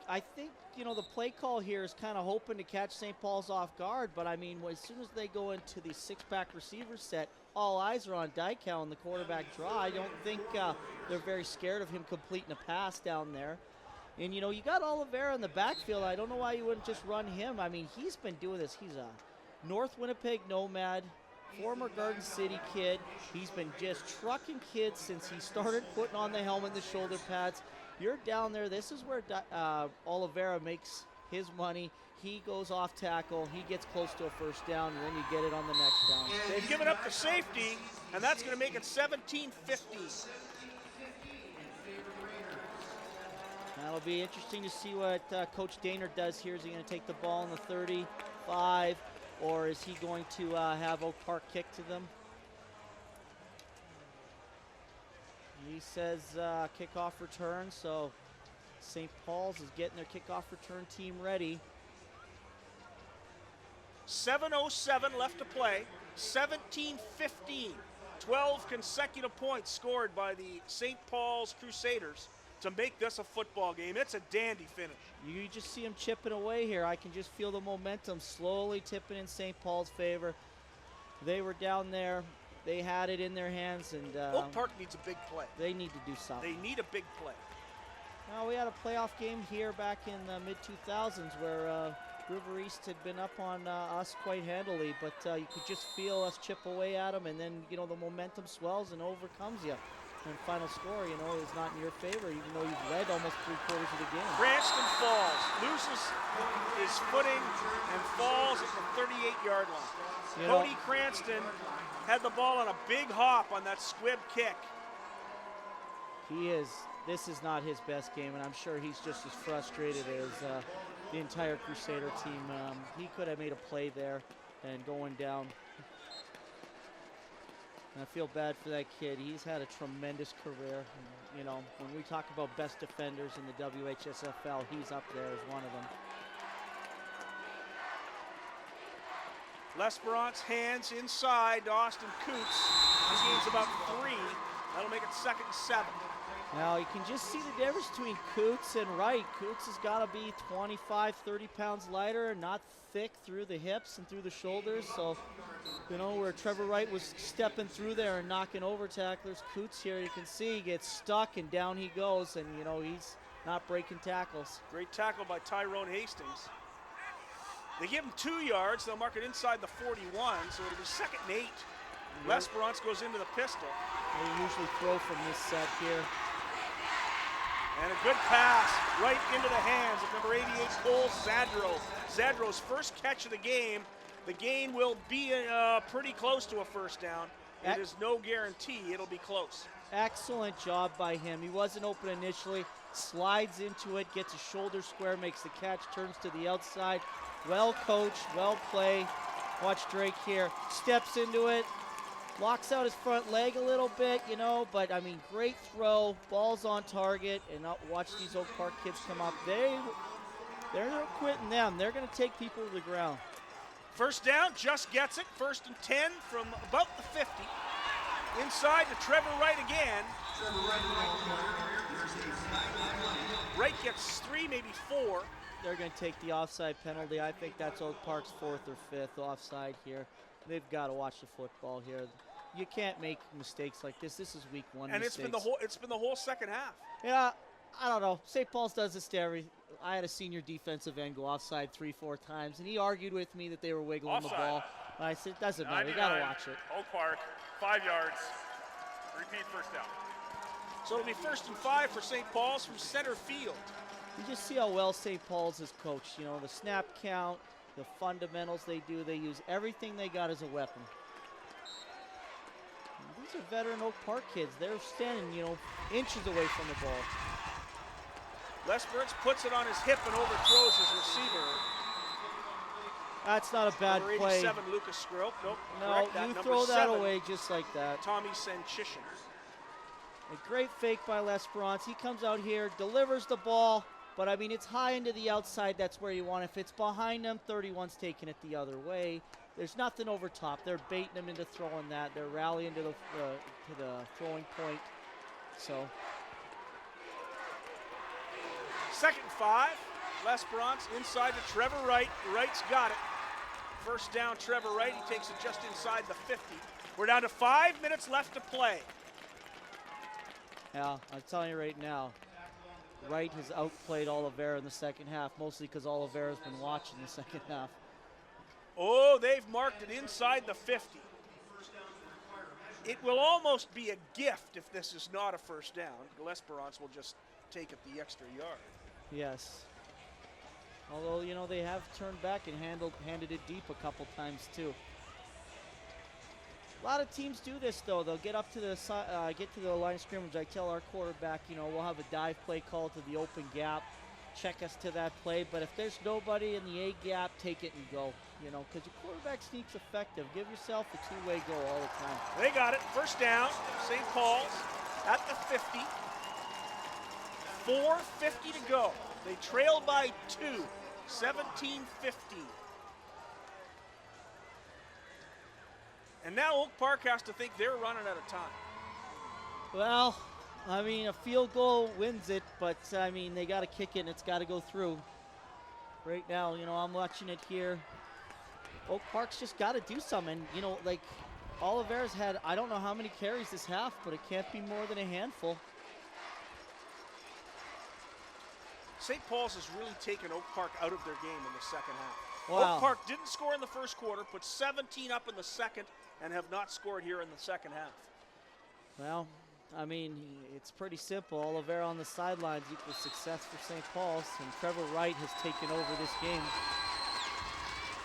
I think, the play call here is kind of hoping to catch St. Paul's off guard, but I mean, as soon as they go into the 6-pack receiver set, all eyes are on Dykow and the quarterback draw. I don't think they're very scared of him completing a pass down there. And, you got Oliveira in the backfield. I don't know why you wouldn't just run him. I mean, he's been doing this. He's a North Winnipeg nomad, former Garden City kid. He's been just trucking kids since he started putting on the helmet and the shoulder pads. You're down there. This is where Oliveira makes his money. He goes off tackle. He gets close to a first down, and then you get it on the next down. They've given up the safety, and that's going to make it 17-15. That'll be interesting to see what Coach Daynard does here. Is he going to take the ball in the 35, or is he going to have Oak Park kick to them? He says kickoff return, so St. Paul's is getting their kickoff return team ready. 7:07 left to play. 17-15. 12 consecutive points scored by the St. Paul's Crusaders to make this a football game. It's a dandy finish. You just see them chipping away here. I can just feel the momentum slowly tipping in St. Paul's favor. They were down there. They had it in their hands, and Oak Park needs a big play. They need to do something. They need a big play. Well, we had a playoff game here back in the mid-2000s where River East had been up on us quite handily, but you could just feel us chip away at them, and then, the momentum swells and overcomes you. And final score, is not in your favor, even though you've led almost 3/4 of the game. Cranston falls, loses his footing, and falls at the 38-yard line. Cody Cranston had the ball on a big hop on that squib kick. This is not his best game, and I'm sure he's just as frustrated as the entire Crusader team. He could have made a play there and going down. And I feel bad for that kid. He's had a tremendous career. you know, when we talk about best defenders in the WHSFL, he's up there as one of them. L'Esperance hands inside to Austin Coots. He gains about 3. That'll make it 2nd and 7. Now you can just see the difference between Coots and Wright. Coots has got to be 25, 30 pounds lighter, not thick through the hips and through the shoulders. So, you know, where Trevor Wright was stepping through there and knocking over tacklers, Coots here, you can see, gets stuck and down he goes. And, you know, he's not breaking tackles. Great tackle by Tyrone Hastings. They give him 2 yards. They'll mark it inside the 41, so it'll be 2nd and 8. L'Esperance goes into the pistol. They usually throw from this set here. And a good pass right into the hands of number 88, Cole Zadro. Zadro's first catch of the game. The gain will be pretty close to a first down. It is no guarantee it'll be close. Excellent job by him. He wasn't open initially, slides into it, gets a shoulder square, makes the catch, turns to the outside. Well coached, well played. Watch Drake here, steps into it, locks out his front leg a little bit, you know, but I mean, great throw, ball's on target, and watch these Oak Park kids come up. They're not quitting them. They're going to take people to the ground. First down, just gets it. 1st and 10 from about the 50. Inside to Trevor Wright again. Wright gets 3, maybe 4. They're going to take the offside penalty. I think that's Oak Park's 4th or 5th offside here. They've got to watch the football here. You can't make mistakes like this. This is week 1 and mistakes. it's been the whole second half. Yeah, I don't know. St. Paul's does this to every. I had a senior defensive end go offside 3-4 times, and he argued with me that they were wiggling Offside. the ball. And I said, it doesn't matter. We got to watch it. Oak Park, 5 yards. Repeat first down. Oh. So it'll be 1st and 5 for St. Paul's from center field. You just see how well St. Paul's is coached. You know, the snap count, the fundamentals they do. They use everything they got as a weapon. And these are veteran Oak Park kids. They're standing, you know, inches away from the ball. L'Esperance puts it on his hip and overthrows his receiver. That's not a bad Number play. 87, Lucas Skrope. Nope. No, correct that. you Number throw that 7, away just like that. Tommy Sanchishin. A great fake by L'Esperance. He comes out here, delivers the ball, but I mean, it's high into the outside. That's where you want. If it's behind them, 31's taking it the other way. There's nothing over top. They're baiting him into throwing that. They're rallying to the throwing point. So 2nd and 5. L'Esperance inside to Trevor Wright. Wright's got it. First down, Trevor Wright. He takes it just inside the 50. We're down to 5 minutes left to play. yeah, I'm telling you right now, Wright has outplayed Oliveira in the second half, mostly because Oliveira's been watching the second half. Oh, they've marked it inside the 50. It will almost be a gift if this is not a first down. L'Esperance will just take it the extra yard. Yes. Although, you know, they have turned back and handed it deep a couple times too. A lot of teams do this though. They'll get up to the get to the line of scrimmage. I tell our quarterback, you know, we'll have a dive play call to the open gap. Check us to that play. But if there's nobody in the A gap, take it and go. You know, because your quarterback sneak's effective. Give yourself a two-way go all the time. They got it. First down, St. Paul's at the 50. 4:50 to go. They trail by 2, 17-15. And now Oak Park has to think they're running out of time. Well, I mean, a field goal wins it, but I mean, they got to kick it and it's got to go through. Right now, you know, I'm watching it here. Oak Park's just got to do something. And, you know, like Oliveira's had, I don't know how many carries this half, but it can't be more than a handful. St. Paul's has really taken Oak Park out of their game in the second half. Wow. Oak Park didn't score in the first quarter, put 17 up in the second, and have not scored here in the second half. Well, I mean, it's pretty simple. Oliveira on the sidelines equals success for St. Paul's, and Trevor Wright has taken over this game.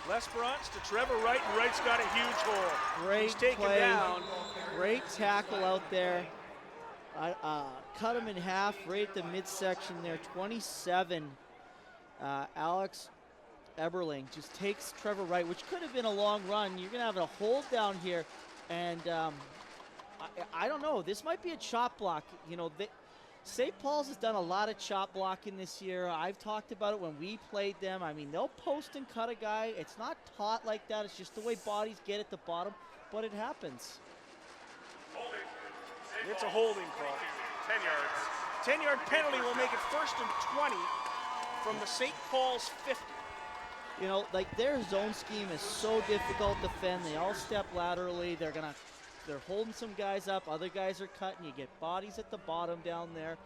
L'Esperance to Trevor Wright, and Wright's got a huge hole. Great He's taken play. down. Great tackle out there. Cut him in half right at the midsection there. 27. Alex Eberling just takes Trevor Wright, which could have been a long run. You're going to have a hold down here. And I don't know. This might be a chop block. You know, St. Paul's has done a lot of chop blocking this year. I've talked about it when we played them. I mean, they'll post and cut a guy. It's not taught like that. It's just the way bodies get at the bottom, but it happens. It's a holding call. 10 yards. 10-yard penalty will make it 1st and 20 from the St. Paul's 50. You know, like their zone scheme is so difficult to defend. They all step laterally. They're holding some guys up. Other guys are cutting. You get bodies at the bottom down there.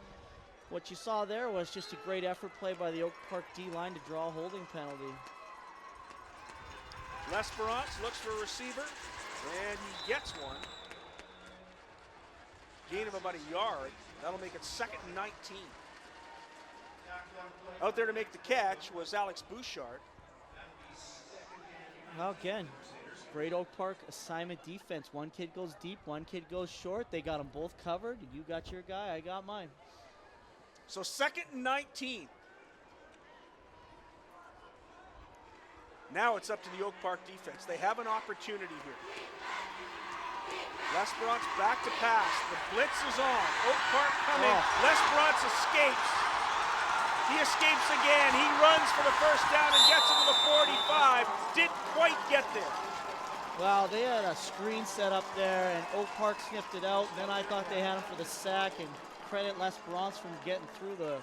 What you saw there was just a great effort play by the Oak Park D-line to draw a holding penalty. L'Esperance looks for a receiver, and he gets one. Gain of about a yard. That'll make it 2nd and 19. Out there to make the catch was Alex Bouchard. Well, again, great Oak Park assignment defense. One kid goes deep, one kid goes short. They got them both covered. You got your guy, I got mine. So 2nd and 19. Now it's up to the Oak Park defense. They have an opportunity here. L'Esperance back to pass. The blitz is on. Oak Park coming. L'Esperance escapes. He escapes again. He runs for the 1st down and gets into the 45. Didn't quite get there. Well, they had a screen set up there, and Oak Park sniffed it out. And then I thought they had him for the sack, and credit L'Esperance from getting through the.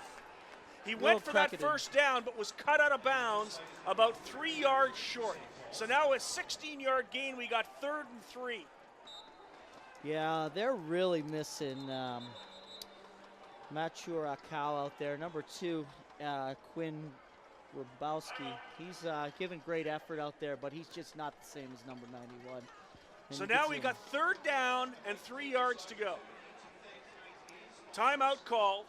He went for that 1st down, but was cut out of bounds about 3 yards short. So now a 16-yard gain. We got 3rd and 3. Yeah, they're really missing Mature Akau out there. Number 2, Quinn Rabowski. He's given great effort out there, but he's just not the same as number 91. And So now we got 3rd down and 3 yards to go. Timeout called.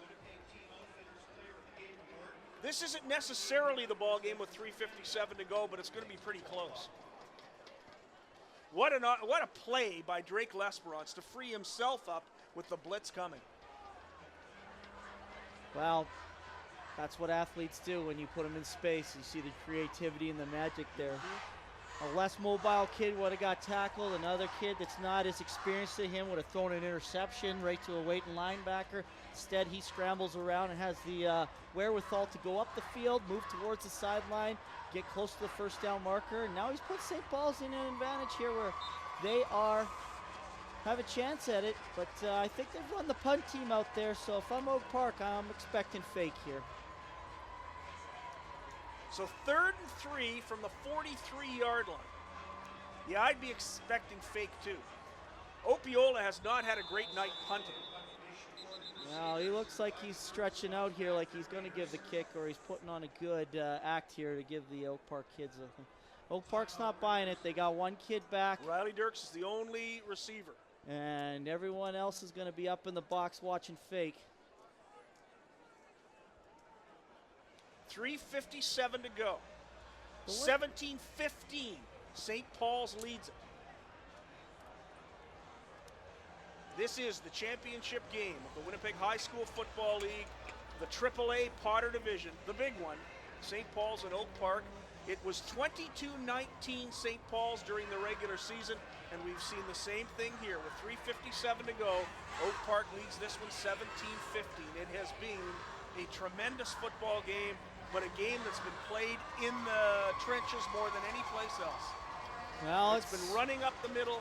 This isn't necessarily the ball game with 3:57 to go, but it's going to be pretty close. What a play by Drake L'Esperance to free himself up with the blitz coming. Well, that's what athletes do when you put them in space. You see the creativity and the magic there. A less mobile kid would have got tackled. Another kid that's not as experienced as him would have thrown an interception right to a waiting linebacker. Instead, he scrambles around and has the wherewithal to go up the field, move towards the sideline, get close to the 1st down marker. And now he's put St. Paul's in an advantage here where they have a chance at it. But I think they've run the punt team out there. So if I'm Oak Park, I'm expecting fake here. So 3rd and 3 from the 43-yard line. Yeah, I'd be expecting fake too. Opiola has not had a great night punting. Well, he looks like he's stretching out here, like he's going to give the kick, or he's putting on a good act here to give the Oak Park kids a. Oak Park's not buying it. They got one kid back. Riley Dirks is the only receiver. And everyone else is going to be up in the box watching fake. 3:57 to go. 17-15. St. Paul's leads it. This is the championship game of the Winnipeg High School Football League, the AAA Potter Division, the big one, St. Paul's and Oak Park. It was 22-19 St. Paul's during the regular season, and we've seen the same thing here with 3:57 to go. Oak Park leads this one 17-15. It has been a tremendous football game, but a game that's been played in the trenches more than any place else. Well, it's been running up the middle,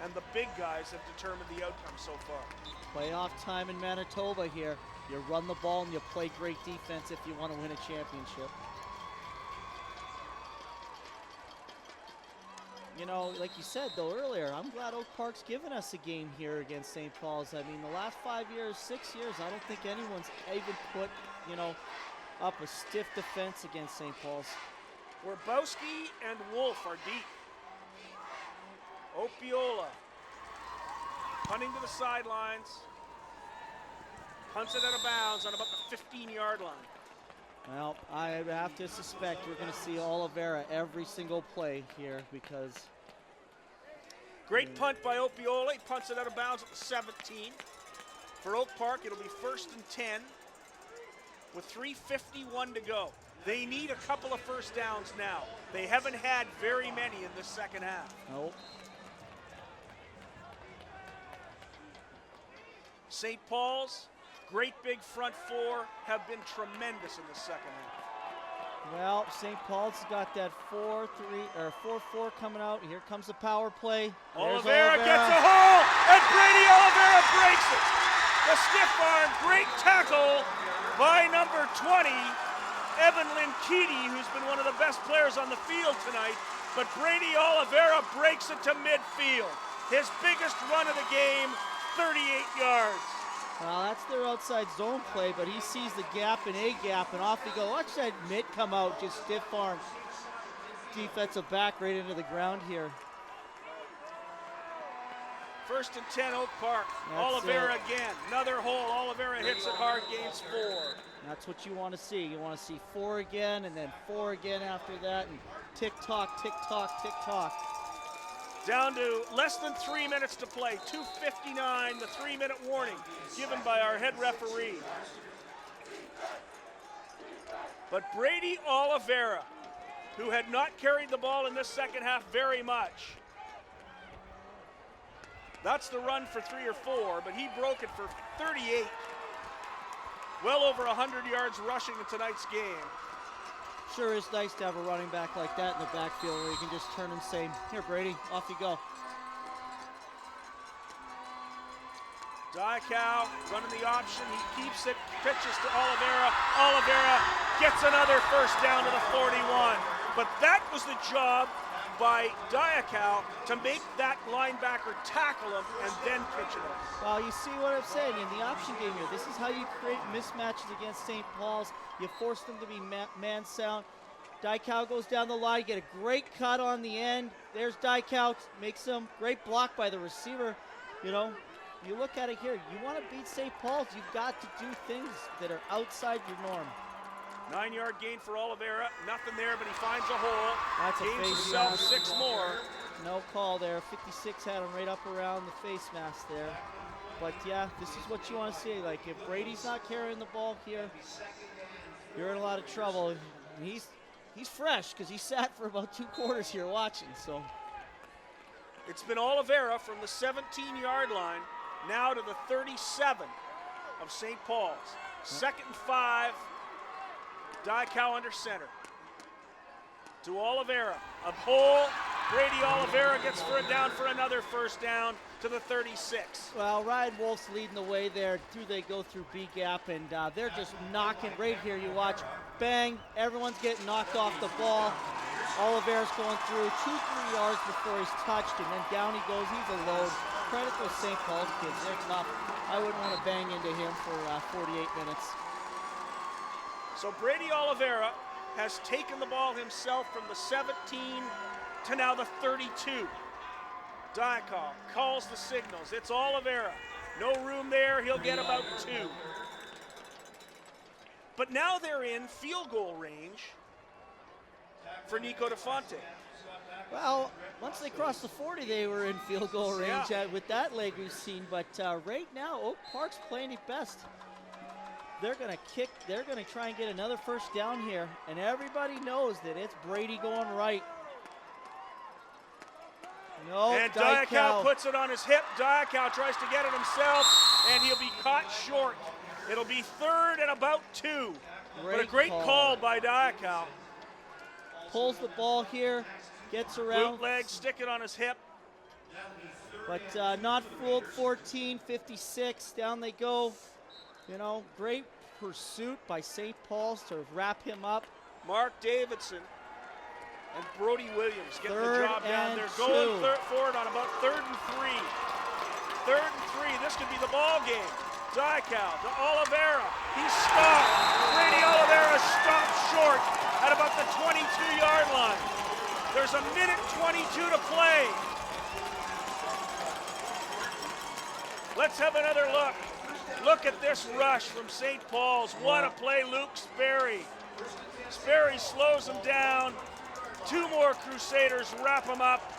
and the big guys have determined the outcome so far. Playoff time in Manitoba here. You run the ball and you play great defense if you want to win a championship. You know, like you said, though, earlier, I'm glad Oak Park's given us a game here against St. Paul's. I mean, the last 5 years, 6 years, I don't think anyone's even put, up a stiff defense against St. Paul's. Werbowski and Wolf are deep. Opiola punting to the sidelines. Punts it out of bounds on about the 15-yard line. Well, I have to suspect we're going to see Oliveira every single play here because... Great punt by Opiola. He punts it out of bounds at the 17. For Oak Park, it'll be 1st and 10 with 3:51 to go. They need a couple of 1st downs now. They haven't had very many in this second half. Nope. St. Paul's great big front four have been tremendous in the second half. Well, St. Paul's got that 4-4 coming out. Here comes the power play. There's Oliveira gets a hole, and Brady Oliveira breaks it. The stiff arm, great tackle by number 20, Evan Linkiti, who's been one of the best players on the field tonight. But Brady Oliveira breaks it to midfield. His biggest run of the game, 38 yards. Well, that's their outside zone play, but he sees the gap and a gap, and off he goes. Watch that mid come out, just stiff arm. Defensive back right into the ground here. 1st and 10, Oak Park. That's Oliveira it. again. Another hole. Oliveira hits it hard, gains 4. That's what you want to see. You want to see 4 again, and then 4 again after that, and tick-tock, tick-tock, tick-tock. Down to less than 3 minutes to play. 2:59, the 3-minute warning given by our head referee. But Brady Oliveira, who had not carried the ball in this second half very much. That's the run for 3 or 4, but he broke it for 38. Well over 100 yards rushing in tonight's game. Sure is nice to have a running back like that in the backfield where you can just turn and say, here, Brady, off you go. Diakow running the option. He keeps it, pitches to Oliveira. Oliveira gets another first down to the 41. But that was the job by Diakow to make that linebacker tackle him and then pitch it up. Well, you see what I'm saying in the option game here. This is how you create mismatches against St. Paul's. You force them to be man sound. Diakow goes down the line, get a great cut on the end. There's Diakow, makes him great block by the receiver. You know, you look at it here. You want to beat St. Paul's, you've got to do things that are outside your norm. 9-yard gain for Oliveira. Nothing there, but he finds a hole. That's a gains face himself mask. 6 more. No call there. 56 had him right up around the face mask there. But yeah, this is what you want to see. Like if Brady's not carrying the ball here, you're in a lot of trouble. And he's fresh because he sat for about 2 quarters here watching. So It's been Oliveira from the 17-yard line now to the 37 of St. Paul's. 2nd and 5. Diakow under center. To Oliveira. A hole. Brady Oliveira gets down for another first down to the 36. well, Ryan Wolf's leading the way there. They go through B gap, and they're just knocking right here. You watch, bang, everyone's getting knocked off the ball. Oliveira's going through 2-3 yards before he's touched, and then down he goes. He's a load. Credit to St. Paul's kids. They're tough. I wouldn't want to bang into him for 48 minutes. So Brady Oliveira has taken the ball himself from the 17 to now the 32. Diakow calls the signals. It's Oliveira. No room there. He'll get about 2. But now they're in field goal range for Nico DeFonte. Well, once they crossed the 40, they were in field goal range with that leg we've seen. But right now, Oak Park's playing it best. They're going to kick. They're going to try and get another first down here. And everybody knows that it's Brady going right. No, and Diakow puts it on his hip. Diakow tries to get it himself, and he'll be caught short. It'll be 3rd and about 2. But a great call by Diakow. Pulls the ball here, gets around. Bootleg, stick it on his hip. But not fooled. 14, 56. Down they go. You know, great pursuit by St. Paul's to wrap him up. Mark Davidson and Brody Williams getting the job down there. Going forward on about 3rd and 3. 3rd and 3. This could be the ball game. Diakow to Oliveira. He's stopped. Brady Oliveira stopped short at about the 22-yard line. There's a minute 22 to play. Let's have another look. Look at this rush from St. Paul's. What a play, Luke Sperry. Sperry slows him down. 2 more Crusaders wrap him up.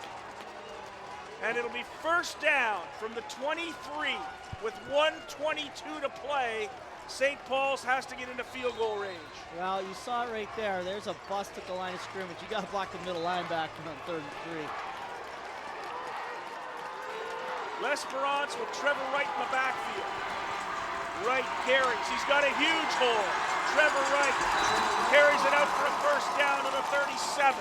And it'll be first down from the 23 with 1:22 to play. St. Paul's has to get into field goal range. Well, you saw it right there. There's a bust at the line of scrimmage. You got to block the middle linebacker on 3rd and 3. L'Esperance with Trevor Wright in the backfield. Wright carries. He's got a huge hole. Trevor Wright carries it out for a first down to the 37.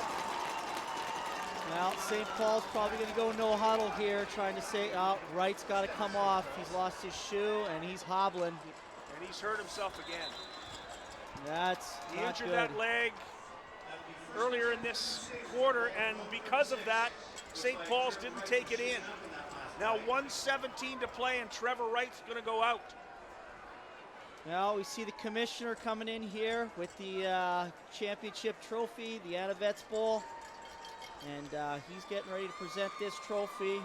Well, St. Paul's probably going to go no huddle here, trying to say, oh, Wright's got to come off. He's lost his shoe, and he's hobbling. And he's hurt himself again. That's He not injured good. that leg earlier in this quarter, and because of that, St. Paul's didn't take it in. Now 1:17 to play, and Trevor Wright's going to go out. Now we see the commissioner coming in here with the championship trophy, the Anna Vets Bowl. And he's getting ready to present this trophy.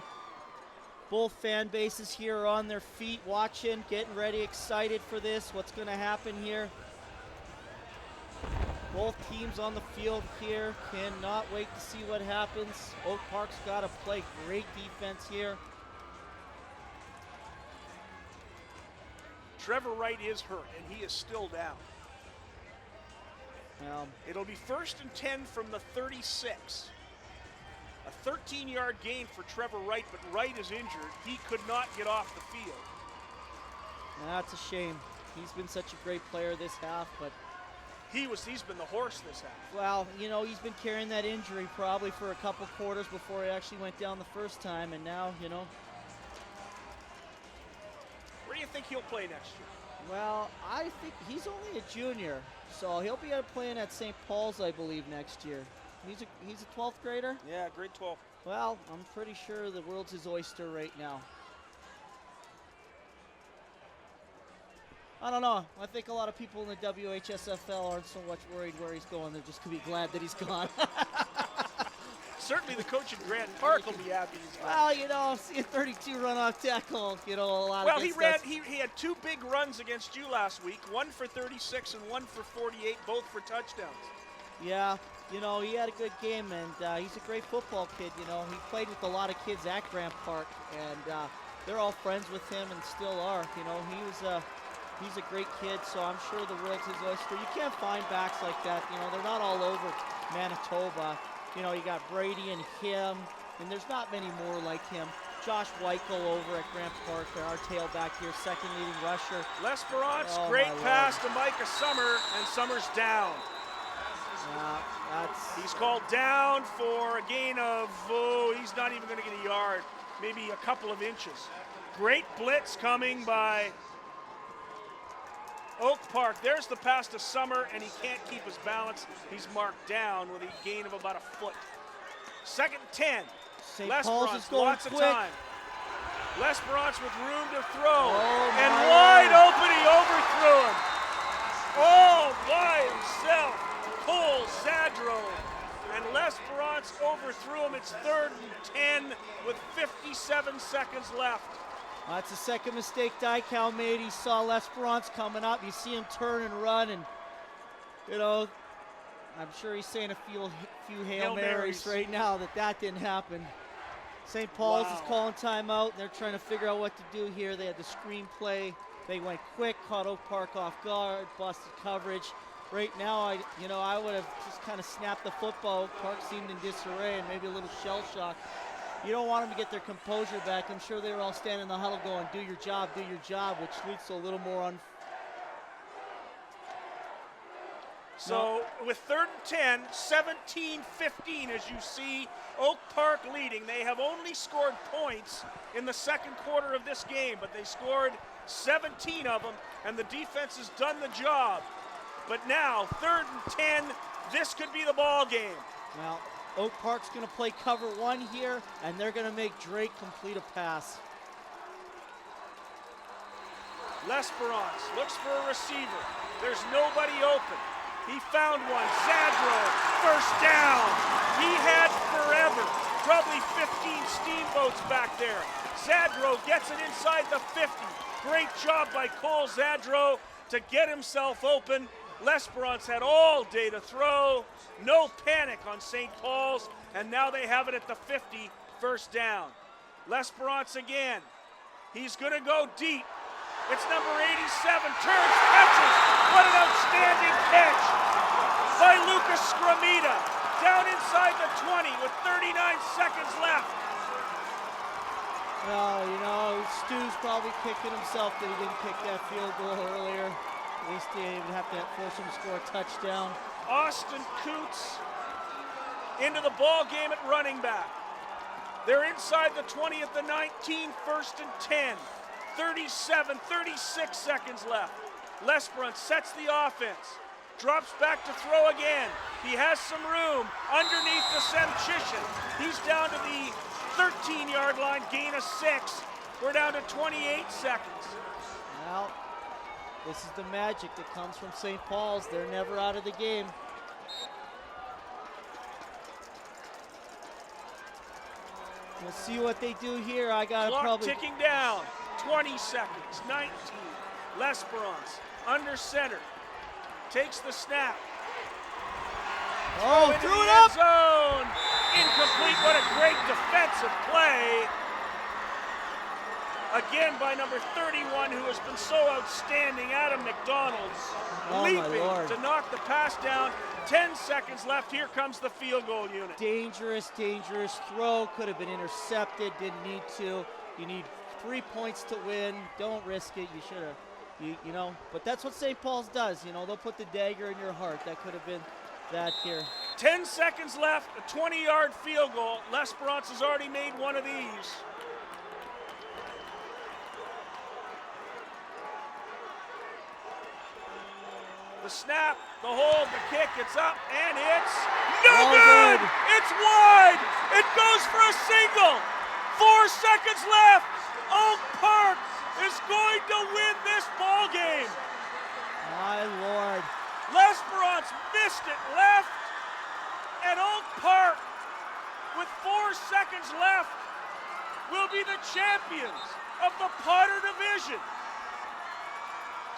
Both fan bases here are on their feet watching, getting ready, excited for this, what's going to happen here. Both teams on the field here cannot wait to see what happens. Oak Park's got to play great defense here. Trevor Wright is hurt, and he is still down. It'll be 1st and 10 from the 36. A 13-yard gain for Trevor Wright, but Wright is injured. He could not get off the field. That's a shame. He's been such a great player this half, but he's been the horse this half. well, you know, he's been carrying that injury probably for a couple quarters before he actually went down the first time, and now, you know. Where do you think he'll play next year? Well, I think he's only a junior, so he'll be playing at St. Paul's, I believe, next year. He's a 12th grader? Yeah, grade 12. Well, I'm pretty sure the world's his oyster right now. I don't know. I think a lot of people in the WHSFL aren't so much worried where he's going. They're just going to be glad that he's gone. Certainly the coach in Grant Park will be happy he's gone. Well, you know, seeing 32 run off tackle, you know, a lot Well, of he good ran. stuff. He had 2 big runs against you last week, one for 36 and one for 48, both for touchdowns. Yeah, you know, he had a good game, and he's a great football kid. You know, he played with a lot of kids at Grant Park, and they're all friends with him and still are. You know, he's a great kid, so I'm sure the world's his oyster. You can't find backs like that. You know, they're not all over Manitoba. You know, you got Brady and him, and there's not many more like him. Josh Weichel over at Grant Park, our tailback here, second leading rusher. L'Esperance, Oh, great my pass to Micah Summer, and Summer's down. He's called down for a gain of, he's not even going to get a yard, maybe a couple of inches. Great blitz coming by Oak Park. There's the pass to Summer, and he can't keep his balance. He's marked down with a gain of about a foot. 2nd and 10. St. Paul's is going lots quick. of time. L'Esperance with room to throw. Oh, and my wide Lord. open, he overthrew him. All by himself. Cole Zadro. And L'Esperance overthrew him. It's 3rd and 10 with 57 seconds left. That's the second mistake Dykow made. He saw L'Esperance coming up. You see him turn and run, and, you know, I'm sure he's saying a few Hail Marys right now that didn't happen. St. Paul's is calling timeout, and they're trying to figure out what to do here. They had the screen play. They went quick, caught Oak Park off guard, busted coverage. Right now, I would have just kind of snapped the football. Oak Park seemed in disarray and maybe a little shell shock. You don't want them to get their composure back. I'm sure they were all standing in the huddle going, do your job, which leads to a little more So with 3rd and 10, 17-15 as you see Oak Park leading. They have only scored points in the second quarter of this game, but they scored 17 of them, and the defense has done the job. But now, 3rd and 10, this could be the ball game. Well, Oak Park's going to play cover 1 here, and they're going to make Drake complete a pass. L'Esperance looks for a receiver. There's nobody open. He found one. Zadro, first down. He had forever, probably 15 steamboats back there. Zadro gets it inside the 50. Great job by Cole Zadro to get himself open. L'Esperance had all day to throw. No panic on St. Paul's, and now they have it at the 50, first down. L'Esperance again. He's going to go deep. It's number 87, turns, catches. What an outstanding catch by Lucas Scramita. Down inside the 20 with 39 seconds left. Well, you know, Stu's probably kicking himself that he didn't kick that field goal earlier. At least he didn't have to force him to score a touchdown. Austin Coots into the ball game at running back. They're inside the 20 at the 19, 1st and 10. 36 seconds left. Lesbrun sets the offense. Drops back to throw again. He has some room underneath the Semchishin. He's down to the 13-yard line, gain of 6. We're down to 28 seconds. Well, this is the magic that comes from St. Paul's. They're never out of the game. We'll see what they do here. I got to Clock probably... ticking down. 20 seconds. 19. Lesperance under center. Takes the snap. Oh, Into threw the it end up! zone. Incomplete. What a great defensive play. Again by number 31, who has been so outstanding, Adam McDonald, Oh, my leaping Lord. to knock the pass down. 10 seconds left. Here comes the field goal unit. Dangerous throw. Could have been intercepted. Didn't need to. You need 3 points to win. Don't risk it. You should have. You know, but that's what St. Paul's does. You know, they'll put the dagger in your heart. That could have been that here. 10 seconds left, a 20-yard field goal. Lesperance has already made one of these. The snap, the hold, the kick, it's up, and it's no good! It's wide! It goes for a single! 4 seconds left! Oak Park is going to win this ball game. My Lord. Lesperance missed it left, and Oak Park, with 4 seconds left, will be the champions of the Potter Division.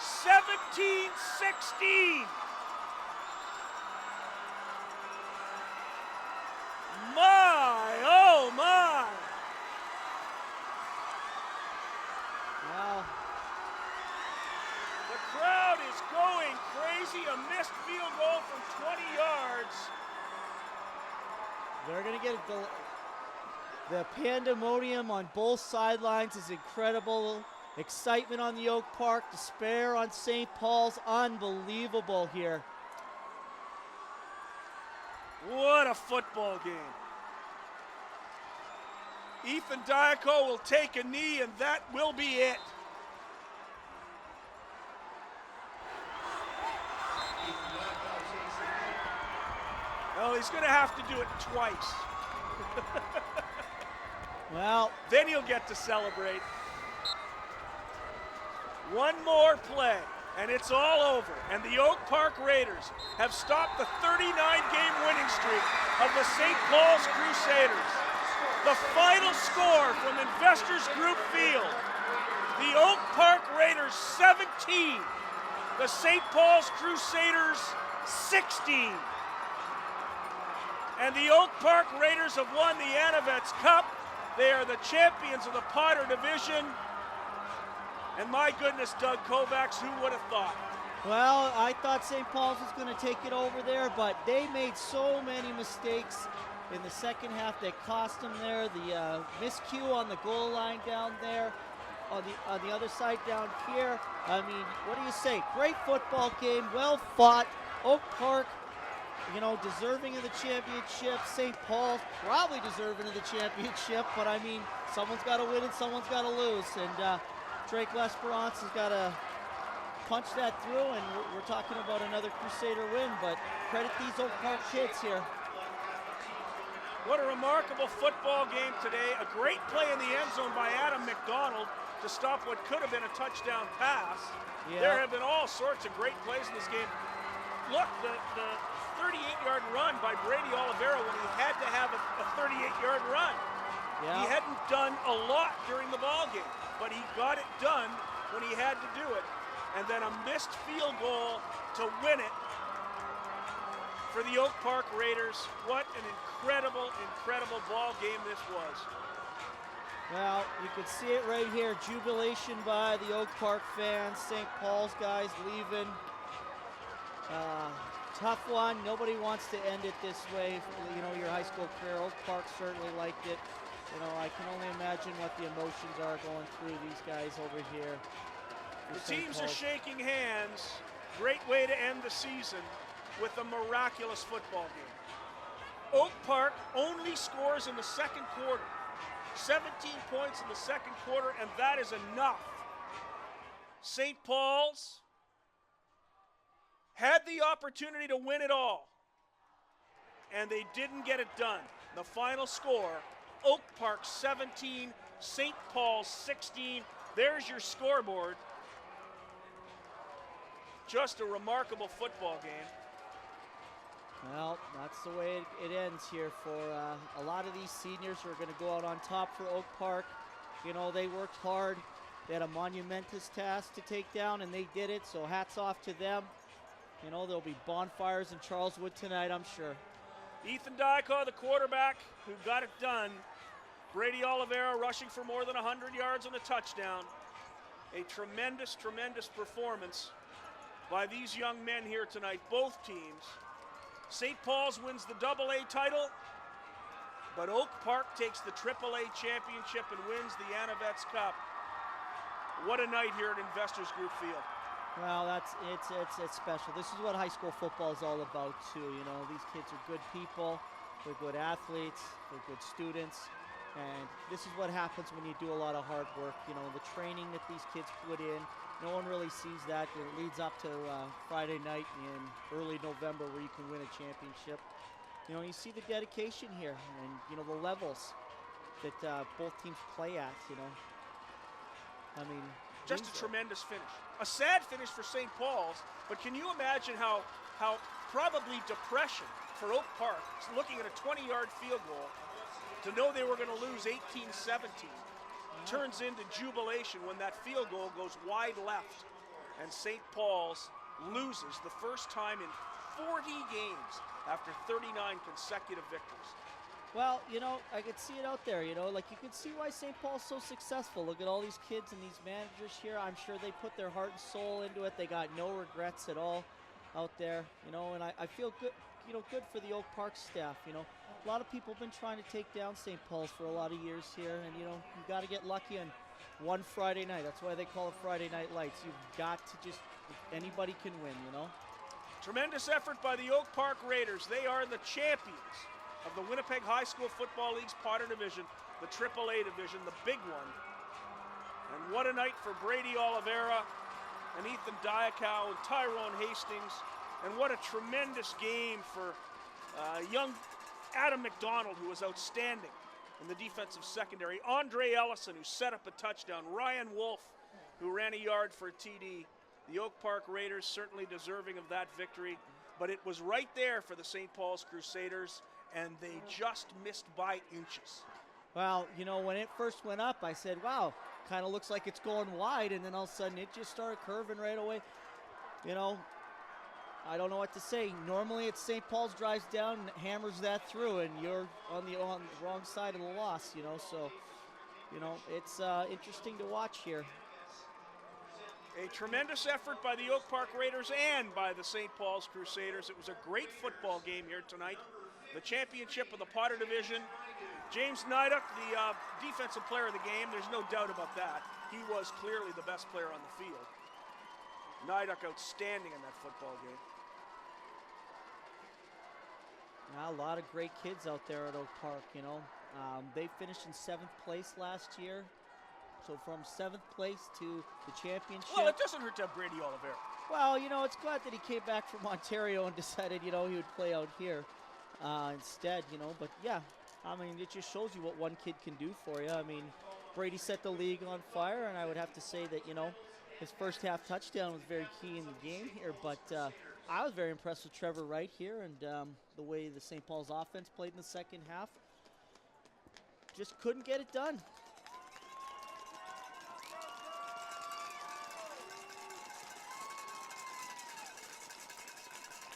17-16. My, oh my. Wow. The crowd is going crazy. A missed field goal from 20 yards. They're going to get the pandemonium on both sidelines is incredible. Excitement on the Oak Park, despair on St. Paul's. Unbelievable here. What a football game. Ethan Diaco will take a knee, and that will be it. Well, he's going to have to do it twice. Well, Then he'll get to celebrate. One more play, and it's all over. And the Oak Park Raiders have stopped the 39-game winning streak of the St. Paul's Crusaders. The final score from Investors Group Field, the Oak Park Raiders 17, the St. Paul's Crusaders 16. And the Oak Park Raiders have won the Anavets Cup. They are the champions of the Potter Division. And my goodness, Doug Kovacs, who would have thought? well, I thought St. Paul's was going to take it over there, but they made so many mistakes in the second half that cost them there. The miscue on the goal line down there, on the other side down here. I mean, what do you say? Great football game, well fought. Oak Park, you know, deserving of the championship. St. Paul's probably deserving of the championship, but I mean, someone's got to win and someone's got to lose. And Drake Lesperance has got to punch that through, and we're talking about another Crusader win, but credit these Oak Park kids here. What a remarkable football game today. A great play in the end zone by Adam McDonald to stop what could have been a touchdown pass. Yeah. There have been all sorts of great plays in this game. Look, the 38-yard run by Brady Oliveira when he had to have a 38-yard run. Yeah. He hadn't done a lot during the ball game, but he got it done when he had to do it. And then a missed field goal to win it for the Oak Park Raiders. What an incredible, incredible ball game this was. Well, you could see it right here. Jubilation by the Oak Park fans. St. Paul's guys leaving. Tough one. Nobody wants to end it this way. You know, your high school career. Oak Park certainly liked it. You know, I can only imagine what the emotions are going through these guys over here. The teams are shaking hands. Great way to end the season with a miraculous football game. Oak Park only scores in the second quarter. 17 points in the second quarter, and that is enough. St. Paul's had the opportunity to win it all, and they didn't get it done. The final score, Oak Park 17, St. Paul's 16. There's your scoreboard. Just a remarkable football game. Well, that's the way it ends here for a lot of these seniors who are going to go out on top for Oak Park. You know, they worked hard. They had a monumentous task to take down, and they did it, so hats off to them. You know, there'll be bonfires in Charleswood tonight, I'm sure. Ethan Dykaw, the quarterback, who got it done. Brady Oliveira rushing for more than 100 yards and a touchdown. A tremendous, tremendous performance by these young men here tonight, both teams. St. Paul's wins the AA title, but Oak Park takes the AAA championship and wins the Anavets Cup. What a night here at Investors Group Field. Well, it's special. This is what high school football is all about too. You know, these kids are good people, they're good athletes, they're good students, and this is what happens when you do a lot of hard work. You know, the training that these kids put in, no one really sees that. It leads up to Friday night in early November where you can win a championship. You know, you see the dedication here and, you know, the levels that both teams play at, you know. I mean, just a tremendous finish. A sad finish for St. Paul's, but can you imagine how probably depression for Oak Park, looking at a 20-yard field goal, to know they were going to lose 18-17, turns into jubilation when that field goal goes wide left, and St. Paul's loses the first time in 40 games after 39 consecutive victories. Well, you know, I could see it out there, you know, like you could see why St. Paul's so successful. Look at all these kids and these managers here. I'm sure they put their heart and soul into it. They got no regrets at all out there, you know, and I feel good, you know, good for the Oak Park staff, you know. A lot of people have been trying to take down St. Paul's for a lot of years here, and, you know, you got to get lucky on one Friday night. That's why they call it Friday Night Lights. You've got to just, anybody can win, you know. Tremendous effort by the Oak Park Raiders. They are the champions of the Winnipeg High School Football League's Potter Division, the AAA Division, the big one. And what a night for Brady Oliveira and Ethan Dykaw and Tyrone Hastings. And what a tremendous game for young Adam McDonald, who was outstanding in the defensive secondary. Andre Ellison, who set up a touchdown. Ryan Wolf, who ran a yard for a TD. The Oak Park Raiders certainly deserving of that victory. But it was right there for the St. Paul's Crusaders, and they just missed by inches. Well, you know, when it first went up, I said, wow, kind of looks like it's going wide, and then all of a sudden it just started curving right away. You know, I don't know what to say. Normally it's St. Paul's drives down and hammers that through, and you're on the wrong side of the loss, you know, so, you know, it's interesting to watch here. A tremendous effort by the Oak Park Raiders and by the St. Paul's Crusaders. It was a great football game here tonight. The championship of the Potter Division. James Nyduk, the defensive player of the game, there's no doubt about that. He was clearly the best player on the field. Nyduk outstanding in that football game. Now, a lot of great kids out there at Oak Park, you know. They finished in 7th place last year. So from 7th place to the championship. Well, it doesn't hurt to have Brady Oliveira. Well, you know, it's glad that he came back from Ontario and decided, you know, he would play out here instead, you know. But, yeah, I mean, it just shows you what one kid can do for you. I mean, Brady set the league on fire, and I would have to say that, you know, his first half touchdown was very key in the game here. But I was very impressed with Trevor Wright here and the way the St. Paul's offense played in the second half. Just couldn't get it done.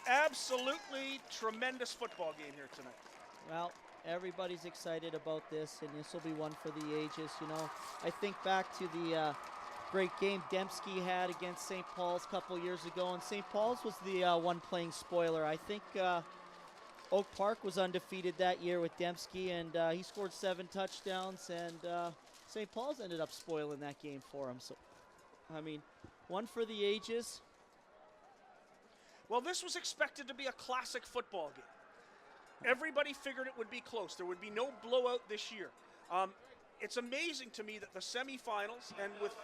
Absolutely tremendous football game here tonight. Well, everybody's excited about this, and this will be one for the ages, you know. I think back to the great game Dembski had against St. Paul's a couple years ago, and St. Paul's was the one playing spoiler. I think Oak Park was undefeated that year with Dembski, and he scored 7 touchdowns, and St. Paul's ended up spoiling that game for him. So, I mean, one for the ages. Well, this was expected to be a classic football game. Everybody figured it would be close. There would be no blowout this year. It's amazing to me that the semifinals, and with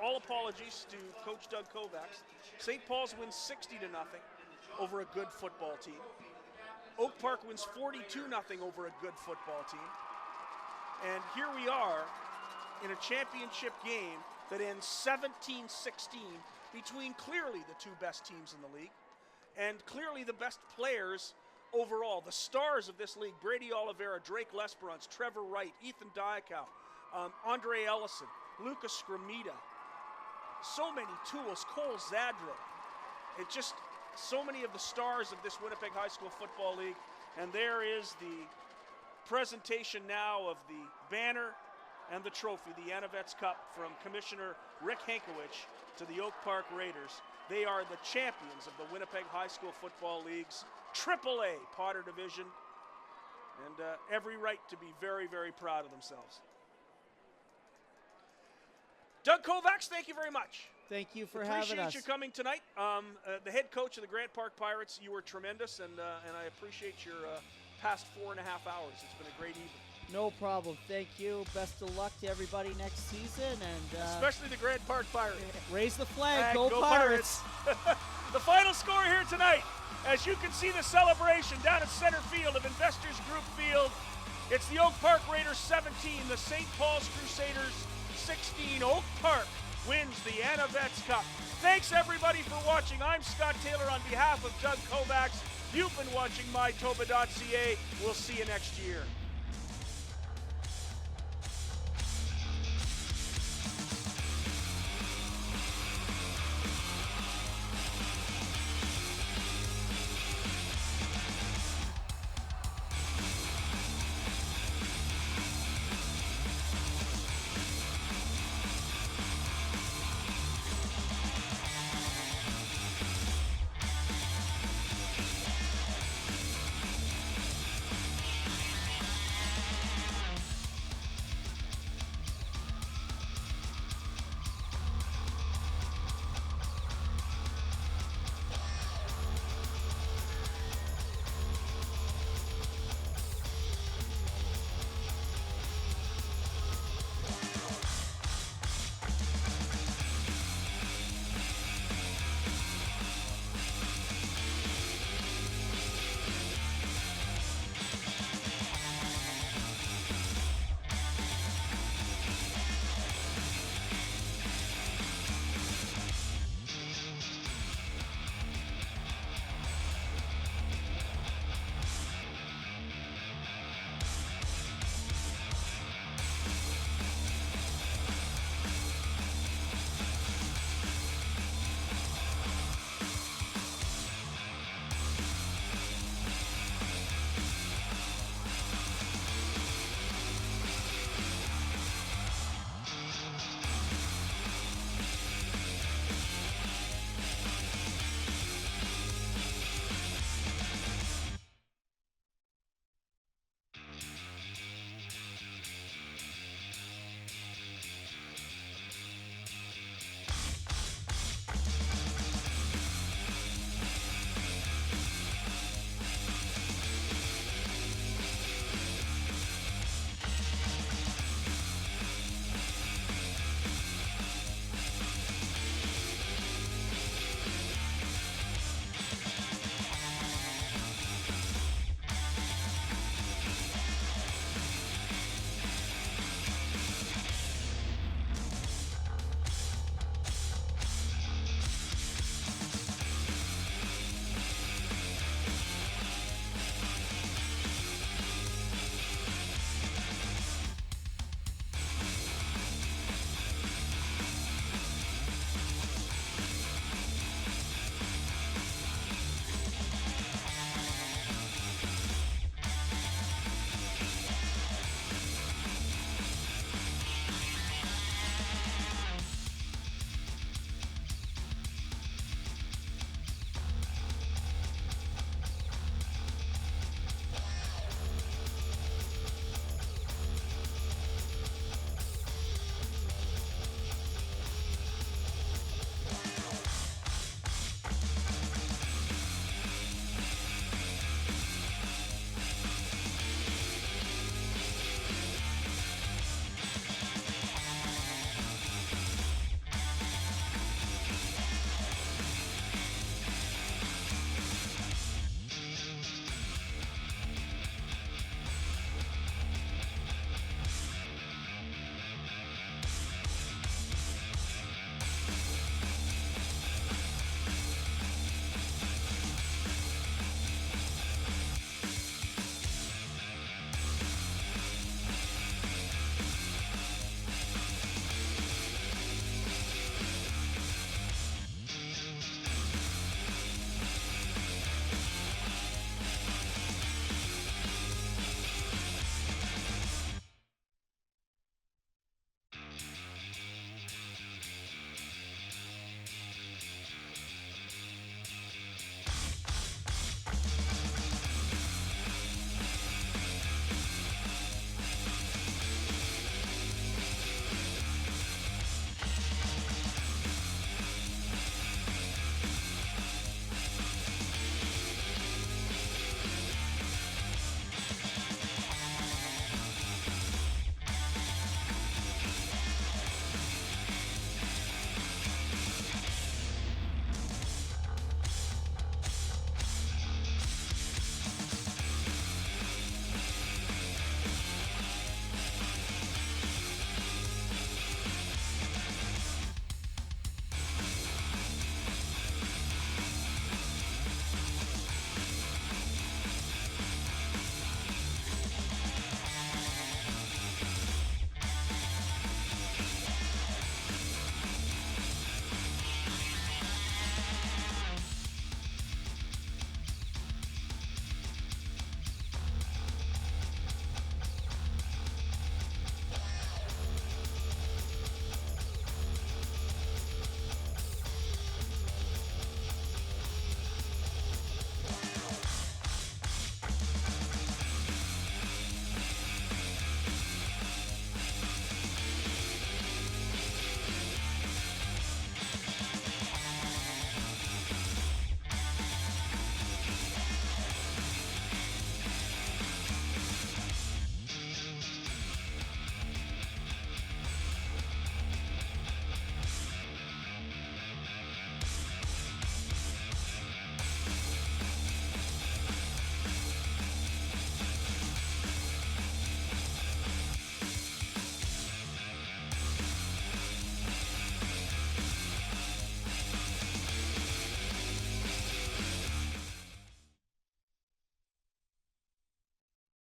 all apologies to Coach Doug Kovacs, St. Paul's wins 60-0 over a good football team. Oak Park wins 42-0 over a good football team. And here we are in a championship game that ends 17-16 between clearly the two best teams in the league and clearly the best players overall. The stars of this league: Brady Oliveira, Drake Lesperance, Trevor Wright, Ethan Diakow, Andre Ellison, Lucas Scramita. So many tools, Cole Zadro. It just, so many of the stars of this Winnipeg High School Football League. And there is the presentation now of the banner and the trophy, the Anavets Cup, from Commissioner Rick Hankowich to the Oak Park Raiders. They are the champions of the Winnipeg High School Football League's AAA Potter Division, and every right to be very, very proud of themselves. Doug Kovacs, thank you very much. Thank you for having us. Appreciate you coming tonight. The head coach of the Grant Park Pirates, you were tremendous, and I appreciate your past 4.5 hours. It's been a great evening. No problem. Thank you. Best of luck to everybody next season, and especially the Grant Park Pirates. Raise the flag. Go Pirates. The final score here tonight, as you can see the celebration down at center field of Investors Group Field, it's the Oak Park Raiders 17, the St. Paul's Crusaders 16. Oak Park wins the Anavets Cup. Thanks everybody for watching. I'm Scott Taylor on behalf of Doug Kovacs. You've been watching Mytoba.ca. We'll see you next year.